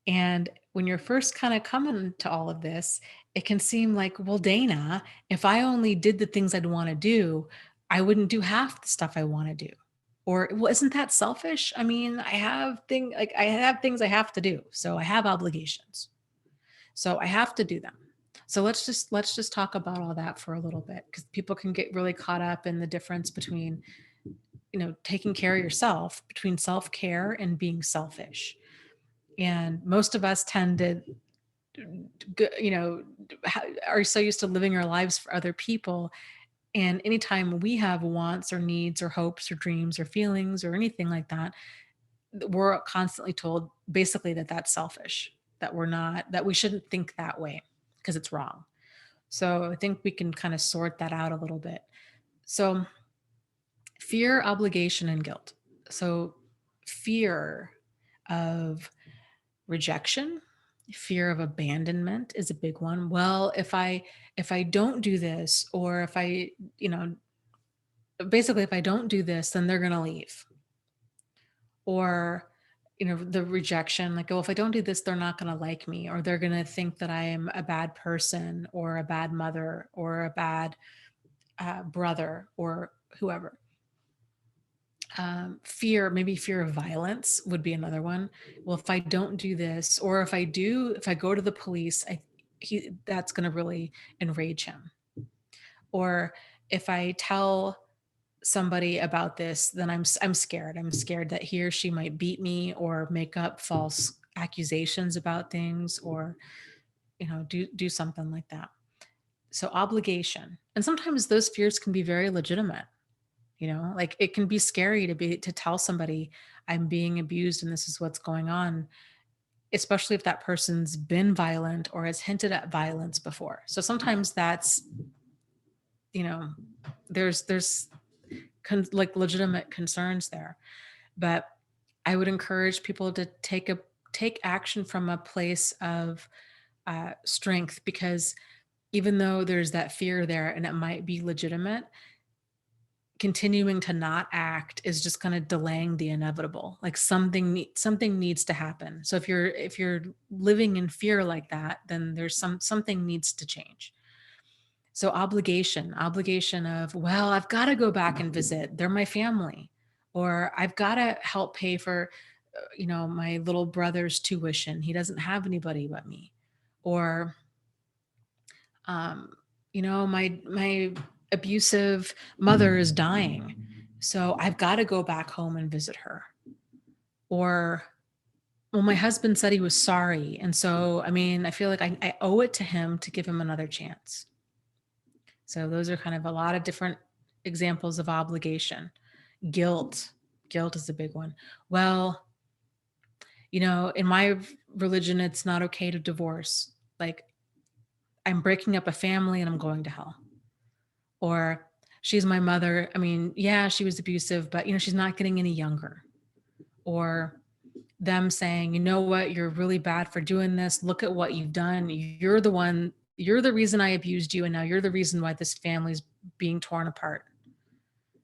And when you're first kind of coming to all of this, it can seem like, well, Dana, if I only did the things I'd want to do, I wouldn't do half the stuff I want to do. Or, well, isn't that selfish? I mean, I have things I have to do. So I have obligations. So I have to do them. So let's just talk about all that for a little bit, because people can get really caught up in the difference between, taking care of yourself, between self-care and being selfish. And most of us tend to, are so used to living our lives for other people. And anytime we have wants or needs or hopes or dreams or feelings or anything like that, we're constantly told basically that that's selfish, that we shouldn't think that way because it's wrong. So I think we can kind of sort that out a little bit. So fear, obligation, and guilt. So fear of rejection, fear of abandonment is a big one. Well, if I don't do this, or if I, basically if I don't do this, then they're going to leave. Or the rejection, like, oh, if I don't do this, they're not going to like me, or they're going to think that I am a bad person or a bad mother or a bad brother or whoever. Maybe fear of violence would be another one. Well, if I don't do this, or if I go to the police, that's going to really enrage him. Or if I tell somebody about this, then I'm scared. I'm scared that he or she might beat me or make up false accusations about things, or do something like that. So obligation, and sometimes those fears can be very legitimate. Like, it can be scary to tell somebody I'm being abused and this is what's going on, especially if that person's been violent or has hinted at violence before. So sometimes that's, there's like legitimate concerns there. But I would encourage people to take action from a place of strength, because even though there's that fear there and it might be legitimate, continuing to not act is just kind of delaying the inevitable. Like, something needs to happen. So if you're living in fear like that, then there's something needs to change. So obligation of, well, I've got to go back and visit. They're my family. Or I've got to help pay for, my little brother's tuition. He doesn't have anybody but me. Or, my abusive mother is dying, so I've got to go back home and visit her. Or, well, my husband said he was sorry, and so I feel like I owe it to him to give him another chance. So those are kind of a lot of different examples of obligation. Guilt is a big one. Well, in my religion, it's not okay to divorce. Like, I'm breaking up a family and I'm going to hell. Or, she's my mother. Yeah, she was abusive, but she's not getting any younger. Or them saying, you know what, you're really bad for doing this. Look at what you've done. You're the one You're the reason I abused you, and now you're the reason why this family's being torn apart.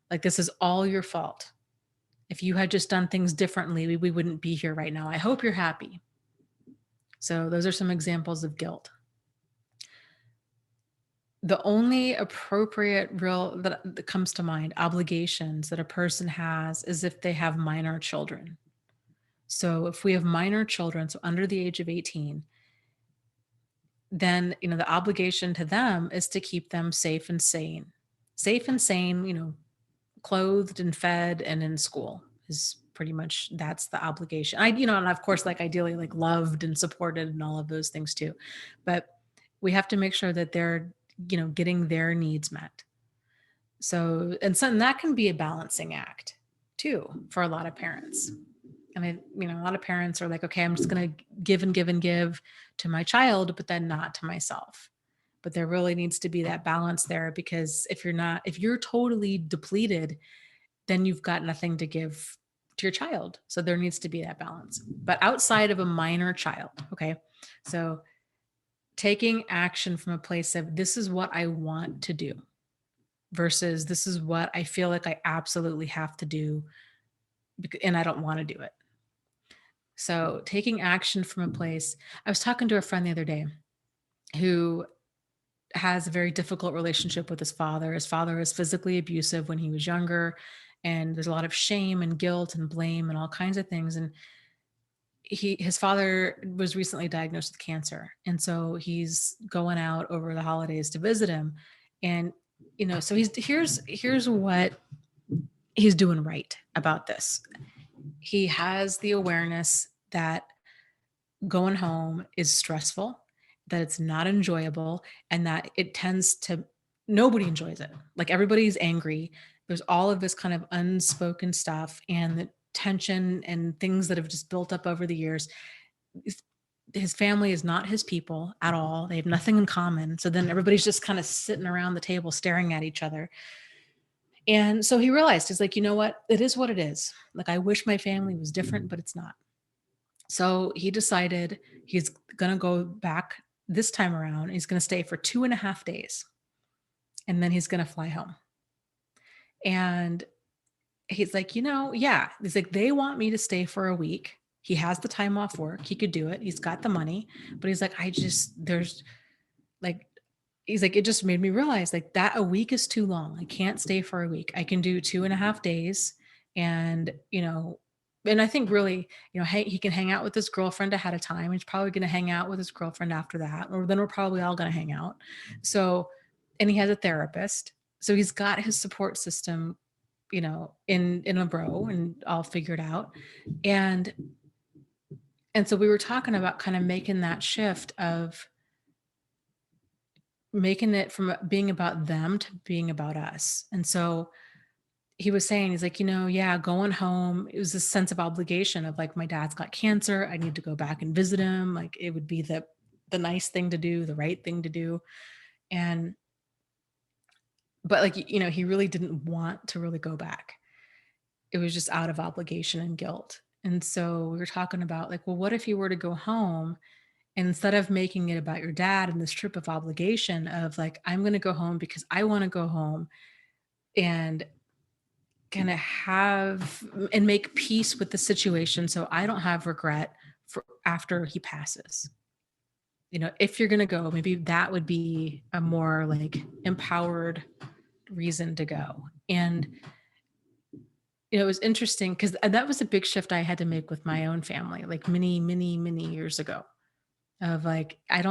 Like, this is all your fault. If you had just done things differently, we wouldn't be here right now. I hope you're happy. So those are some examples of guilt. The only appropriate real that comes to mind obligations that a person has is if they have minor children. So if we have minor children, so under the age of 18, then the obligation to them is to keep them safe and sane. Safe and sane, clothed and fed and in school is pretty much that's the obligation. And of course, like ideally like loved and supported and all of those things too. But we have to make sure that they're, getting their needs met. So, and that can be a balancing act too for a lot of parents. I mean, a lot of parents are like, okay, I'm just going to give and give and give to my child, but then not to myself. But there really needs to be that balance there, because if you're totally depleted, then you've got nothing to give to your child. So there needs to be that balance. But outside of a minor child, okay, so taking action from a place of this is what I want to do versus this is what I feel like I absolutely have to do and I don't want to do it. So taking action from a place, I was talking to a friend the other day who has a very difficult relationship with his father. His father was physically abusive when he was younger, and there's a lot of shame and guilt and blame and all kinds of things. And his father was recently diagnosed with cancer, and so he's going out over the holidays to visit him. And so here's what he's doing right about this. He has the awareness that going home is stressful, that it's not enjoyable, and that it tends to, nobody enjoys it. Like everybody's angry. There's all of this kind of unspoken stuff and the tension and things that have just built up over the years. His family is not his people at all. They have nothing in common. So then everybody's just kind of sitting around the table staring at each other. And so he realized, he's like, you know what? It is what it is. Like, I wish my family was different, but it's not. So he decided he's going to go back this time around. He's going to stay for 2.5 days, and then he's going to fly home. And he's like, yeah, he's like, they want me to stay for a week. He has the time off work. He could do it. He's got the money, but he's like, he's like, it just made me realize like that a week is too long. I can't stay for a week. I can do 2.5 days. And, and I think really, he can hang out with his girlfriend ahead of time. He's probably going to hang out with his girlfriend after that, or then we're probably all going to hang out. So, and he has a therapist. So he's got his support system, in a row and all figured out. And so we were talking about kind of making that shift of making it from being about them to being about us. And so he was saying, he's like, yeah, going home, it was this sense of obligation of like, my dad's got cancer. I need to go back and visit him. Like it would be the nice thing to do, the right thing to do. But like, he really didn't want to really go back. It was just out of obligation and guilt. And so we were talking about like, well, what if you were to go home and instead of making it about your dad and this trip of obligation of like, I'm going to go home because I want to go home and kind of have and make peace with the situation so I don't have regret for after he passes. If you're going to go, maybe that would be a more like empowered reason to go. And it was interesting because that was a big shift I had to make with my own family, like many, many, many years ago. Of like, I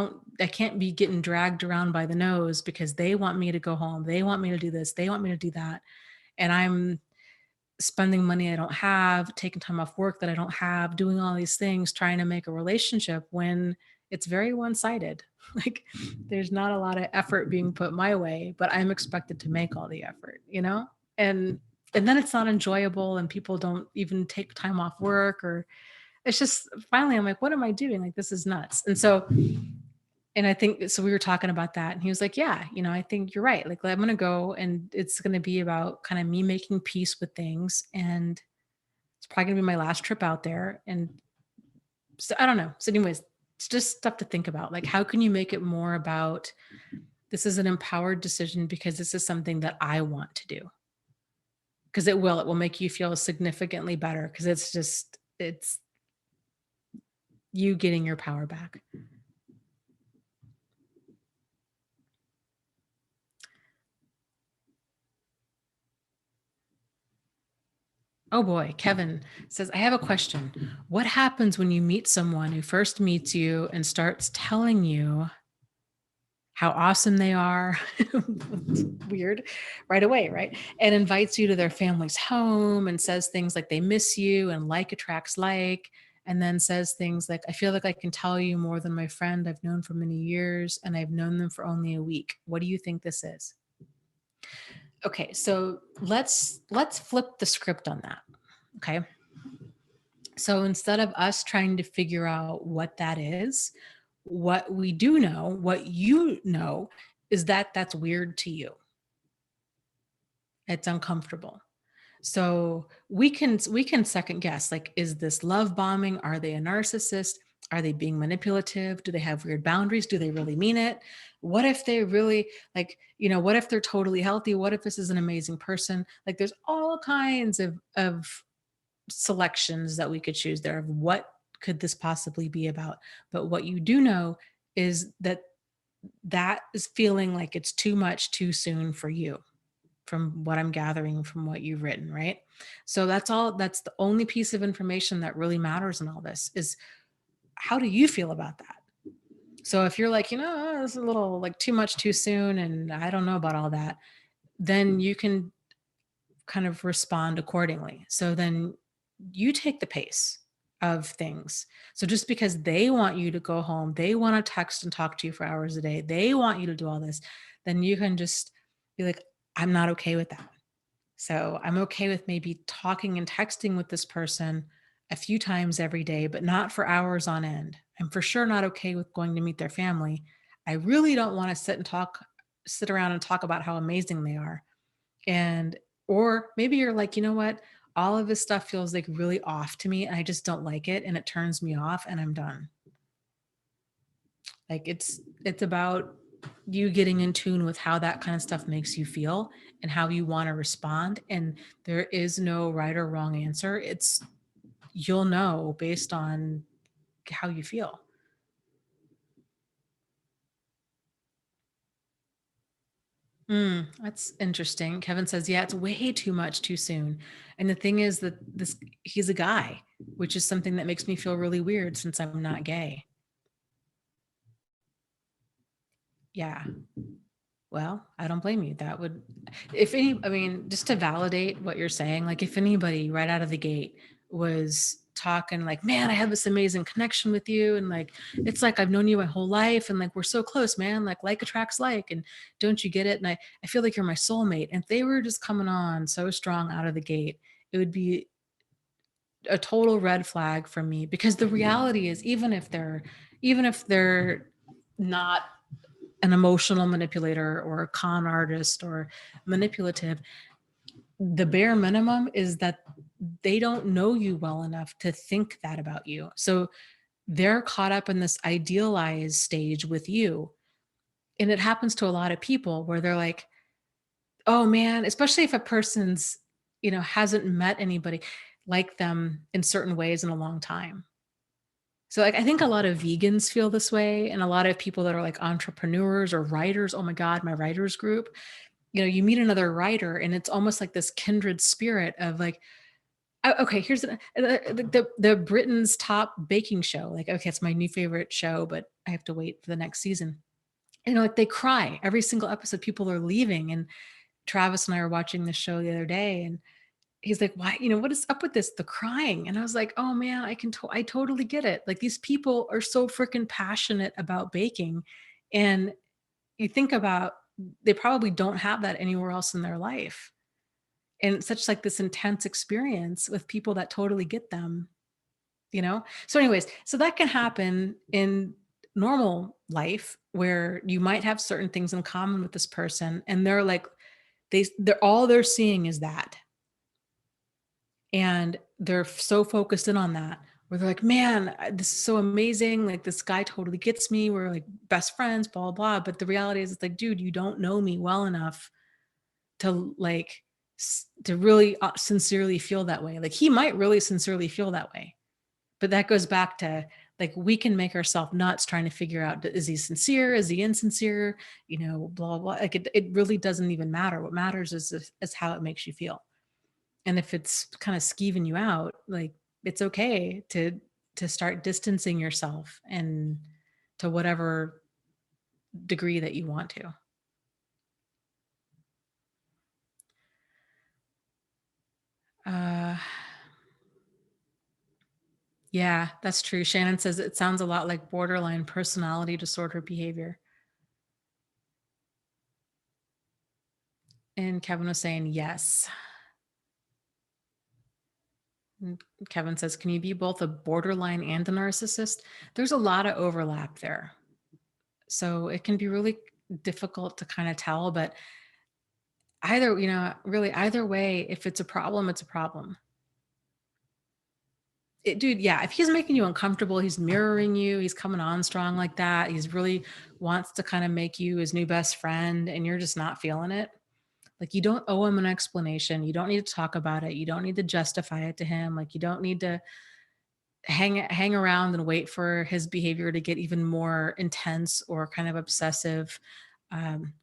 can't be getting dragged around by the nose because they want me to go home. They want me to do this. They want me to do that. And I'm spending money I don't have, taking time off work that I don't have, doing all these things, trying to make a relationship when it's very one-sided. Like there's not a lot of effort being put my way, but I'm expected to make all the effort, and then it's not enjoyable and people don't even take time off work, or it's just finally I'm like, what am I doing? Like, this is nuts. And so, and I think, so we were talking about that and he was like, yeah, I think you're right. Like, I'm going to go and it's going to be about kind of me making peace with things. And it's probably going to be my last trip out there. And so I don't know. So anyways, It's just stuff to think about. Like, how can you make it more about this is an empowered decision because this is something that I want to do? Because it will make you feel significantly better because it's you getting your power back. Oh boy, Kevin says, I have a question. What happens when you meet someone who first meets you and starts telling you how awesome they are? It's weird right away, right? And invites you to their family's home and says things like they miss you and like attracts like, and then says things like, I feel like I can tell you more than my friend I've known for many years and I've known them for only a week. What do you think this is? Okay, so let's flip the script on that. Okay. So instead of us trying to figure out what that is, what we do know, what you know, is that that's weird to you. It's uncomfortable. So we can second guess, like, is this love bombing? Are they a narcissist? Are they being manipulative? Do they have weird boundaries? Do they really mean it? What if they really, like, what if they're totally healthy? What if this is an amazing person? Like, there's all kinds of selections that we could choose there of what could this possibly be about. But what you do know is that that is feeling like it's too much too soon for you, from what I'm gathering from what you've written, right? So that's the only piece of information that really matters in all this is, how do you feel about that? So if you're like, it's a little like too much too soon and I don't know about all that, then you can kind of respond accordingly. So then you take the pace of things. So just because they want you to go home, they want to text and talk to you for hours a day, they want you to do all this, then you can just be like, I'm not okay with that. So I'm okay with maybe talking and texting with this person a few times every day, but not for hours on end. I'm for sure not okay with going to meet their family. I really don't want to sit around and talk about how amazing they are. And or maybe you're like, you know what? All of this stuff feels like really off to me and I just don't like it and it turns me off and I'm done. Like, it's about you getting in tune with how that kind of stuff makes you feel and how you want to respond. And there is no right or wrong answer. It's you'll know based on how you feel. That's interesting. Kevin says, yeah, it's way too much too soon. And the thing is that he's a guy, which is something that makes me feel really weird since I'm not gay. Yeah. Well, I don't blame you. That would, if any, I mean, just to validate what you're saying, like if anybody right out of the gate was talking like, man, I have this amazing connection with you. And like, it's like I've known you my whole life. And like, we're so close, man. Like attracts like, and don't you get it? And I feel like you're my soulmate. And if they were just coming on so strong out of the gate, it would be a total red flag for me, because the reality is, even if they're not an emotional manipulator or a con artist or manipulative, the bare minimum is that they don't know you well enough to think that about you. So they're caught up in this idealized stage with you. And it happens to a lot of people where they're like, oh man, especially if a person's, hasn't met anybody like them in certain ways in a long time. So like I think a lot of vegans feel this way, and a lot of people that are like entrepreneurs or writers. Oh my God, my writers group. You meet another writer and it's almost like this kindred spirit of like, okay, here's the Britain's top baking show. Like, okay, it's my new favorite show, but I have to wait for the next season. Like they cry every single episode. People are leaving, and Travis and I were watching this show the other day, and he's like, why, what is up with this, the crying? And I was like, oh man, I totally get it. Like these people are so freaking passionate about baking. And you think about, they probably don't have that anywhere else in their life. And it's such like this intense experience with people that totally get them. So anyways, so that can happen in normal life where you might have certain things in common with this person. And they're like, they're all they're seeing is that. And they're so focused in on that. where they're like, man, this is so amazing. Like this guy totally gets me. We're like best friends, blah, blah, blah. But the reality is it's like, dude, you don't know me well enough to like, to really sincerely feel that way. Like he might really sincerely feel that way. But that goes back to like, we can make ourselves nuts trying to figure out, is he sincere? Is he insincere? You know, blah, blah. Like it really doesn't even matter. What matters is how it makes you feel. And if it's kind of skeeving you out, like it's okay to start distancing yourself and to whatever degree that you want to. Yeah, that's true. Shannon says it sounds a lot like borderline personality disorder behavior. And Kevin was saying yes. And Kevin says, can you be both a borderline and a narcissist? There's a lot of overlap there. So it can be really difficult to kind of tell, but either, you know, really either way, if it's a problem, it's a problem. Dude, yeah, if he's making you uncomfortable, he's mirroring you, he's coming on strong like that, he's really wants to kind of make you his new best friend and you're just not feeling it. Like you don't owe him an explanation. You don't need to talk about it. You don't need to justify it to him. Like you don't need to hang around and wait for his behavior to get even more intense or kind of obsessive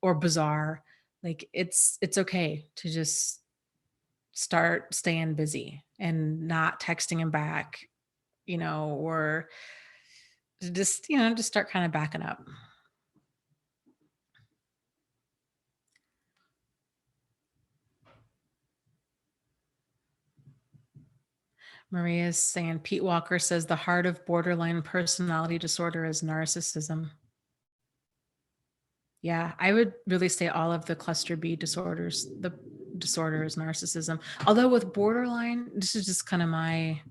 or bizarre. Like it's okay to just start staying busy and not texting him back, you know, or just, you know, just start kind of backing up. Maria's saying Pete Walker says the heart of borderline personality disorder is narcissism. Yeah, I would really say all of the cluster B disorders, the disorder is narcissism. Although with borderline, this is just kind of my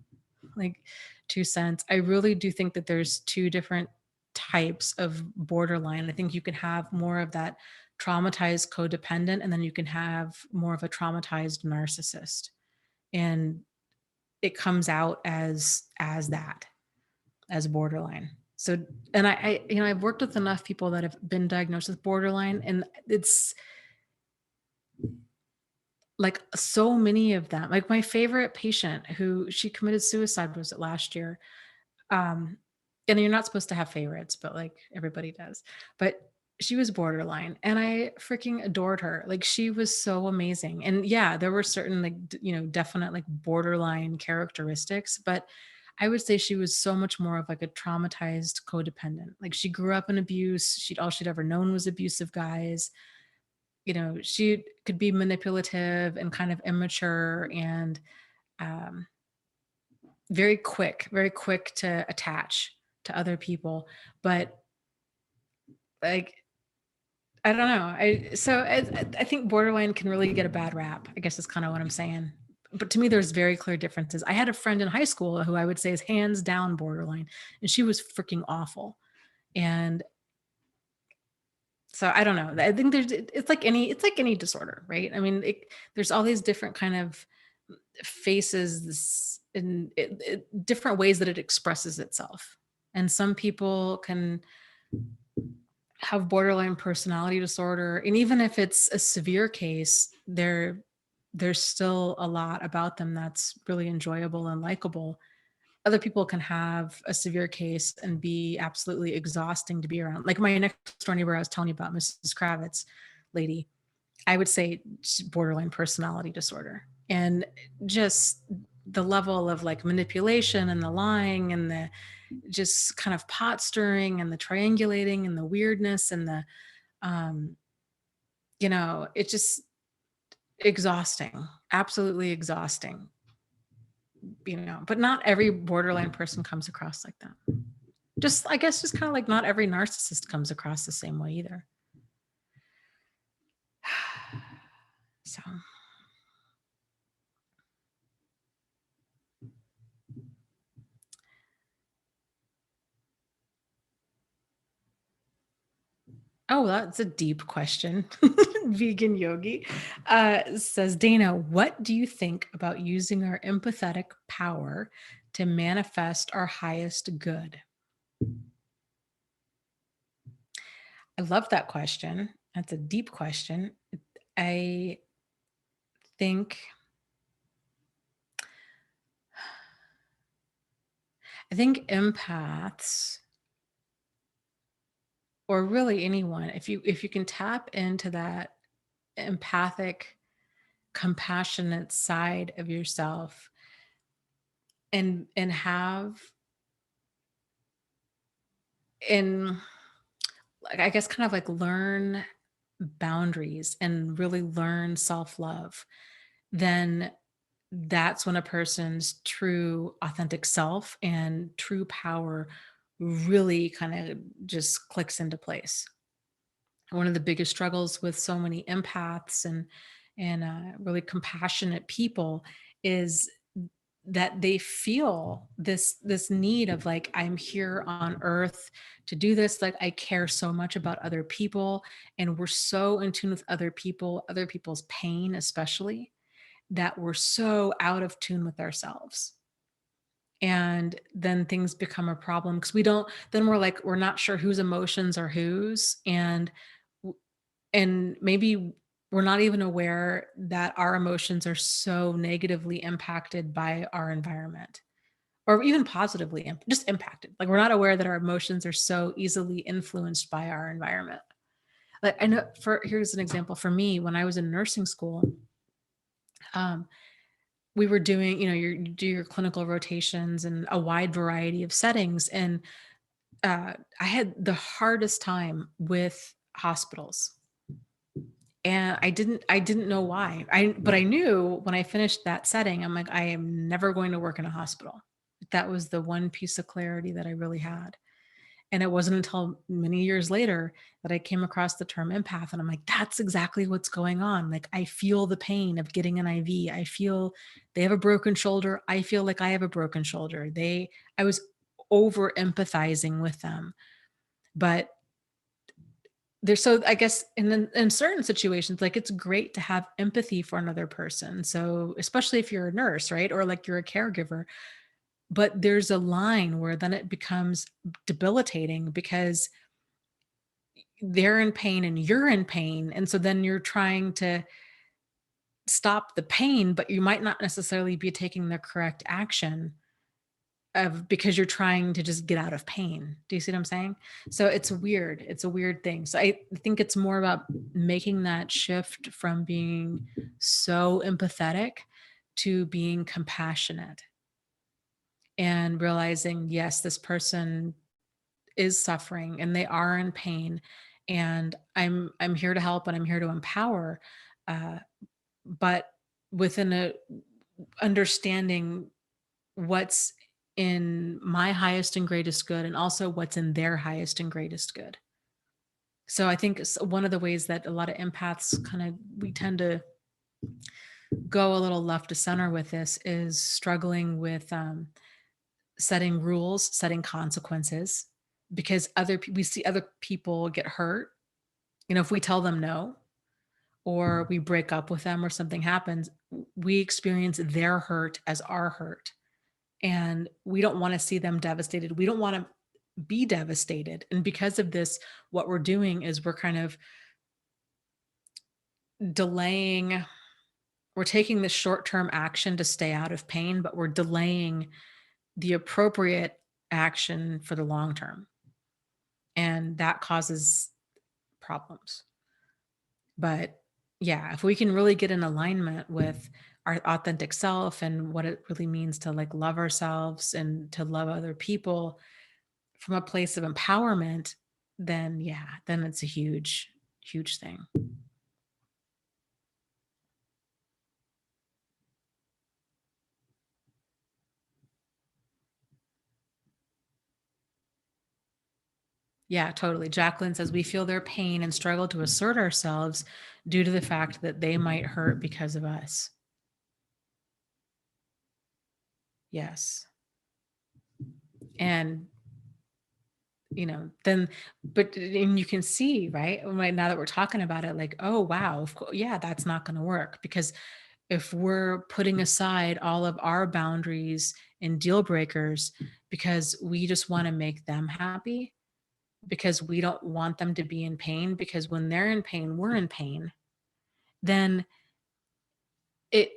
like 2 cents. I really do think that there's two different types of borderline. I think you can have more of that traumatized codependent, and then you can have more of a traumatized narcissist. And it comes out as that, as borderline. So, and you know, I've worked with enough people that have been diagnosed with borderline, and it's like so many of them. Like my favorite patient who she committed suicide, was it last year? And you're not supposed to have favorites, but like everybody does. But she was borderline and I freaking adored her. Like she was so amazing. And yeah, there were certain like, you know, definite like borderline characteristics, but I would say she was so much more of like a traumatized codependent. Like she grew up in abuse. All she'd ever known was abusive guys. You know, she could be manipulative and kind of immature and um, very quick to attach to other people. But like, I don't know. I think borderline can really get a bad rap, I guess is kind of what I'm saying. But to me, there's very clear differences. I had a friend in high school who I would say is hands down borderline, and she was freaking awful. And so I don't know. I think it's like any disorder, right? I mean, there's all these different kind of faces in different ways that it expresses itself. And some people can have borderline personality disorder, and even if it's a severe case, there's still a lot about them that's really enjoyable and likable. Other people can have a severe case and be absolutely exhausting to be around. Like my next door neighbor I was telling you about, Mrs. Kravitz lady, I would say borderline personality disorder. And just the level of like manipulation and the lying and the just kind of pot stirring and the triangulating and the weirdness and the you know, it's just exhausting, absolutely exhausting, you know. But not every borderline person comes across like that. Just I guess just kind of like not every narcissist comes across the same way either. So oh, that's a deep question. Vegan Yogi says, Dana, what do you think about using our empathetic power to manifest our highest good? I love that question. That's a deep question. I think I think empaths, or really anyone, if you can tap into that empathic, compassionate side of yourself, and have, and like, I guess, kind of like learn boundaries and really learn self-love, then that's when a person's true authentic self and true power really kind of just clicks into place. One of the biggest struggles with so many empaths and really compassionate people is that they feel this need of, like, I'm here on earth to do this, like, I care so much about other people, and we're so in tune with other people's pain, especially, that we're so out of tune with ourselves. And then things become a problem because we don't, then we're like, we're not sure whose emotions are whose. And maybe we're not even aware that our emotions are so negatively impacted by our environment, or even positively just impacted. Like, we're not aware that our emotions are so easily influenced by our environment. Like, I know, for here's an example for me. When I was in nursing school, um, we were doing, you do your clinical rotations in a wide variety of settings. And I had the hardest time with hospitals. And I didn't know why. But I knew when I finished that setting, I'm like, I am never going to work in a hospital. That was the one piece of clarity that I really had. And it wasn't until many years later that I came across the term empath. And I'm like, that's exactly what's going on. Like, I feel the pain of getting an IV. I feel they have a broken shoulder. I feel like I have a broken shoulder. I was over empathizing with them. But there's, so I guess in certain situations, like, it's great to have empathy for another person. So especially if you're a nurse, right? Or like you're a caregiver, but there's a line where then it becomes debilitating because they're in pain and you're in pain. And so then you're trying to stop the pain, but you might not necessarily be taking the correct action of, because you're trying to just get out of pain. Do you see what I'm saying? So it's weird. It's a weird thing. So I think it's more about making that shift from being so empathetic to being compassionate, and realizing, yes, this person is suffering and they are in pain, and I'm here to help and I'm here to empower, uh, but within a understanding what's in my highest and greatest good, and also what's in their highest and greatest good. So I think one of the ways that a lot of empaths kind of, we tend to go a little left to center with this, is struggling with setting rules, setting consequences, because we see other people get hurt. If we tell them no, or we break up with them, or something happens, we experience their hurt as our hurt. And we don't want to see them devastated. We don't want to be devastated. And because of this, what we're doing is we're kind of delaying, we're taking the short term action to stay out of pain, but we're delaying the appropriate action for the long term. And that causes problems. But yeah, if we can really get in alignment with our authentic self and what it really means to, like, love ourselves and to love other people from a place of empowerment, then yeah, then it's a huge, huge thing. Yeah, totally. Jacqueline says we feel their pain and struggle to assert ourselves due to the fact that they might hurt because of us. Yes. And then, and you can see, right, now that we're talking about it, like, oh wow, yeah, that's not going to work, because if we're putting aside all of our boundaries and deal breakers because we just want to make them happy, because we don't want them to be in pain, because when they're in pain, we're in pain, then it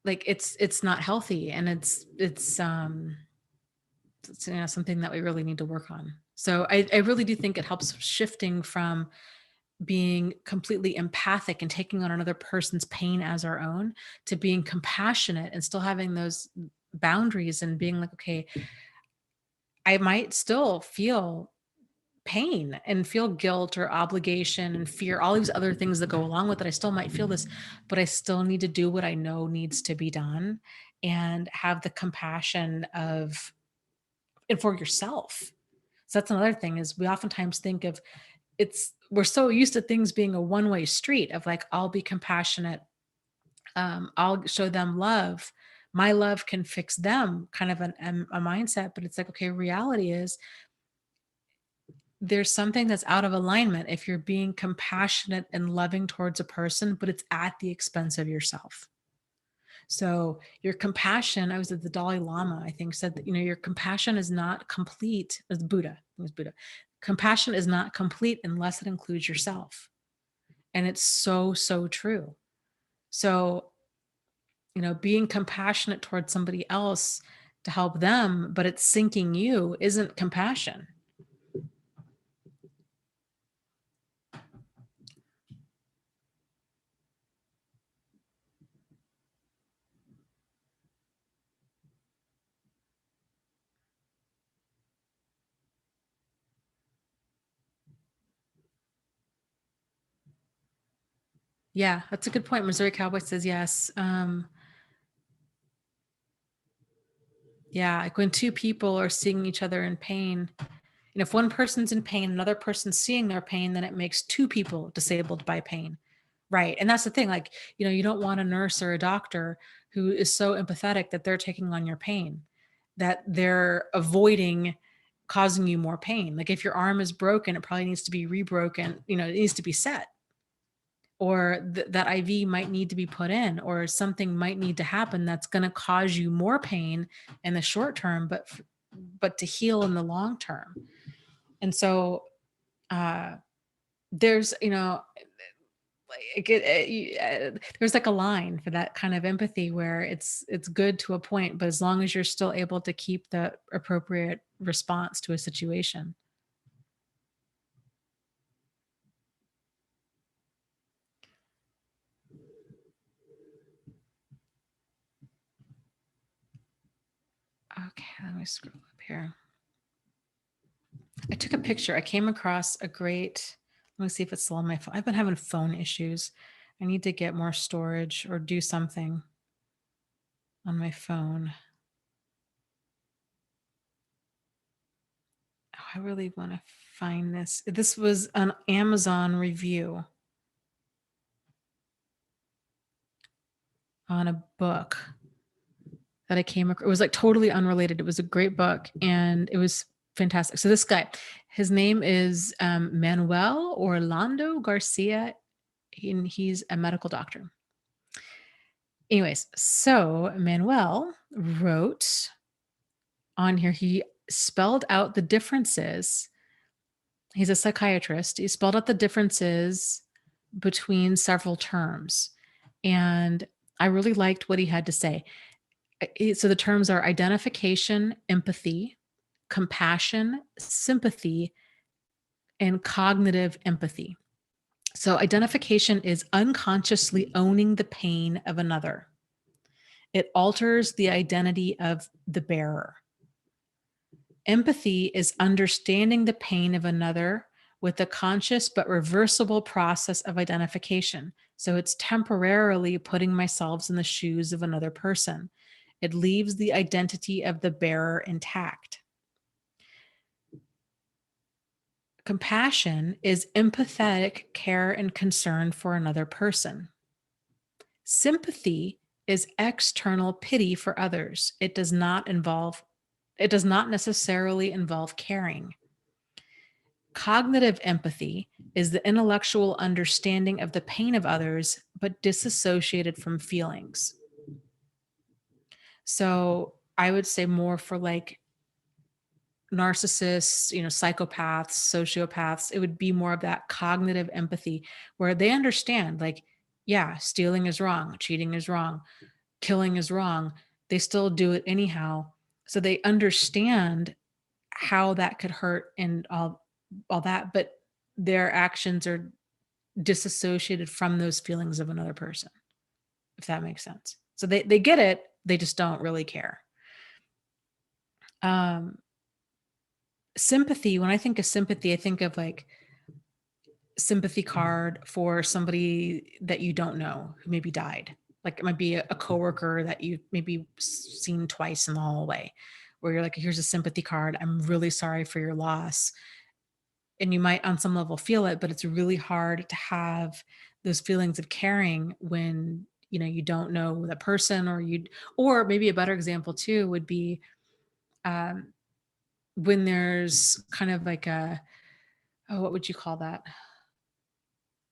it's not healthy, and it's something that we really need to work on. So I really do think it helps shifting from being completely empathic and taking on another person's pain as our own to being compassionate and still having those boundaries and being like, okay, I might still feel pain and feel guilt or obligation and fear, all these other things that go along with it. I still might feel this, but I still need to do what I know needs to be done and have the compassion of and for yourself. So that's another thing is we oftentimes think of we're so used to things being a one-way street of like, I'll be compassionate, I'll show them love, my love can fix them, kind of a mindset. But it's like, okay, reality is there's something that's out of alignment if you're being compassionate and loving towards a person, but it's at the expense of yourself. So your compassion, I was at the Dalai Lama, I think, said that, your compassion is not complete. It was Buddha. Compassion is not complete unless it includes yourself. And it's so, so true. So, being compassionate towards somebody else to help them, but it's sinking you isn't compassion. Yeah, that's a good point. Missouri Cowboy says yes. Yeah, like when two people are seeing each other in pain, and if one person's in pain, another person's seeing their pain, then it makes two people disabled by pain. Right. And that's the thing. Like, you don't want a nurse or a doctor who is so empathetic that they're taking on your pain, that they're avoiding causing you more pain. Like if your arm is broken, it probably needs to be rebroken, it needs to be set. Or that IV might need to be put in, or something might need to happen that's going to cause you more pain in the short term, but to heal in the long term. And so there's there's like a line for that kind of empathy where it's good to a point, but as long as you're still able to keep the appropriate response to a situation. Okay, let me scroll up here. I took a picture. I came across a great, let me see if it's still on my phone. I've been having phone issues. I need to get more storage or do something on my phone. Oh, I really want to find this. This was an Amazon review on a book that I came across. It was like totally unrelated. It was a great book and it was fantastic. So this guy, his name is Manuel Orlando Garcia, and he's a medical doctor. Anyways, so Manuel wrote on here, he spelled out the differences. He's a psychiatrist. He spelled out the differences between several terms. And I really liked what he had to say. So the terms are identification, empathy, compassion, sympathy, and cognitive empathy. So identification is unconsciously owning the pain of another. It alters the identity of the bearer. Empathy is understanding the pain of another with a conscious but reversible process of identification. So it's temporarily putting myself in the shoes of another person. It leaves the identity of the bearer intact. Compassion is empathetic care and concern for another person. Sympathy is external pity for others. It does not necessarily involve caring. Cognitive empathy is the intellectual understanding of the pain of others, but disassociated from feelings. So I would say more for like narcissists, psychopaths, sociopaths, it would be more of that cognitive empathy where they understand, like, yeah, stealing is wrong, cheating is wrong, killing is wrong. They still do it anyhow. So they understand how that could hurt and all that, but their actions are disassociated from those feelings of another person, if that makes sense. So they get it, they just don't really care. Um, Sympathy, when I think of sympathy, I think of like sympathy card for somebody that you don't know who maybe died. Like it might be a coworker that you maybe seen twice in the hallway, where you're like, here's a sympathy card. I'm really sorry for your loss. And you might on some level feel it, but it's really hard to have those feelings of caring when you don't know the person, or maybe a better example too would be um, when there's kind of like what would you call that?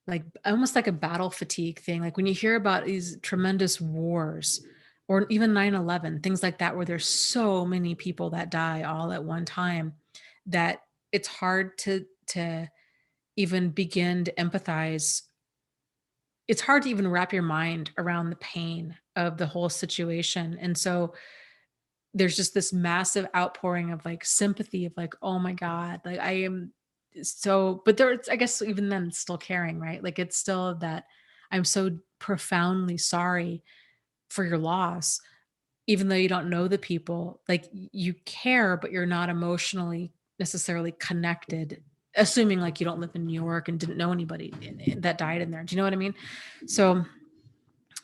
Like almost like a battle fatigue thing. Like when you hear about these tremendous wars or even 9/11, things like that, where there's so many people that die all at one time that it's hard to even begin to empathize. It's hard to even wrap your mind around the pain of the whole situation. And so there's just this massive outpouring of like sympathy of like, oh my God, like I am so, but there's, I guess even then it's still caring, right? Like it's still that I'm so profoundly sorry for your loss, even though you don't know the people, like you care, but you're not emotionally necessarily connected, assuming like you don't live in New York and didn't know anybody that died in there. Do you know what I mean? So,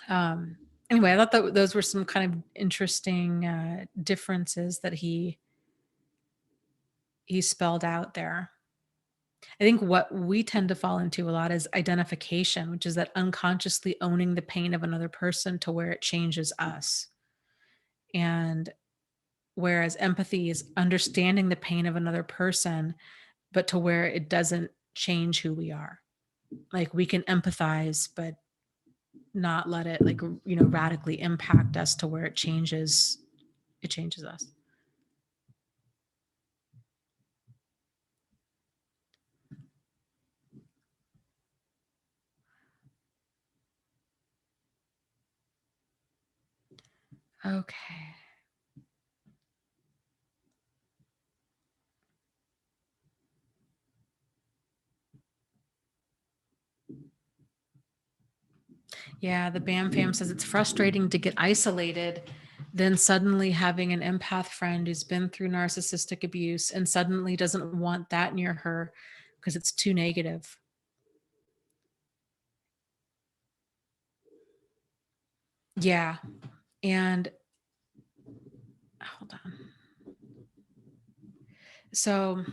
um, anyway, I thought that those were some kind of interesting differences that he spelled out there. I think what we tend to fall into a lot is identification, which is that unconsciously owning the pain of another person to where it changes us. And whereas empathy is understanding the pain of another person, but to where it doesn't change who we are. Like we can empathize, but not let it like, radically impact us to where it changes us. Okay. Yeah, the BAM fam says it's frustrating to get isolated, then suddenly having an empath friend who's been through narcissistic abuse and suddenly doesn't want that near her because it's too negative. Yeah. And hold on. So,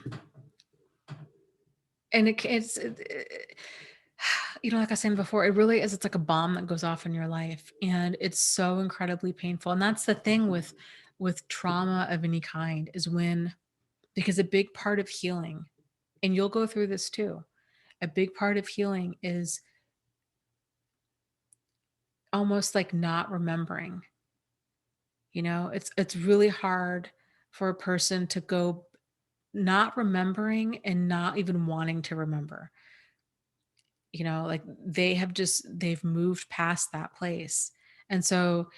and like I was saying before, it really is, it's like a bomb that goes off in your life and it's so incredibly painful. And that's the thing with trauma of any kind is because a big part of healing, and you'll go through this too, a big part of healing is almost like not remembering. It's really hard for a person to go not remembering and not even wanting to remember. Like they've moved past that place. And so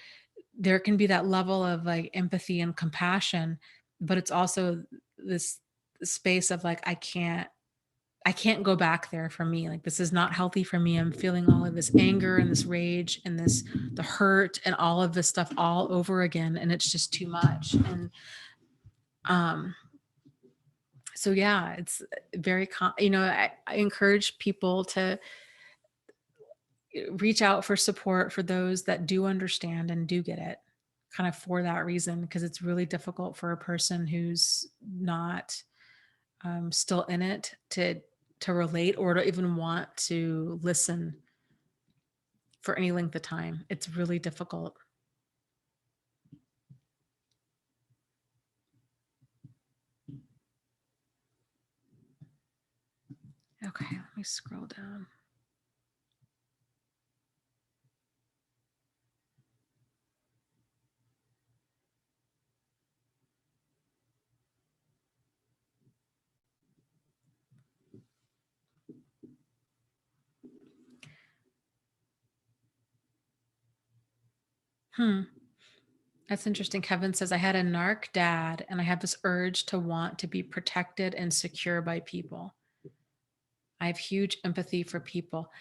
there can be that level of like empathy and compassion, but it's also this space of like I can't go back there for me. Like this is not healthy for me. I'm feeling all of this anger and this rage and the hurt and all of this stuff all over again. And it's just too much. And um, so yeah, it's very, I encourage people to reach out for support for those that do understand and do get it, kind of for that reason, because it's really difficult for a person who's not still in it to relate or to even want to listen for any length of time. It's really difficult. Okay, let me scroll down. Hmm. That's interesting. Kevin says, I had a narc dad and I have this urge to want to be protected and secure by people. I have huge empathy for people.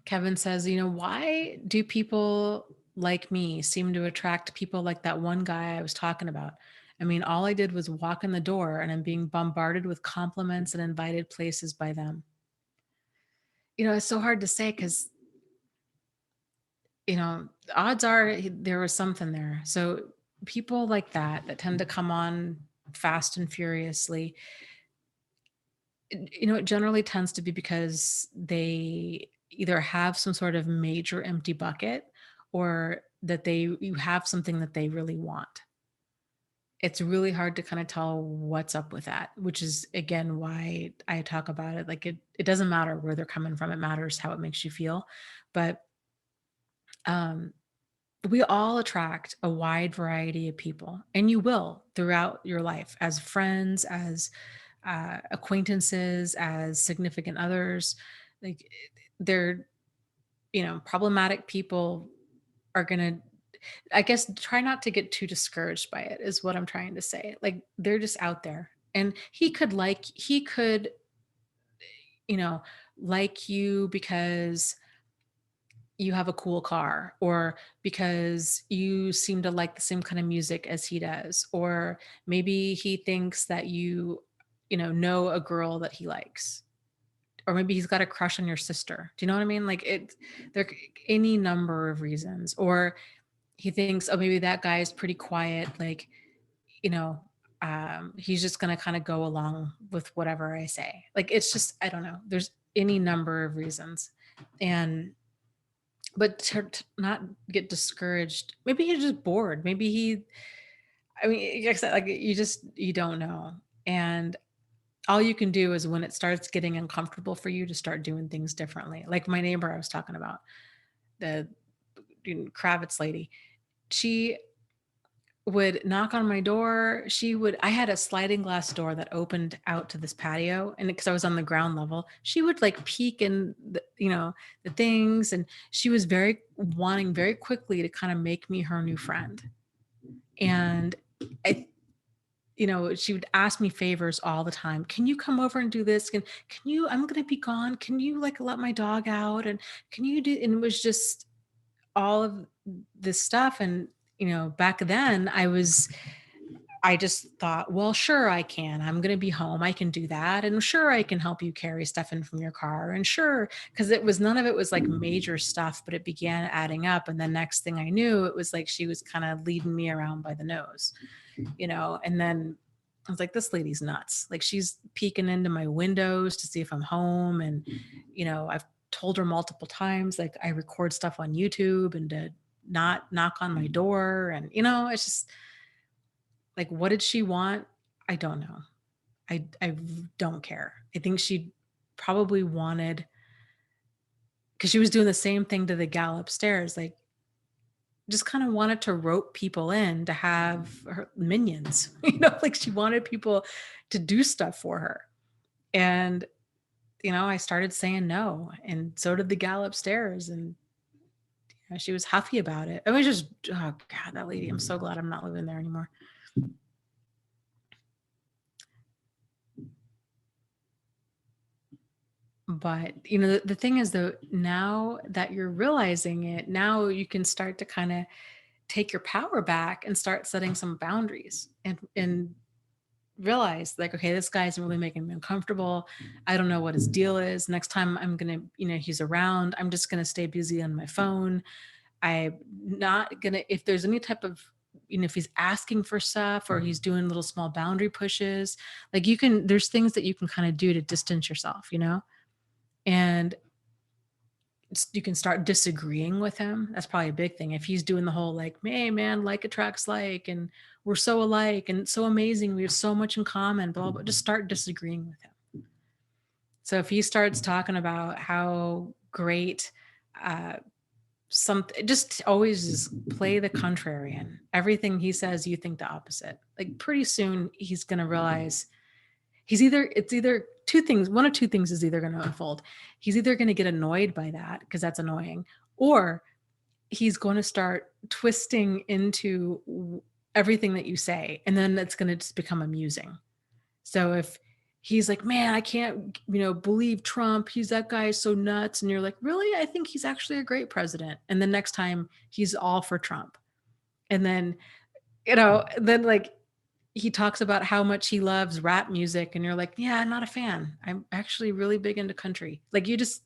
Kevin says, why do people like me seem to attract people like that one guy I was talking about? I mean, all I did was walk in the door and I'm being bombarded with compliments and invited places by them. It's so hard to say because, odds are there was something there. So people like that tend to come on fast and furiously, it generally tends to be because they either have some sort of major empty bucket or that you have something that they really want. It's really hard to kind of tell what's up with that, which is again why I talk about it. Like it doesn't matter where they're coming from, it matters how it makes you feel. But um we all attract a wide variety of people, and you will throughout your life as friends, as acquaintances, as significant others. Like they're, problematic people are going to, I guess, try not to get too discouraged by it, is what I'm trying to say. Like they're just out there. And he could, you know, like you because you have a cool car or because you seem to like the same kind of music as he does, or maybe he thinks that you know a girl that he likes, or maybe he's got a crush on your sister. Do you know what I mean? Like there any number of reasons. Or he thinks, oh, maybe that guy is pretty quiet, like, you know he's just going to kind of go along with whatever I say. Like it's just, I don't know, there's any number of reasons. And but to not get discouraged, maybe he's just bored, maybe I mean, like I said, like you don't know. And all you can do is when it starts getting uncomfortable for you to start doing things differently. Like my neighbor I was talking about, the Kravitz lady, she would knock on my door. I had a sliding glass door that opened out to this patio. And because I was on the ground level, she would like peek in the things. And she was very wanting very quickly to kind of make me her new friend. And I, she would ask me favors all the time. Can you come over and do this? Can you, I'm going to be gone. Can you like let my dog out? And can you do, and it was just all of this stuff. And, back then I just thought, well, sure, I can. I'm going to be home. I can do that. And sure, I can help you carry stuff in from your car. And sure, because none of it was like major stuff, but it began adding up. And the next thing I knew, it was like she was kind of leading me around by the nose, and then I was like, this lady's nuts. Like she's peeking into my windows to see if I'm home. And, I've told her multiple times, like I record stuff on YouTube and to not knock on my door. And, it's just, like, what did she want? I don't know. I don't care. I think she probably wanted, because she was doing the same thing to the gal upstairs, like just kind of wanted to rope people in to have her minions, like she wanted people to do stuff for her. And, I started saying no. And so did the gal upstairs. And she was huffy about it. It was just, oh God, that lady. I'm so glad I'm not living there anymore. But the thing is though, now that you're realizing it, now you can start to kind of take your power back and start setting some boundaries and realize like, okay, this guy's really making me uncomfortable. I don't know what his deal is. Next time I'm gonna, he's around, I'm just gonna stay busy on my phone. I'm not gonna, if there's any type of, if he's asking for stuff or he's doing little small boundary pushes, like there's things that you can kind of do to distance yourself, and you can start disagreeing with him. That's probably a big thing. If he's doing the whole like, hey man, like attracts like, and we're so alike and so amazing, we have so much in common, blah blah. Just start disagreeing with him. So if he starts talking about how great something, just always just play the contrarian. Everything he says, you think the opposite. Like pretty soon he's gonna realize it's either two things, one of two things is either going to unfold. He's either going to get annoyed by that because that's annoying, or he's going to start twisting into everything that you say, and then it's going to just become amusing. So if he's like, man, I can't, believe Trump, that guy is so nuts, and you're like, really? I think he's actually a great president. And then next time he's all for Trump. And then, then like he talks about how much he loves rap music, and you're like, yeah, I'm not a fan. I'm actually really big into country. Like you just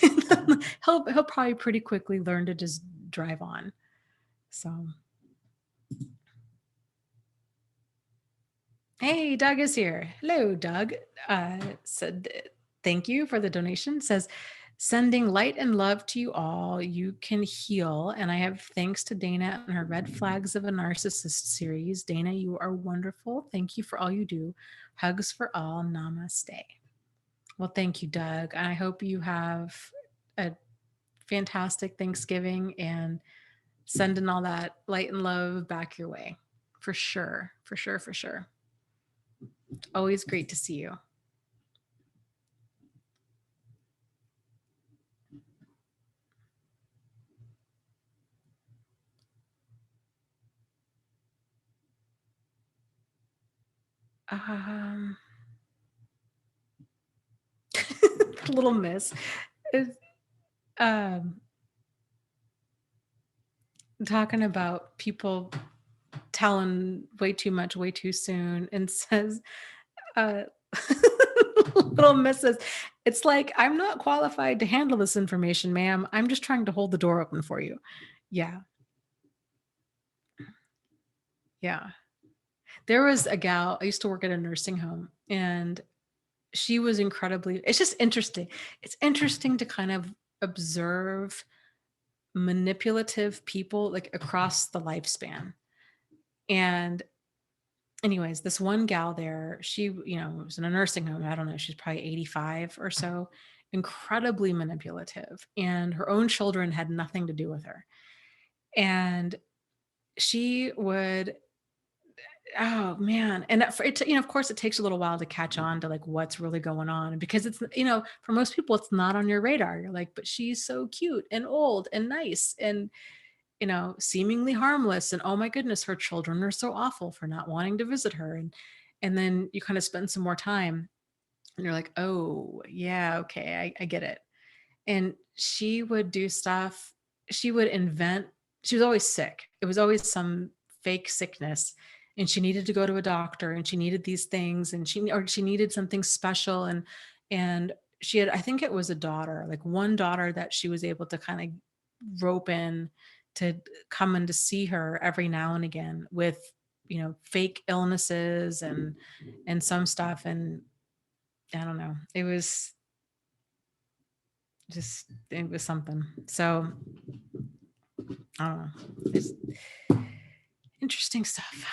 he'll probably pretty quickly learn to just drive on. So hey, Doug is here. Hello, Doug. Said thank you for the donation. Says sending light and love to you all. You can heal. And I have thanks to Dana and her Red Flags of a Narcissist series. Dana, you are wonderful. Thank you for all you do. Hugs for all. Namaste. Well, thank you, Doug. I hope you have a fantastic Thanksgiving and sending all that light and love back your way. For sure. For sure. For sure. Always great to see you. Little miss is talking about people telling way too much way too soon, and says little misses, it's like, I'm not qualified to handle this information, ma'am. I'm just trying to hold the door open for you. Yeah. There was a gal, I used to work at a nursing home, and she was incredibly, it's just interesting. It's interesting to kind of observe manipulative people like across the lifespan. And anyways, this one gal there, she, was in a nursing home. I don't know, she's probably 85 or so, incredibly manipulative. And her own children had nothing to do with her. And she would, oh man. And of course it takes a little while to catch on to like what's really going on, because it's, for most people, it's not on your radar. You're like, but she's so cute and old and nice and, seemingly harmless. And oh my goodness, her children are so awful for not wanting to visit her. And then you kind of spend some more time and you're like, oh yeah, okay, I get it. And she would do stuff. She would invent, she was always sick. It was always some fake sickness. And she needed to go to a doctor, and she needed these things, and she needed something special. And she had, I think it was a daughter, like one daughter that she was able to kind of rope in to come in to see her every now and again with, fake illnesses and some stuff. And I don't know, it was something. So I don't know, it's interesting stuff.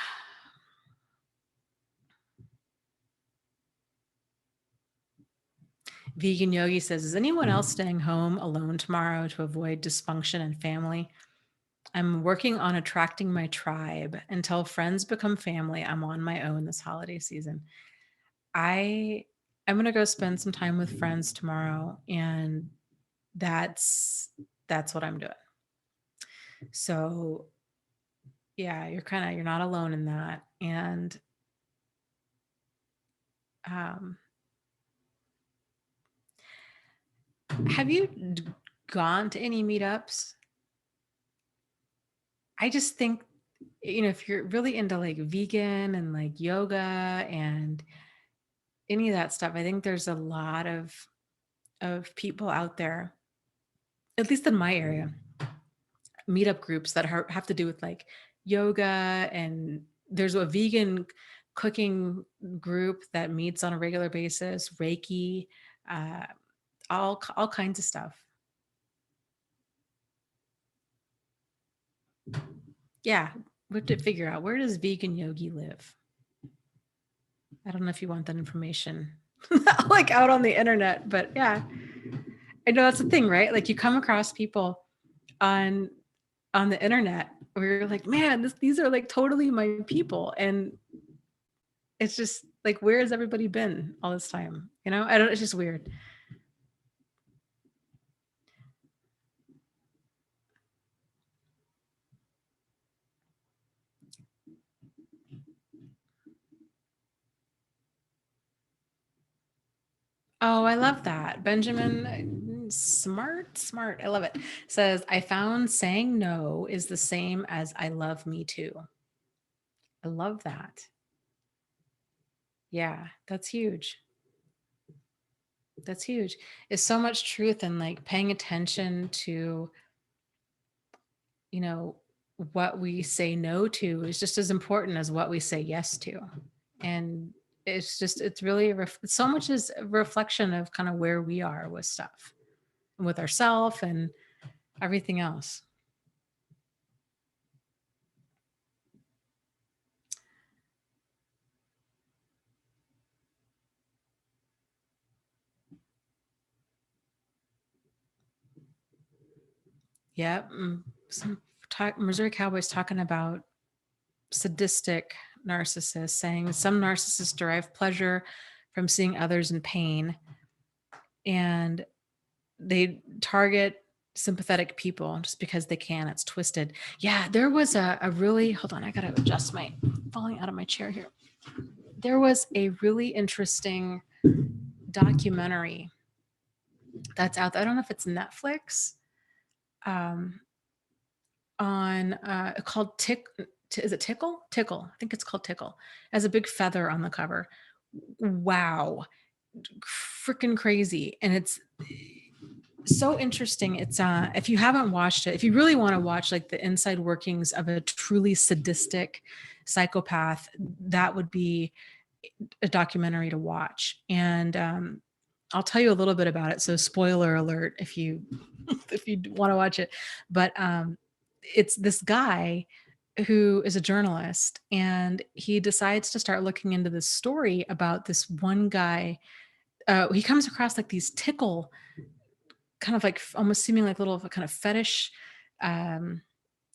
Vegan Yogi says, is anyone else staying home alone tomorrow to avoid dysfunction in family? I'm working on attracting my tribe. Until friends become family, I'm on my own this holiday season. I'm going to go spend some time with friends tomorrow, and that's what I'm doing. So yeah, you're not alone in that. And have you gone to any meetups? I just think, if you're really into like vegan and like yoga and any of that stuff, I think there's a lot of people out there, at least in my area, meetup groups that have to do with like yoga. And there's a vegan cooking group that meets on a regular basis, Reiki, all kinds of stuff. Yeah. We have to figure out, where does vegan yogi live? I don't know if you want that information like out on the internet, but yeah, I know that's the thing, right? Like you come across people on the internet where you're like, man, these are like totally my people. And it's just like, where has everybody been all this time? You know, I don't, it's just weird. Oh, I love that. Benjamin, smart. I love it. Says, I found saying no is the same as I love me too. I love that. Yeah, that's huge. That's huge. It's so much truth in like paying attention to, you know, what we say no to is just as important as what we say yes to. And it's really, so much is a reflection of kind of where we are with stuff, and with ourself and everything else. Yeah. Some Missouri Cowboys talking about sadistic narcissists, saying some narcissists derive pleasure from seeing others in pain, and they target sympathetic people just because they can. It's twisted. Yeah, there was a really, hold on, I gotta adjust my, falling out of my chair here. There was a really interesting documentary that's out there. I don't know if it's Netflix. Um, on called is it Tickle? I think it's called Tickle. It has a big feather on the cover. Wow, freaking crazy. And it's so interesting. It's if you haven't watched it, if you really want to watch like the inside workings of a truly sadistic psychopath, that would be a documentary to watch. And I'll tell you a little bit about it. So spoiler alert if you if you want to watch it. But it's this guy who is a journalist, and he decides to start looking into this story about this one guy. He comes across like these tickle, kind of like almost seeming like little kind of fetish um,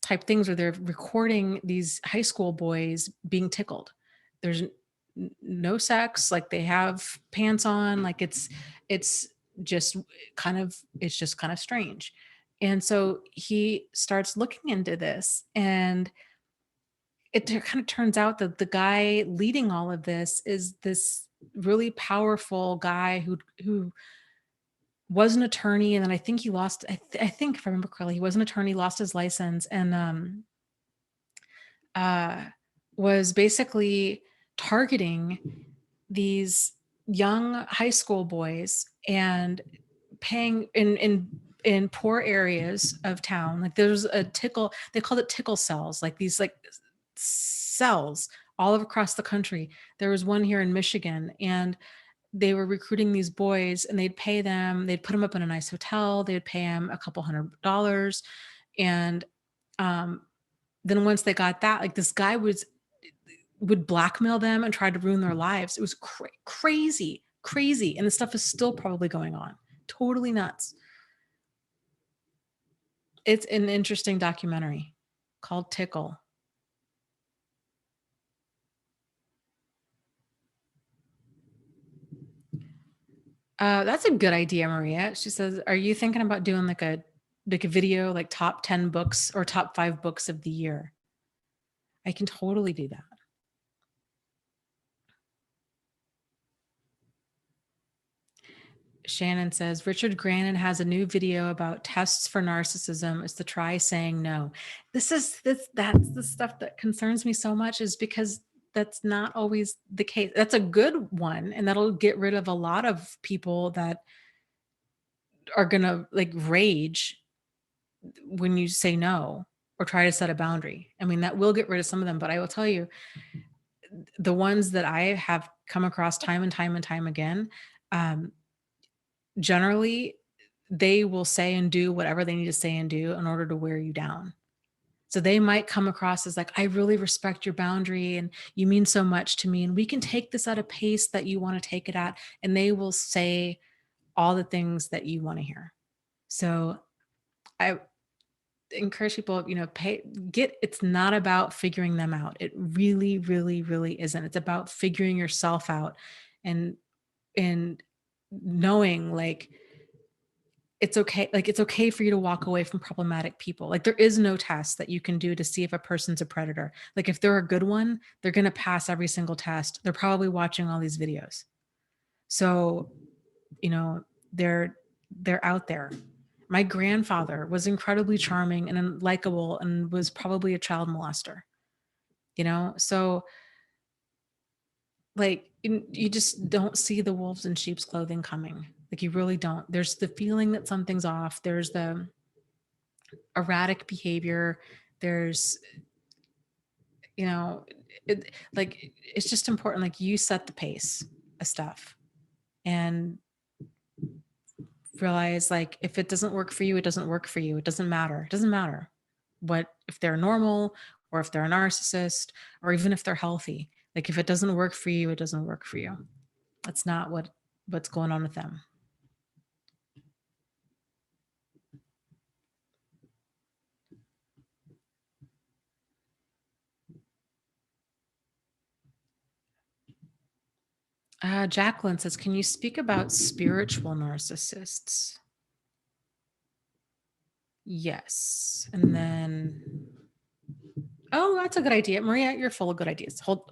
type things, where they're recording these high school boys being tickled. There's no sex, like they have pants on, like it's just it's just kind of strange. And so he starts looking into this, and kind of turns out that the guy leading all of this is this really powerful guy who was an attorney, and then I think he lost, I think if I remember correctly, he was an attorney, lost his license, and uh was basically targeting these young high school boys and paying in poor areas of town. Like there's a tickle, they called it tickle cells, like these like cells all across the country. There was one here in Michigan, and they were recruiting these boys, and they'd pay them, they'd put them up in a nice hotel, they'd pay them a couple $100. And um, then once they got that, like this guy would blackmail them and try to ruin their lives. It was crazy. And the stuff is still probably going on. Totally nuts. It's an interesting documentary called Tickle. That's a good idea, Maria. She says, "Are you thinking about doing like a video, like top 10 books or top 5 books of the year?" I can totally do that. Shannon says, Richard Grannon has a new video about tests for narcissism. Is to try saying no. That's the stuff that concerns me so much, is because that's not always the case. That's a good one, and that'll get rid of a lot of people that are gonna like rage when you say no or try to set a boundary. I mean, that will get rid of some of them, but I will tell you, the ones that I have come across time and time and time again, um, generally they will say and do whatever they need to say and do in order to wear you down. So they might come across as like, I really respect your boundary and you mean so much to me. And we can take this at a pace that you want to take it at. And they will say all the things that you want to hear. So I encourage people, it's not about figuring them out. It really, really, really isn't. It's about figuring yourself out and and knowing like it's okay. Like it's okay for you to walk away from problematic people. Like there is no test that you can do to see if a person's a predator. Like if they're a good one, they're going to pass every single test. They're probably watching all these videos. So, you know, they're they're out there. My grandfather was incredibly charming and likable and was probably a child molester, So like you just don't see the wolves in sheep's clothing coming. Like you really don't. There's the feeling that something's off. There's the erratic behavior. There's, you know, it's just important. Like you set the pace of stuff and realize like if it doesn't work for you, it doesn't work for you. It doesn't matter. It doesn't matter what if they're normal or if they're a narcissist or even if they're healthy. Like if it doesn't work for you, it doesn't work for you. That's not what's going on with them. Jacqueline says, can you speak about spiritual narcissists? Yes. And then, oh, that's a good idea. Maria, you're full of good ideas. Hold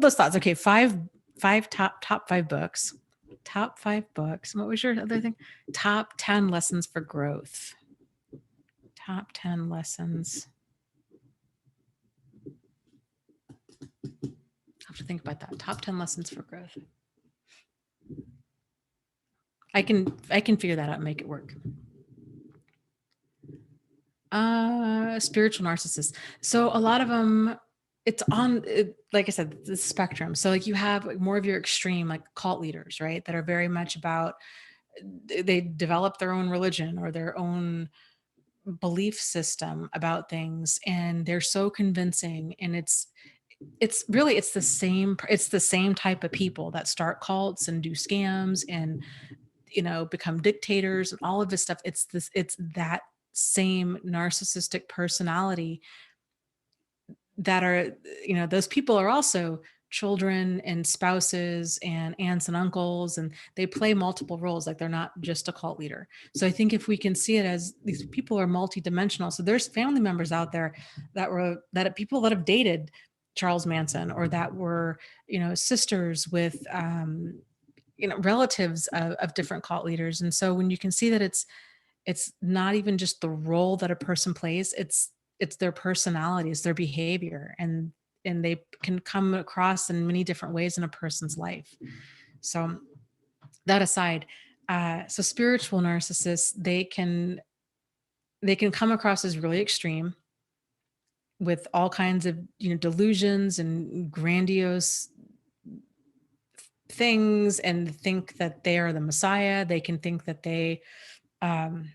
those thoughts. Okay. Top five books. Top five books. What was your other thing? Top 10 lessons for growth. Top 10 lessons. I have to think about that. Top 10 lessons for growth. I can figure that out and make it work. Spiritual narcissists. So a lot of them, it's on, like I said, the spectrum. So like you have like more of your extreme, like cult leaders, right? That are very much about, they develop their own religion or their own belief system about things. And they're so convincing. And it's really, it's the same type of people that start cults and do scams and, become dictators and all of this stuff. It's that same narcissistic personality that are, those people are also children and spouses and aunts and uncles, and they play multiple roles. Like they're not just a cult leader. So I think if we can see it as these people are multidimensional, so there's family members out there that people that have dated Charles Manson or that were, sisters with, relatives of different cult leaders. And so when you can see that it's not even just the role that a person plays, it's their personality, it's their behavior, and they can come across in many different ways in a person's life. So that aside, so spiritual narcissists, they can come across as really extreme with all kinds of delusions and grandiose things and think that they are the Messiah. They can think that they um,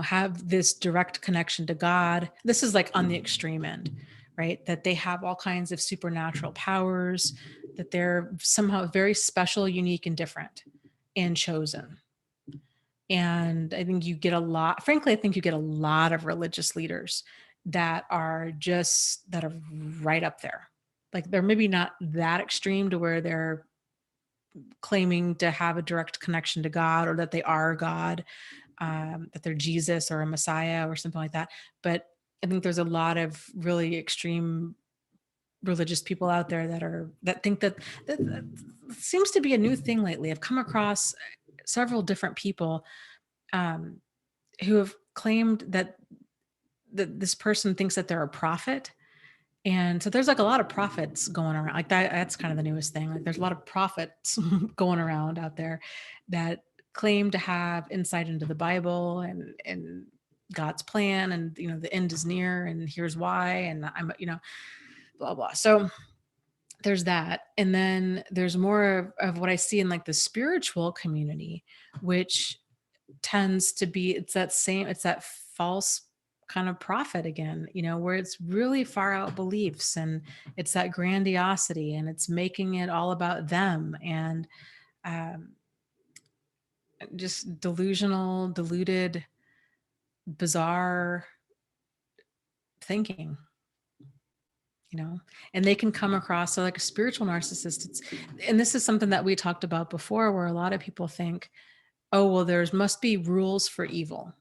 have this direct connection to God. This is like on the extreme end, right? That they have all kinds of supernatural powers, that they're somehow very special, unique, and different and chosen. And I think you get a lot, frankly, I think you get a lot of religious leaders that are right up there. Like they're maybe not that extreme to where they're claiming to have a direct connection to God or that they are God, that they're Jesus or a Messiah or something like that. But I think there's a lot of really extreme religious people out there that think that seems to be a new thing lately. I've come across several different people who have claimed that this person thinks that they're a prophet. And so there's like a lot of prophets going around like that. That's kind of the newest thing. Like there's a lot of prophets going around out there that claim to have insight into the Bible and God's plan. And, the end is near and here's why. And I'm, blah, blah. So there's that. And then there's more of what I see in like the spiritual community, which tends to be, it's that false kind of prophet again, where it's really far out beliefs, and it's that grandiosity, and it's making it all about them, and um, just delusional, deluded, bizarre thinking, and they can come across, so like a spiritual narcissist. And this is something that we talked about before, where a lot of people think, oh, well, there's must be rules for evil.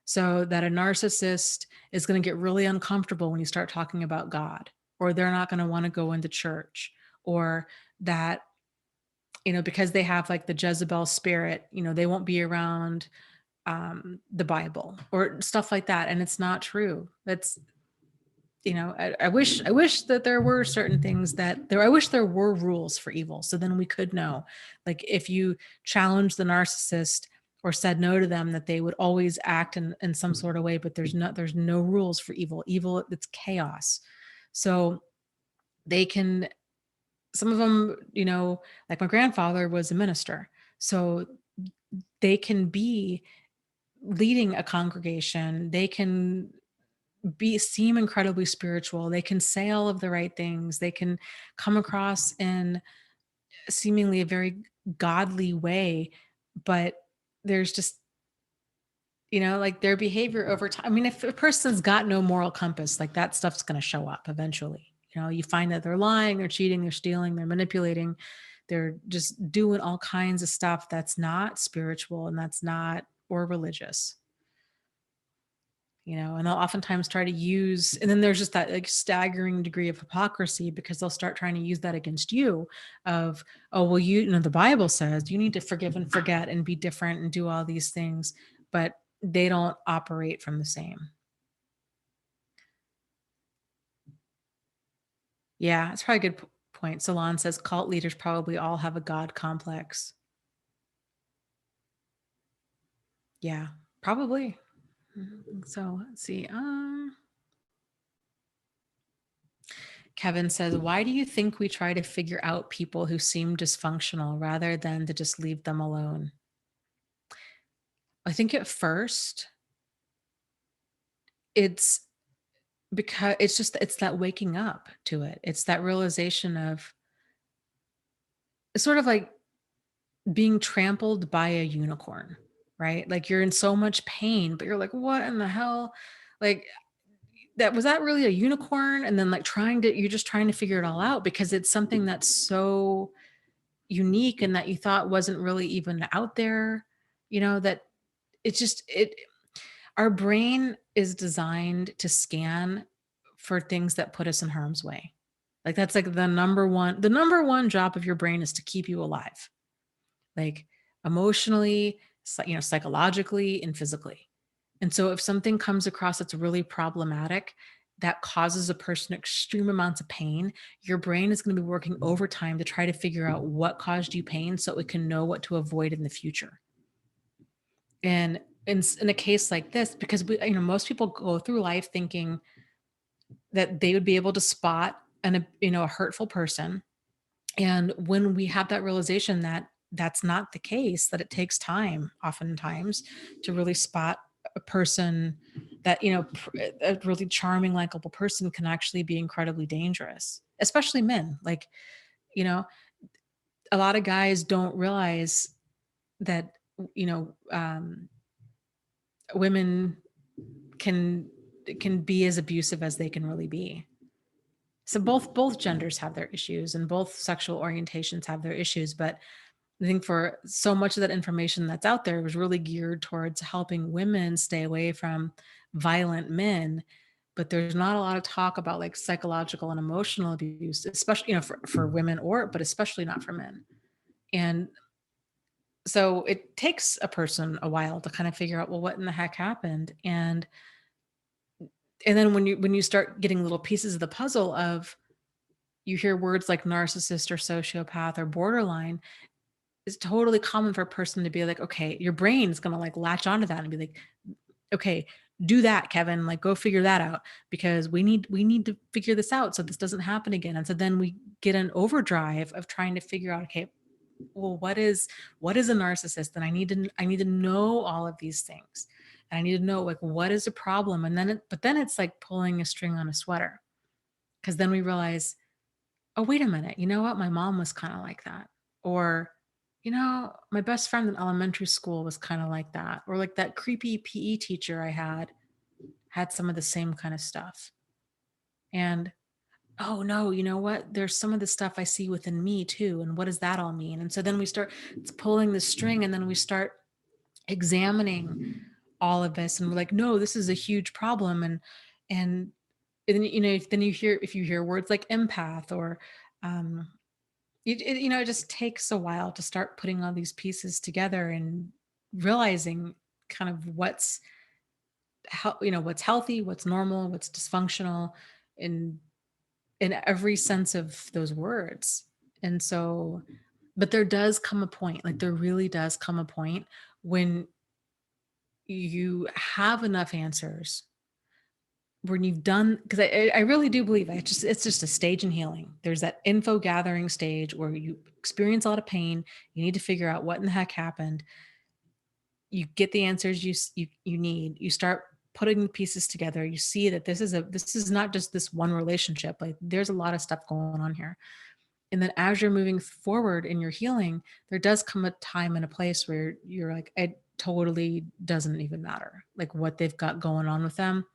So that a narcissist is going to get really uncomfortable when you start talking about God, or they're not going to want to go into church, or that, because they have like the Jezebel spirit, they won't be around the Bible or stuff like that. And it's not true. That's, I wish that there were certain things I wish there were rules for evil. So then we could know, like, if you challenge the narcissist or said no to them, that they would always act in some sort of way, but there's no rules for evil. Evil, it's chaos. So some of them, like my grandfather was a minister. So they can be leading a congregation. They can seem incredibly spiritual. They can say all of the right things. They can come across in seemingly a very godly way, but there's just, like their behavior over time. I mean, if a person's got no moral compass, like that stuff's going to show up eventually. You find that they're lying, they're cheating, they're stealing, they're manipulating, they're just doing all kinds of stuff that's not spiritual and that's not, or religious. And they'll oftentimes try to use, and then there's just that like staggering degree of hypocrisy, because they'll start trying to use that against you of, oh, well, the Bible says you need to forgive and forget and be different and do all these things, but they don't operate from the same. Yeah, it's probably a good point. Salon says cult leaders probably all have a God complex. Yeah, probably. So let's see. Kevin says, why do you think we try to figure out people who seem dysfunctional rather than to just leave them alone? I think at first it's because it's that waking up to it. It's that realization of, it's sort of like being trampled by a unicorn, right? Like you're in so much pain, but you're like, what in the hell? Like, was that really a unicorn? And then like you're just trying to figure it all out, because it's something that's so unique and that you thought wasn't really even out there, that it's just, our brain is designed to scan for things that put us in harm's way. Like that's like the number one job of your brain is to keep you alive, like emotionally, psychologically and physically. And so if something comes across that's really problematic, that causes a person extreme amounts of pain, your brain is going to be working overtime to try to figure out what caused you pain so it can know what to avoid in the future. And in a case like this, because most people go through life thinking that they would be able to spot a hurtful person. And when we have that realization that that's not the case, that it takes time oftentimes to really spot a person, that a really charming, likable person can actually be incredibly dangerous, especially men. Like, a lot of guys don't realize that you know women can be as abusive as they can really be. So both genders have their issues, and both sexual orientations have their issues, but I think for so much of that information that's out there was really geared towards helping women stay away from violent men. But there's not a lot of talk about like psychological and emotional abuse, especially, for women, but especially not for men. And so it takes a person a while to kind of figure out, well, what in the heck happened? And then when you start getting little pieces of the puzzle of, you hear words like narcissist or sociopath or borderline, it's totally common for a person to be like, okay, your brain is going to like latch onto that and be like, okay, do that, Kevin, like go figure that out, because we need to figure this out so this doesn't happen again. And so then we get an overdrive of trying to figure out, okay, well, what is a narcissist? And I need to know all of these things. And I need to know, like, what is the problem? And then it's like pulling a string on a sweater. Cause then we realize, oh, wait a minute. You know what? My mom was kind of like that. Or, my best friend in elementary school was kind of like that. Or like that creepy PE teacher I had some of the same kind of stuff. And oh no, you know what? There's some of the stuff I see within me too. And what does that all mean? And so then we start pulling the string, and then we start examining all of this, and we're like, no, this is a huge problem. And then you hear, if you hear words like empath or um it just takes a while to start putting all these pieces together and realizing kind of what's healthy, what's normal, what's dysfunctional, in every sense of those words. And so, but there does come a point, like there really does come a point when you have enough answers, when you've done, because I really do believe it's just a stage in healing. There's that info gathering stage where you experience a lot of pain. You need to figure out what in the heck happened. You get the answers you need. You start putting the pieces together. You see that this is not just this one relationship. Like there's a lot of stuff going on here. And then as you're moving forward in your healing, there does come a time and a place where you're like, it totally doesn't even matter like what they've got going on with them.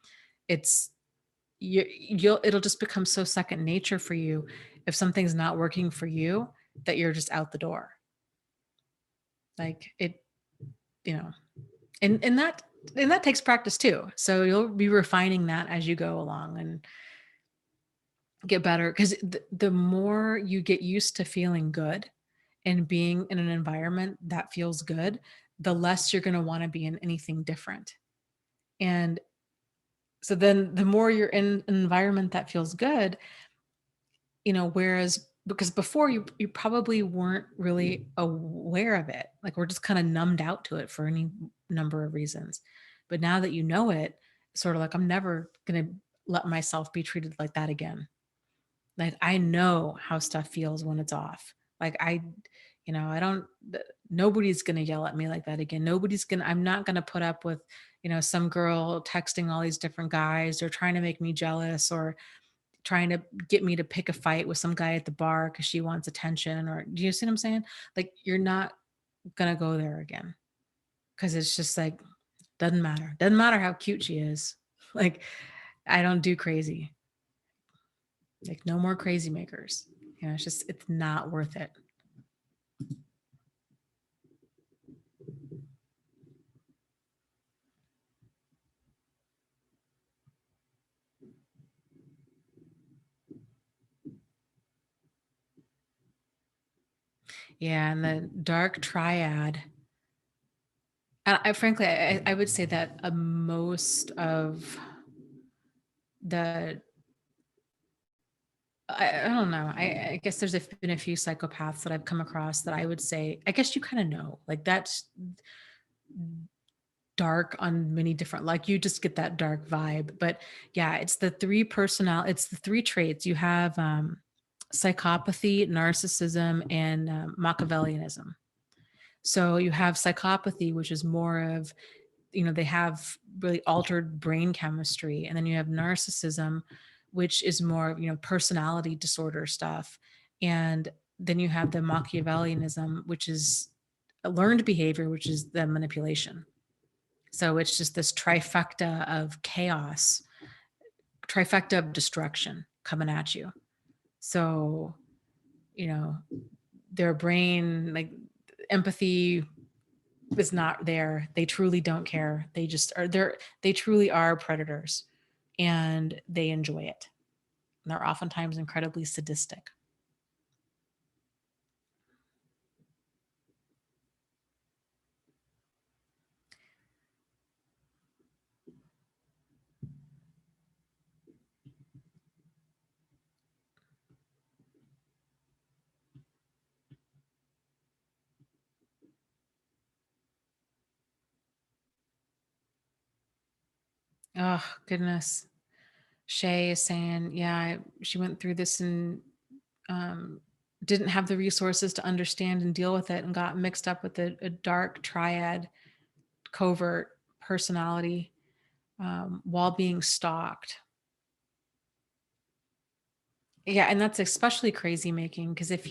It's it'll just become so second nature for you if something's not working for you, that you're just out the door. Like it, you know, and that takes practice too. So you'll be refining that as you go along and get better, because the more you get used to feeling good and being in an environment that feels good, the less you're going to want to be in anything different. And so then the more you're in an environment that feels good, whereas because before you probably weren't really aware of it, like we're just kind of numbed out to it for any number of reasons. But now that you know it, sort of like, I'm never going to let myself be treated like that again. Like I know how stuff feels when it's off. Like I don't, nobody's going to yell at me like that again. I'm not going to put up with, some girl texting all these different guys or trying to make me jealous, or trying to get me to pick a fight with some guy at the bar because she wants attention. Or do you see what I'm saying? Like you're not going to go there again, because it's just like, doesn't matter how cute she is. Like I don't do crazy. Like no more crazy makers. It's not worth it. Yeah, and the dark triad. And frankly, I would say that most of the, I don't know. I guess been a few psychopaths that I've come across that I would say, I guess you kind of know, like that's dark on many different, like you just get that dark vibe. But yeah, it's the three traits. You have psychopathy, narcissism, and Machiavellianism. So you have psychopathy, which is more of, they have really altered brain chemistry. And then you have narcissism, which is more of, personality disorder stuff. And then you have the Machiavellianism, which is a learned behavior, which is the manipulation. So it's just this trifecta of chaos, trifecta of destruction coming at you. So, their brain, like empathy is not there. They truly don't care. They just are there. They truly are predators, and they enjoy it. And they're oftentimes incredibly sadistic. Oh, goodness. Shay is saying, yeah, she went through this and um, didn't have the resources to understand and deal with it, and got mixed up with a dark triad covert personality while being stalked. Yeah, and that's especially crazy making because if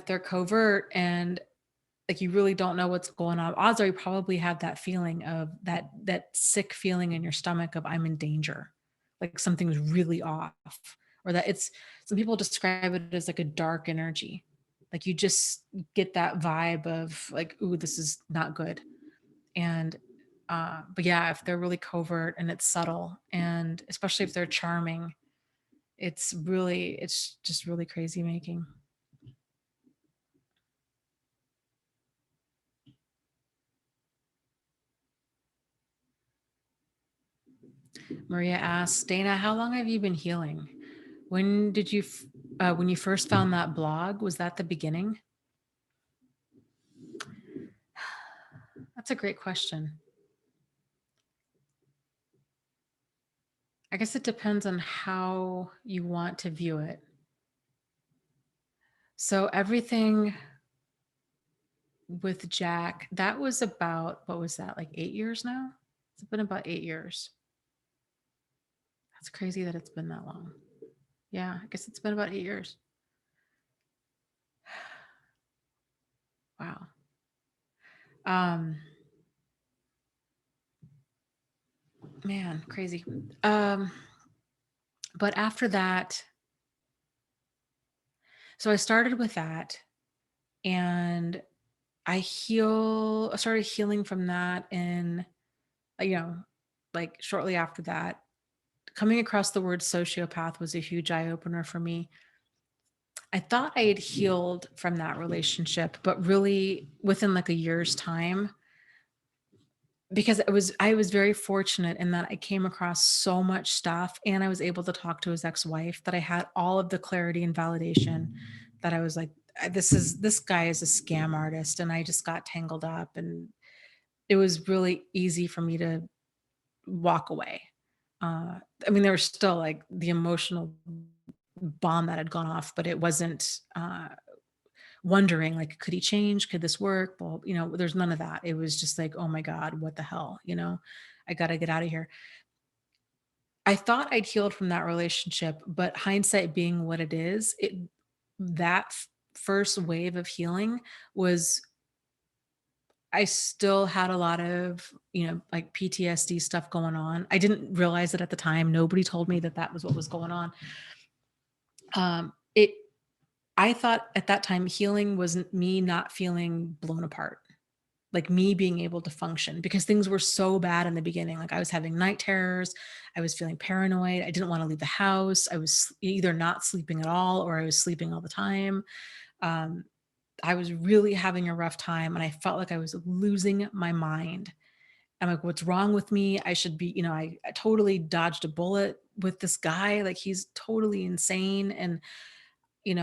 they're covert and like you really don't know what's going on, odds are you probably have that feeling of that sick feeling in your stomach of I'm in danger, like something's really off, or that it's some people describe it as like a dark energy, like you just get that vibe of like, ooh, this is not good. And but yeah, if they're really covert and it's subtle, and especially if they're charming, it's just really crazy making. Maria asks, Dana, how long have you been healing? When did you, when you first found that blog, was that the beginning? That's a great question. I guess it depends on how you want to view it. So everything with Jack, that was about, what was that, like 8 years now? It's been about 8 years. That's crazy that it's been that long. Yeah, I guess it's been about 8 years. Wow. Um, man, crazy. But after that, so I started with that, and I started healing from that, and you know, like shortly after that, coming across the word sociopath was a huge eye opener for me. I thought I had healed from that relationship, but really within like a year's time, because I was very fortunate in that I came across so much stuff, and I was able to talk to his ex-wife, that I had all of the clarity and validation that I was like, this guy is a scam artist, and I just got tangled up, and it was really easy for me to walk away. I mean, there was still like the emotional bomb that had gone off, but it wasn't wondering like, could he change? Could this work? Well, there's none of that. It was just like, oh my God, what the hell? I got to get out of here. I thought I'd healed from that relationship, but hindsight being what it is, that first wave of healing was, I still had a lot of, like PTSD stuff going on. I didn't realize it at the time. Nobody told me that that was what was going on. It I thought at that time healing wasn't me not feeling blown apart, like me being able to function, because things were so bad in the beginning. Like I was having night terrors, I was feeling paranoid, I didn't want to leave the house, I was either not sleeping at all or I was sleeping all the time. Um, I was really having a rough time, and I felt like I was losing my mind. I'm like, what's wrong with me? I should be, I totally dodged a bullet with this guy. Like he's totally insane. And, it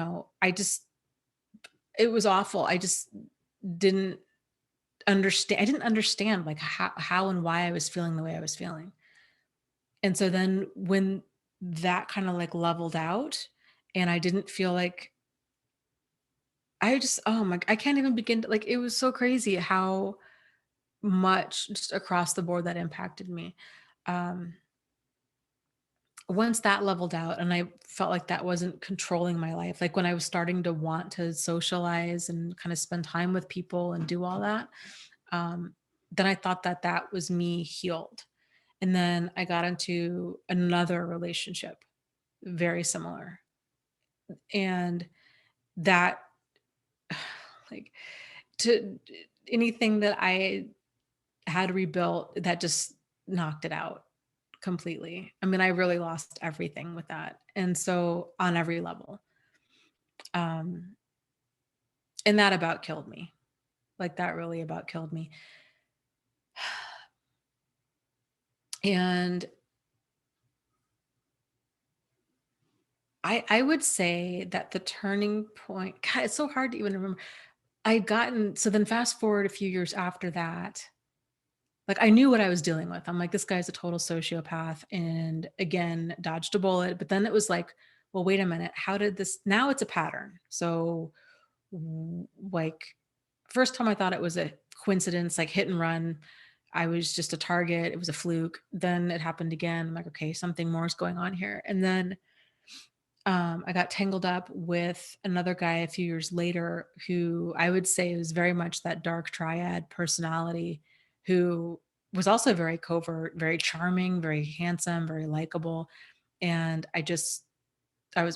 was awful. I just didn't understand. I didn't understand like how and why I was feeling the way I was feeling. And so then when that kind of like leveled out, and I didn't feel like, I just, oh my, I can't even begin to, like, it was so crazy how much just across the board that impacted me. Um, Once that leveled out and I felt like that wasn't controlling my life, like when I was starting to want to socialize and kind of spend time with people and do all that, um, then I thought that that was me healed. And then I got into another relationship very similar. And that, like, to anything that I had rebuilt, that just knocked it out completely. I mean, I really lost everything with that. And so on every level. Um, and that about killed me. Like that really about killed me. And I would say that the turning point, God, it's so hard to even remember. So then fast forward a few years after that, like I knew what I was dealing with. I'm like, this guy's a total sociopath. And again, dodged a bullet. But then it was like, well, wait a minute. How did this, now it's a pattern. So like, first time I thought it was a coincidence, like hit and run. I was just a target. It was a fluke. Then it happened again. I'm like, okay, something more is going on here. And then I got tangled up with another guy a few years later who I would say was very much that dark triad personality, who was also very covert, very charming, very handsome, very likable. And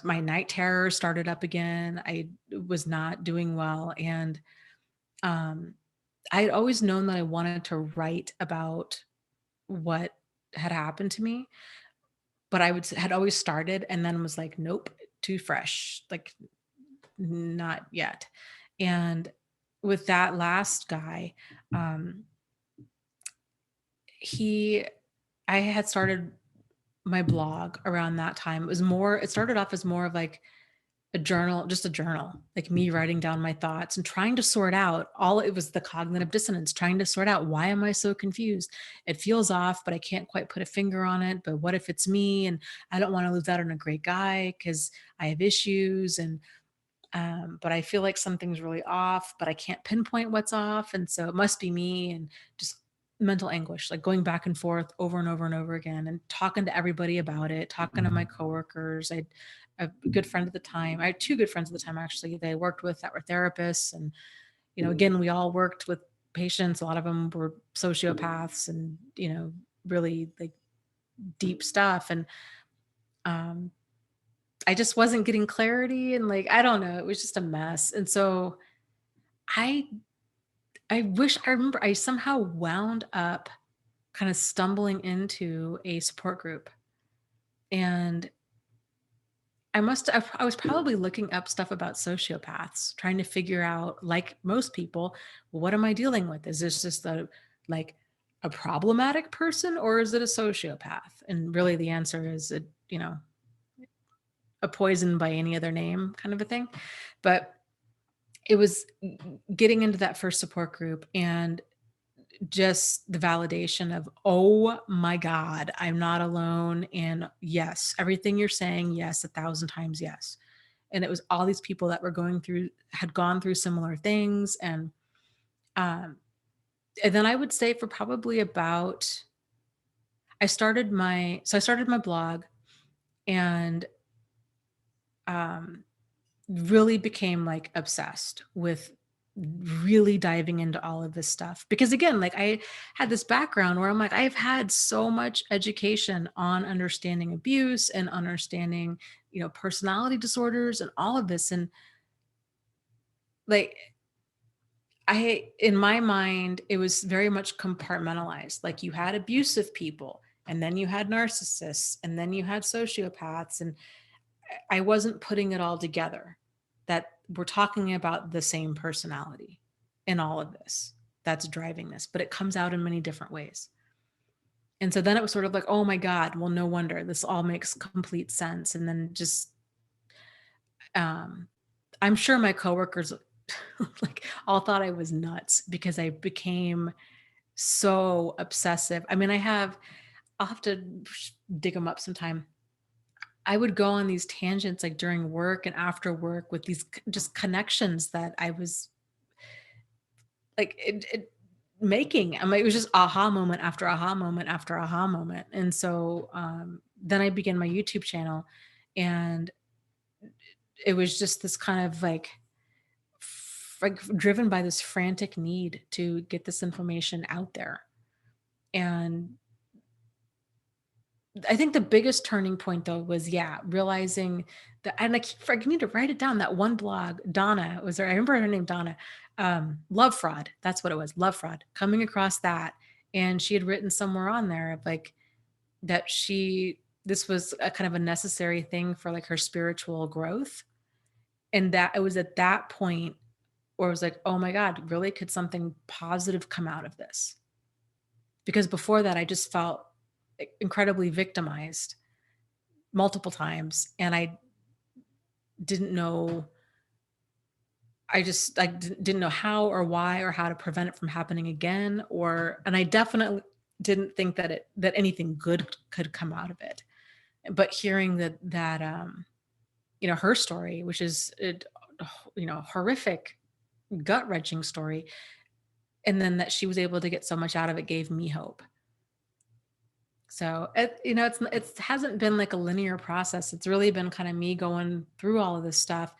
my night terror started up again. I was not doing well. And um, I had always known that I wanted to write about what had happened to me, but had always started and then was like, nope, too fresh. Like, not yet. And with that last guy, um, he I had started my blog around that time. It started off as more of like a journal, just a journal, like me writing down my thoughts and trying to sort out it was the cognitive dissonance, trying to sort out, why am I so confused? It feels off, but I can't quite put a finger on it. But what if it's me? And I don't want to lose out on a great guy because I have issues. And but I feel like something's really off, but I can't pinpoint what's off. And so it must be me, and just mental anguish, like going back and forth over and over and over again, and talking to everybody about it, talking to my coworkers. A good friend at the time. I had two good friends at the time, actually, that I worked with that were therapists. And, again, we all worked with patients. A lot of them were sociopaths and, really like deep stuff. And um, I just wasn't getting clarity, and like, I don't know, it was just a mess. And so I I remember I somehow wound up kind of stumbling into a support group. And I was probably looking up stuff about sociopaths, trying to figure out, like most people, well, what am I dealing with? Is this just like a problematic person, or is it a sociopath? And really the answer is a poison by any other name kind of a thing. But it was getting into that first support group, and just the validation of, oh my God, I'm not alone. And yes, everything you're saying, yes, 1,000 times yes. And it was all these people that had gone through similar things. Um, and then I would say for probably about, I started my blog, and um, really became like obsessed with really diving into all of this stuff. Because again, like, I had this background where I'm like, I've had so much education on understanding abuse and understanding, personality disorders and all of this. And like, in my mind, it was very much compartmentalized. Like, you had abusive people, and then you had narcissists, and then you had sociopaths. And I wasn't putting it all together, that we're talking about the same personality in all of this that's driving this, but it comes out in many different ways. And so then it was sort of like, oh my God, well, no wonder, this all makes complete sense. And then just, um, I'm sure my coworkers like all thought I was nuts because I became so obsessive. I mean, I'll have to dig them up sometime. I would go on these tangents like during work and after work with these just connections that I was like making. I mean, it was just aha moment after aha moment after aha moment. And so then I began my YouTube channel, and it was just this kind of like driven by this frantic need to get this information out there. And I think the biggest turning point though was, yeah, realizing that, and I need to write it down. That one blog, Donna was there. I remember her name, Donna. Love fraud. That's what it was. Love fraud. Coming across that, and she had written somewhere on there of like that this was a kind of a necessary thing for like her spiritual growth, and that it was at that point where I was like, oh my God, really? Could something positive come out of this? Because before that, I just felt incredibly victimized multiple times, and I didn't know didn't know how or why or how to prevent it from happening again. And I definitely didn't think that anything good could come out of it. But hearing her story, which is horrific, gut-wrenching story, And then that she was able to get so much out of it gave me hope. So it hasn't been like a linear process. It's really been kind of me going through all of this stuff.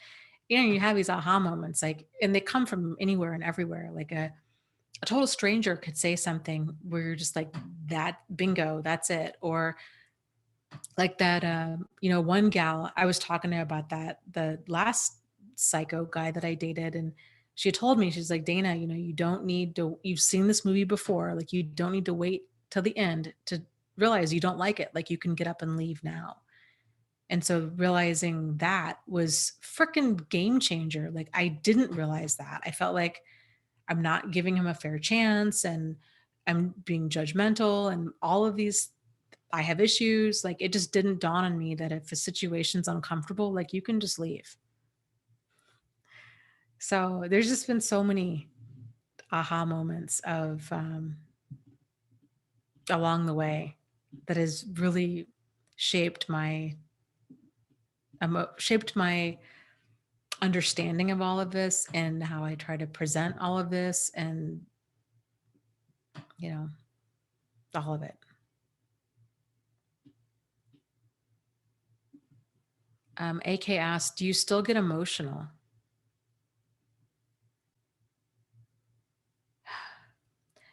You have these aha moments, like, and they come from anywhere and everywhere. Like a total stranger could say something where you're just like, that bingo, that's it. Or like that, one gal I was talking to about that, the last psycho guy that I dated. And she told me, she's like, Dana, you don't need to, you've seen this movie before. Like, you don't need to wait till the end to realize you don't like it. Like, you can get up and leave now. And so realizing that was freaking game changer. Like, I didn't realize that. I felt like I'm not giving him a fair chance, and I'm being judgmental, and all of these, I have issues. Like, it just didn't dawn on me that if a situation's uncomfortable, like, you can just leave. So there's just been so many aha moments of along the way that has really shaped my shaped my understanding of all of this and how I try to present all of this, and you know all of it. AK asked, do you still get emotional?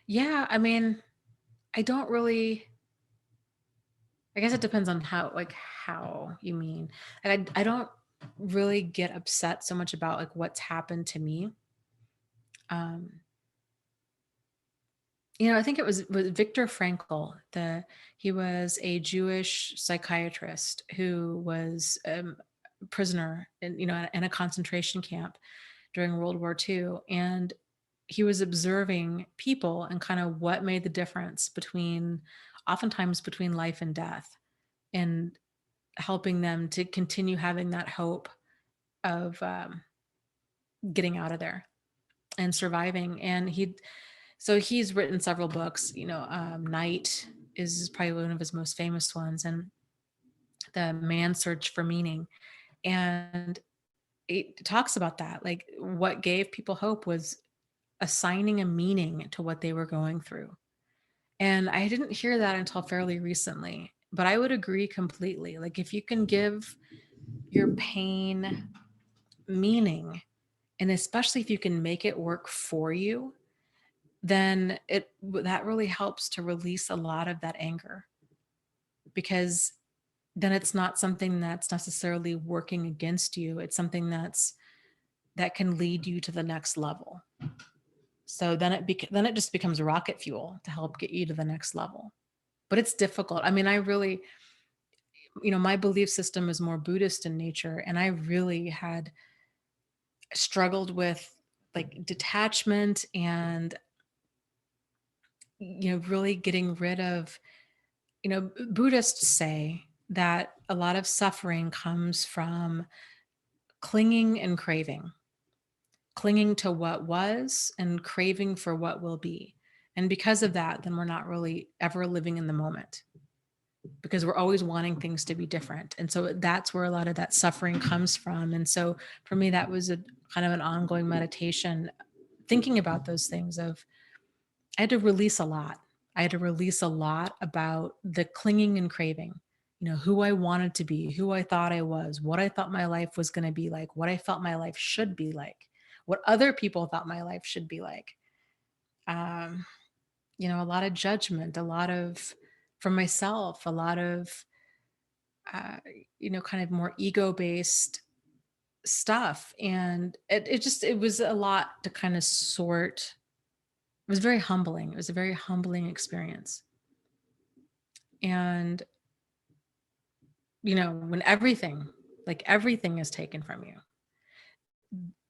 Yeah, I mean, I don't really, I guess it depends on how you mean. And I don't really get upset so much about like what's happened to me. Um, I think it was Viktor Frankl. He was a Jewish psychiatrist who was a prisoner in a concentration camp during World War II, and he was observing people and kind of what made the difference oftentimes between life and death, and helping them to continue having that hope of getting out of there and surviving. And he's written several books. Night is probably one of his most famous ones, and The Man's Search for Meaning. And it talks about that. Like, what gave people hope was assigning a meaning to what they were going through. And I didn't hear that until fairly recently, but I would agree completely. Like, if you can give your pain meaning, and especially if you can make it work for you, then that really helps to release a lot of that anger, because then it's not something that's necessarily working against you. It's something that can lead you to the next level. So then it just becomes rocket fuel to help get you to the next level. But it's difficult. I mean, I really, my belief system is more Buddhist in nature, and I really had struggled with like detachment and really getting rid of, Buddhists say that a lot of suffering comes from clinging to what was and craving for what will be. And because of that, then we're not really ever living in the moment, because we're always wanting things to be different. And so that's where a lot of that suffering comes from. And so for me, that was a kind of an ongoing meditation, thinking about those things of, I had to release a lot. I had to release a lot about the clinging and craving, who I wanted to be, who I thought I was, what I thought my life was going to be like, what I felt my life should be like, what other people thought my life should be like. Um, a lot of judgment, a lot of for myself, a lot of, uh, kind of more ego based stuff. And it was a lot to kind of sort. It was very humbling. It was a very humbling experience. And, when everything is taken from you,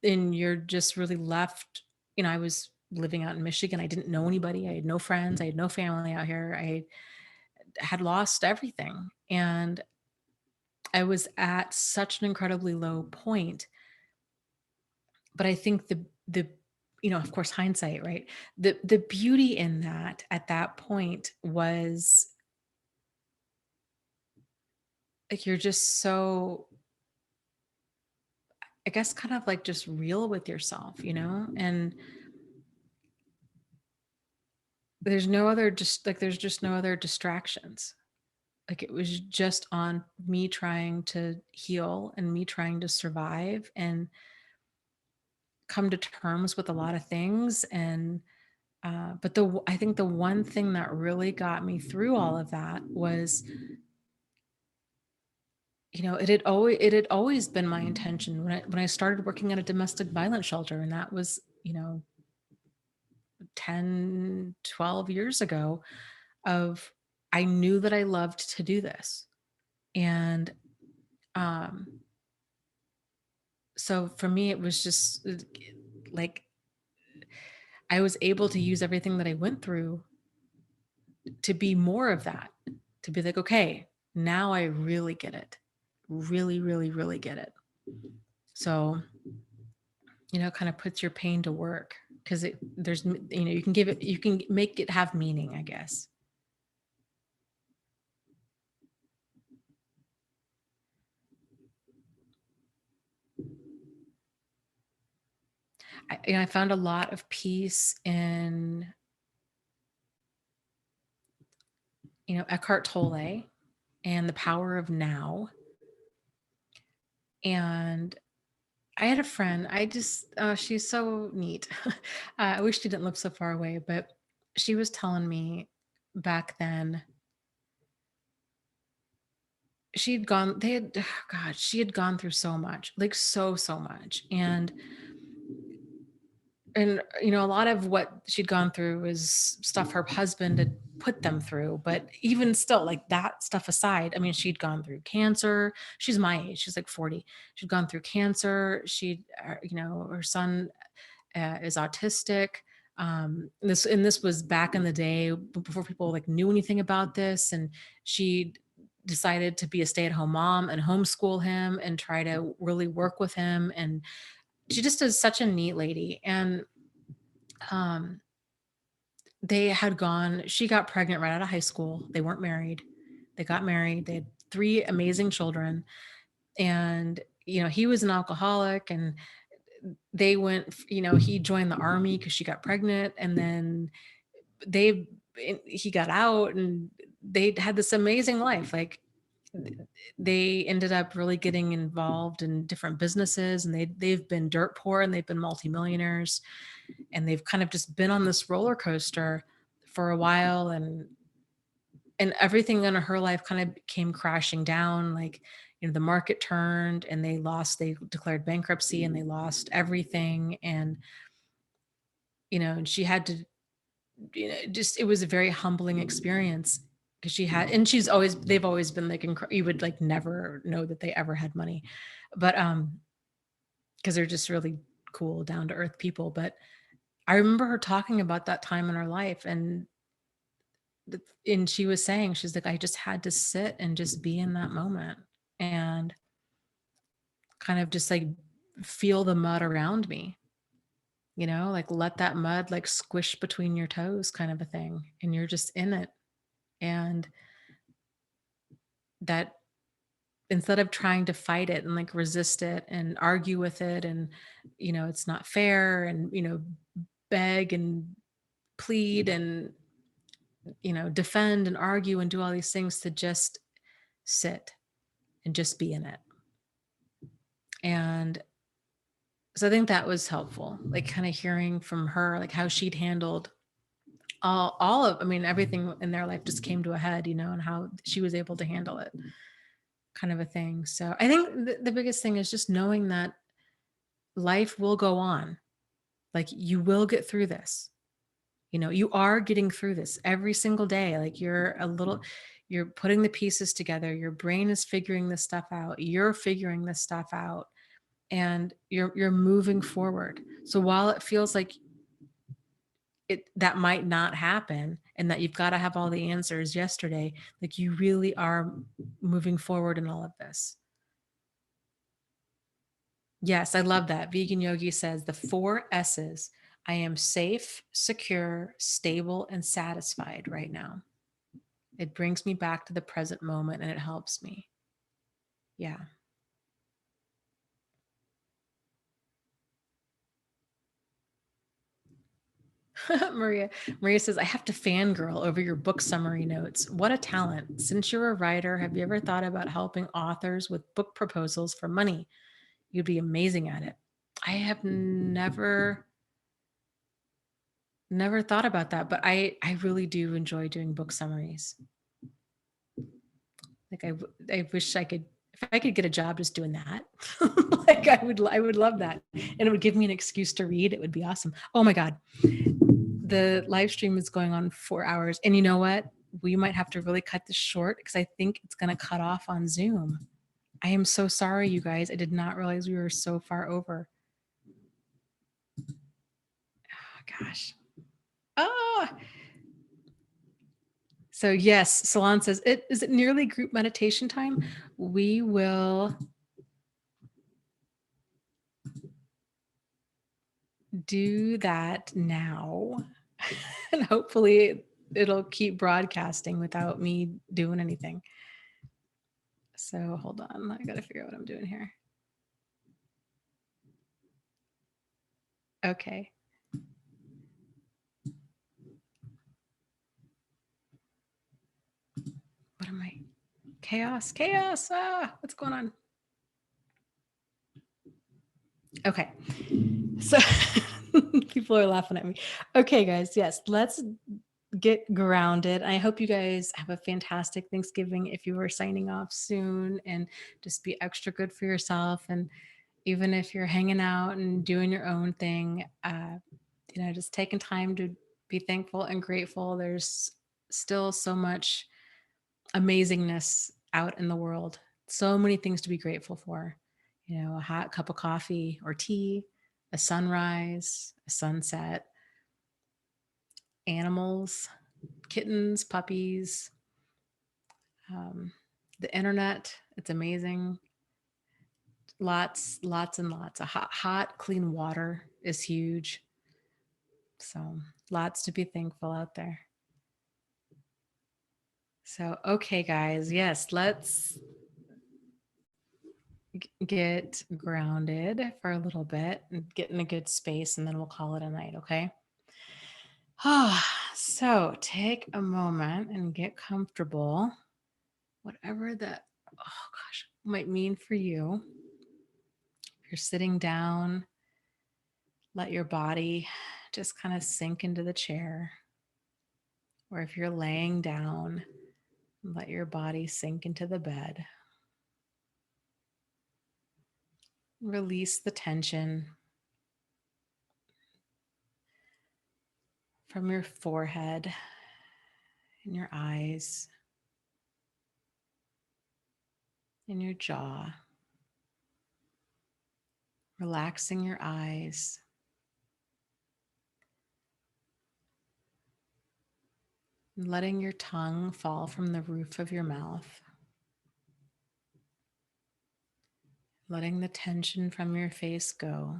and you're just really left, I was living out in Michigan. I didn't know anybody. I had no friends. I had no family out here. I had lost everything. And I was at such an incredibly low point. But I think the of course, hindsight, right? The beauty in that at that point was like, you're just so, I guess, kind of like just real with yourself, and there's no other, just like, there's just no other distractions. Like, it was just on me trying to heal and me trying to survive and come to terms with a lot of things. And but I think the one thing that really got me through all of that was, it had always been my intention when I started working at a domestic violence shelter, and that was, 10, 12 years ago. Of I knew that I loved to do this, and um, so for me, it was just like I was able to use everything that I went through to be more of that, to be like, okay, now I really get it. Really, really, really get it. So, kind of puts your pain to work because you can you can make it have meaning, I guess. I found a lot of peace in, Eckhart Tolle and the power of now. And I had a friend, she's so neat. I wish she didn't live so far away, but she was telling me back then she had gone through so much, like so much. And a lot of what she'd gone through was stuff her husband had put them through, but even still, like, that stuff aside, I mean, she'd gone through cancer. She's my age, she's like 40. She'd gone through cancer. Her son is autistic. This was back in the day before people like knew anything about this, and she decided to be a stay-at-home mom and homeschool him and try to really work with him. And she just is such a neat lady. And um, she got pregnant right out of high school. They weren't married. They got married. They had three amazing children. And, he was an alcoholic, and he joined the army because she got pregnant. And then they, he got out, and they had this amazing life. Like, they ended up really getting involved in different businesses, and they've been dirt poor and they've been multimillionaires, and they've kind of just been on this roller coaster for a while. And everything in her life kind of came crashing down. Like, the market turned, and they declared bankruptcy, and they lost everything. And and she had to, just, it was a very humbling experience, because they've always been like, you would like never know that they ever had money, but because they're just really cool, down to earth people. But I remember her talking about that time in her life, and she was saying, she's like, I just had to sit and just be in that moment, and kind of just like feel the mud around me, like let that mud like squish between your toes, kind of a thing, and you're just in it. And that, instead of trying to fight it and like resist it and argue with it, and it's not fair, and beg and plead and defend and argue and do all these things, to just sit and just be in it. And so I think that was helpful, like kind of hearing from her, like how she'd handled I mean, everything in their life just came to a head, and how she was able to handle it, kind of a thing. So I think the biggest thing is just knowing that life will go on. Like, you will get through this. You are getting through this every single day. Like, you're putting the pieces together. Your brain is figuring this stuff out. You're figuring this stuff out, and you're moving forward. So while it feels like that might not happen, and that you've got to have all the answers yesterday, like, you really are moving forward in all of this. Yes, I love that. Vegan Yogi says the 4 S's. I am safe, secure, stable, and satisfied right now. It brings me back to the present moment, and it helps me. Yeah. Maria says, I have to fangirl over your book summary notes. What a talent. Since you're a writer, have you ever thought about helping authors with book proposals for money? You'd be amazing at it. I have never thought about that, but I really do enjoy doing book summaries. Like I wish I could, if I could get a job just doing that, like I would love that. And it would give me an excuse to read. It would be awesome. Oh my God. The live stream is going on 4 hours. And you know what? We might have to really cut this short because I think it's going to cut off on Zoom. I am so sorry, you guys. I did not realize we were so far over. Oh gosh. Oh. So yes, Salon says, is it nearly group meditation time? We will do that now. And hopefully it'll keep broadcasting without me doing anything. So hold on, I gotta figure out what I'm doing here. Okay. What am I? Chaos. What's going on? Okay. So people are laughing at me. Okay, guys. Yes, let's get grounded. I hope you guys have a fantastic Thanksgiving if you are signing off soon, and just be extra good for yourself. And even if you're hanging out and doing your own thing, just taking time to be thankful and grateful. There's still so much amazingness out in the world. So many things to be grateful for. A hot cup of coffee or tea, a sunrise, a sunset, animals, kittens, puppies, the internet. It's amazing. Lots and lots of hot, clean water is huge. So lots to be thankful out there. So, okay, guys. Yes, let's get grounded for a little bit and get in a good space, and then we'll call it a night. Okay. So take a moment and get comfortable, whatever that, might mean for you. If you're sitting down, let your body just kind of sink into the chair. Or if you're laying down, let your body sink into the bed. Release the tension from your forehead and your eyes and your jaw. Relaxing your eyes. And letting your tongue fall from the roof of your mouth. Letting the tension from your face go.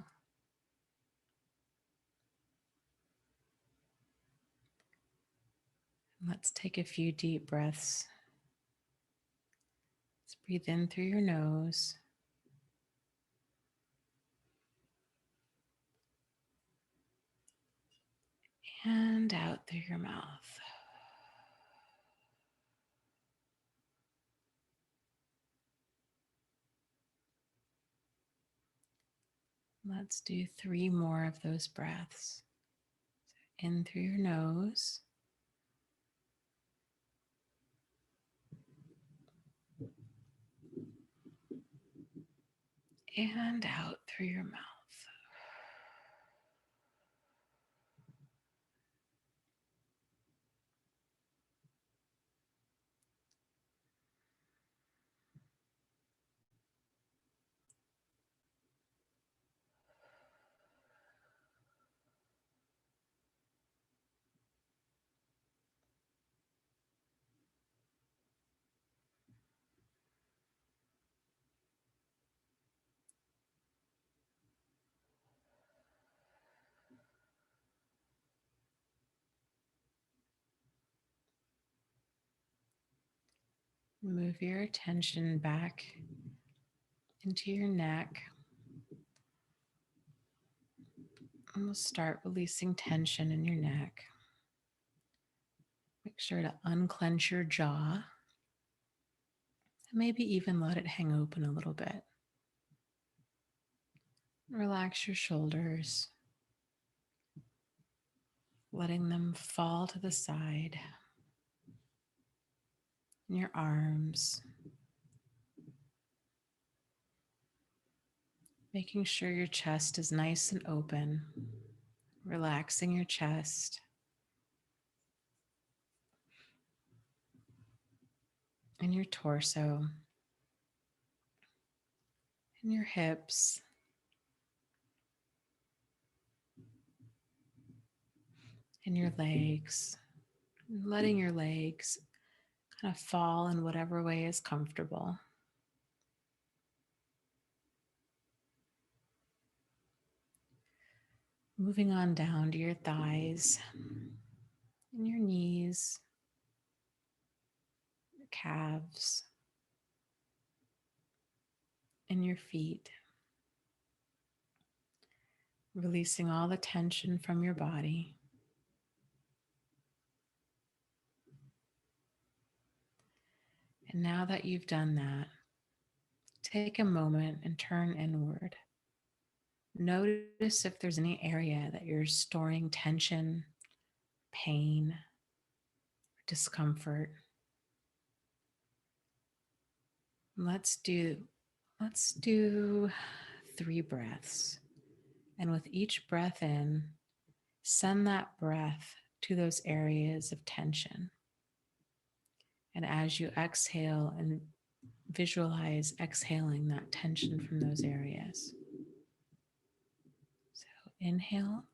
Let's take a few deep breaths. Let's breathe in through your nose. And out through your mouth. Let's do 3 more of those breaths. In through your nose. And out through your mouth. Move your attention back into your neck. And we'll start releasing tension in your neck. Make sure to unclench your jaw and maybe even let it hang open a little bit. Relax your shoulders, letting them fall to the side. And your arms, making sure your chest is nice and open, relaxing your chest and your torso and your hips and your legs, letting your legs kind of fall in whatever way is comfortable. Moving on down to your thighs and your knees, your calves, and your feet. Releasing all the tension from your body. And now that you've done that, take a moment and turn inward. Notice if there's any area that you're storing tension, pain, discomfort. Let's do 3 breaths. And with each breath in, send that breath to those areas of tension. And as you exhale, and visualize exhaling that tension from those areas. So inhale,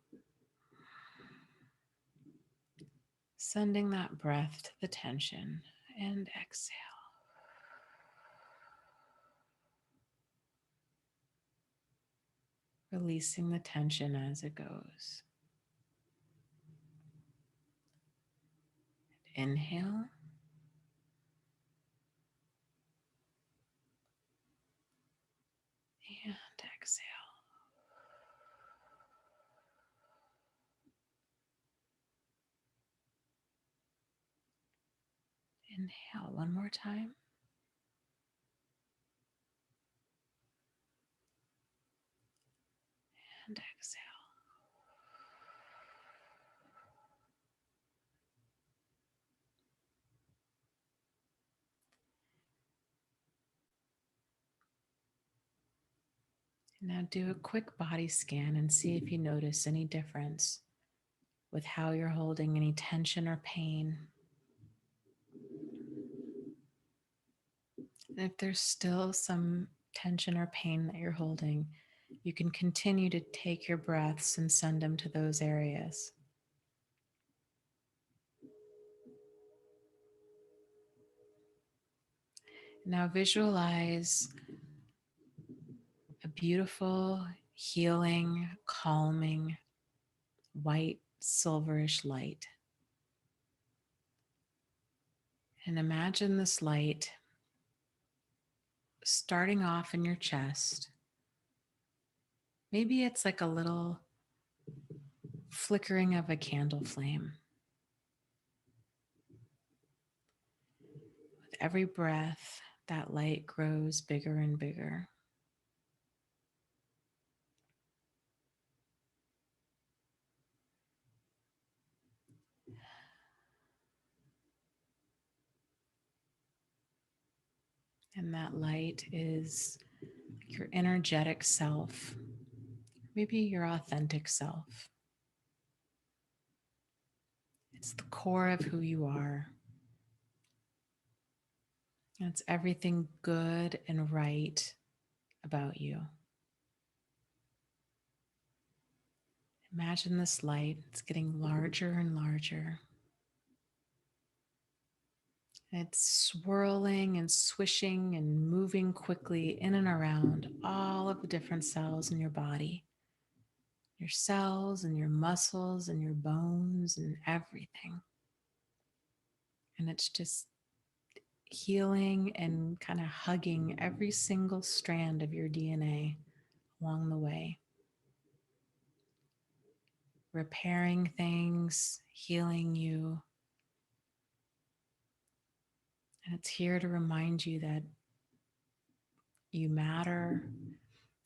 sending that breath to the tension, and exhale. Releasing the tension as it goes. Inhale. And exhale. Inhale one more time. And exhale. Now do a quick body scan and see if you notice any difference with how you're holding any tension or pain. And if there's still some tension or pain that you're holding, you can continue to take your breaths and send them to those areas. Now visualize a beautiful, healing, calming, white, silverish light. And imagine this light starting off in your chest. Maybe it's like a little flickering of a candle flame. With every breath, that light grows bigger and bigger. And that light is your energetic self, maybe your authentic self. It's the core of who you are. It's everything good and right about you. Imagine this light, it's getting larger and larger. It's swirling and swishing and moving quickly in and around all of the different cells in your body. Your cells and your muscles and your bones and everything. And it's just healing and kind of hugging every single strand of your DNA along the way. repairing things, healing you. And it's here to remind you that you matter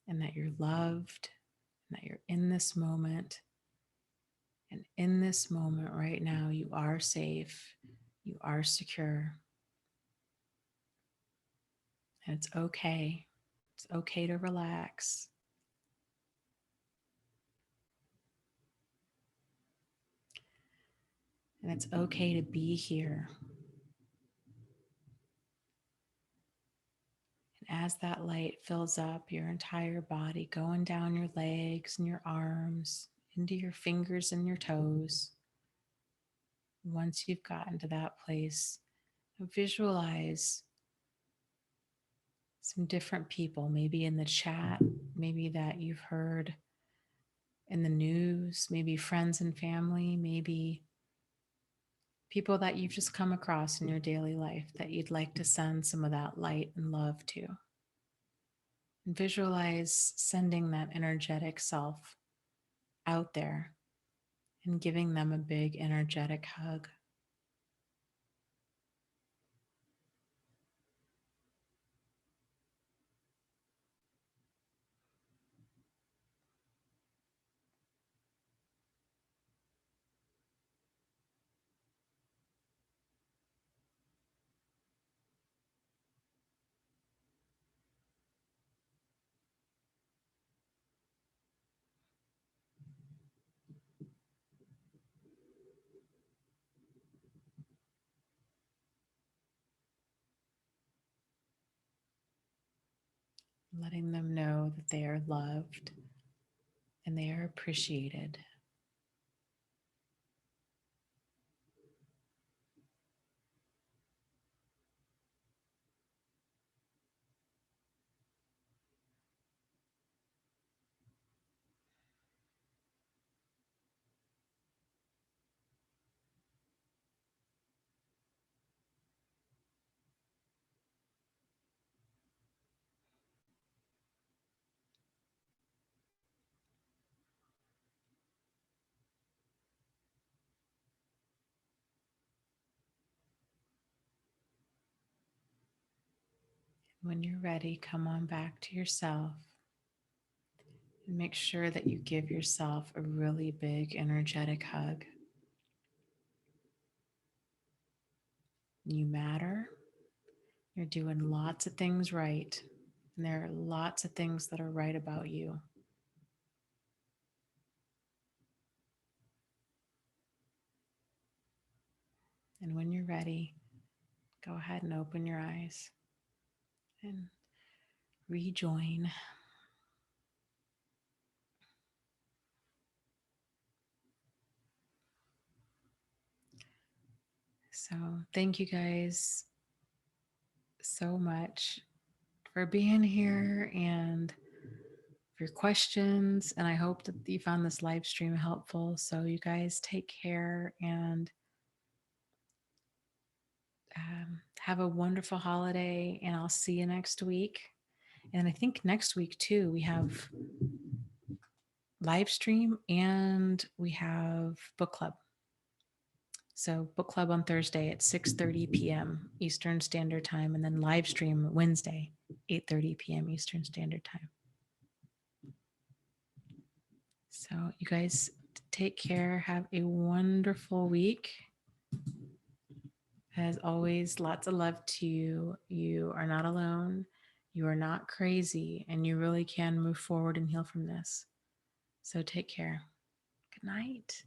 and that you're loved and that you're in this moment. And in this moment right now, you are safe, you are secure, and it's okay. It's okay to relax. And it's okay to be here. And as that light fills up your entire body, going down your legs and your arms, into your fingers and your toes, once you've gotten to that place, visualize some different people, maybe in the chat, maybe that you've heard in the news, maybe friends and family, maybe people that you've just come across in your daily life that you'd like to send some of that light and love to. And visualize sending that energetic self out there and giving them a big energetic hug. Letting them know that they are loved and they are appreciated. When you're ready, come on back to yourself and make sure that you give yourself a really big energetic hug. You matter. You're doing lots of things right. And there are lots of things that are right about you. And when you're ready, go ahead and open your eyes and rejoin. So, thank you guys so much for being here and for your questions. And I hope that you found this live stream helpful. So, you guys take care and have a wonderful holiday. And I'll see you next week. And I think next week, too, we have live stream and we have book club. So book club on Thursday at 6:30 p.m. Eastern Standard Time, and then live stream Wednesday, 8:30 p.m. Eastern Standard Time. So you guys take care. Have a wonderful week. As always, lots of love to you. You are not alone. You are not crazy, and you really can move forward and heal from this. So take care. Good night.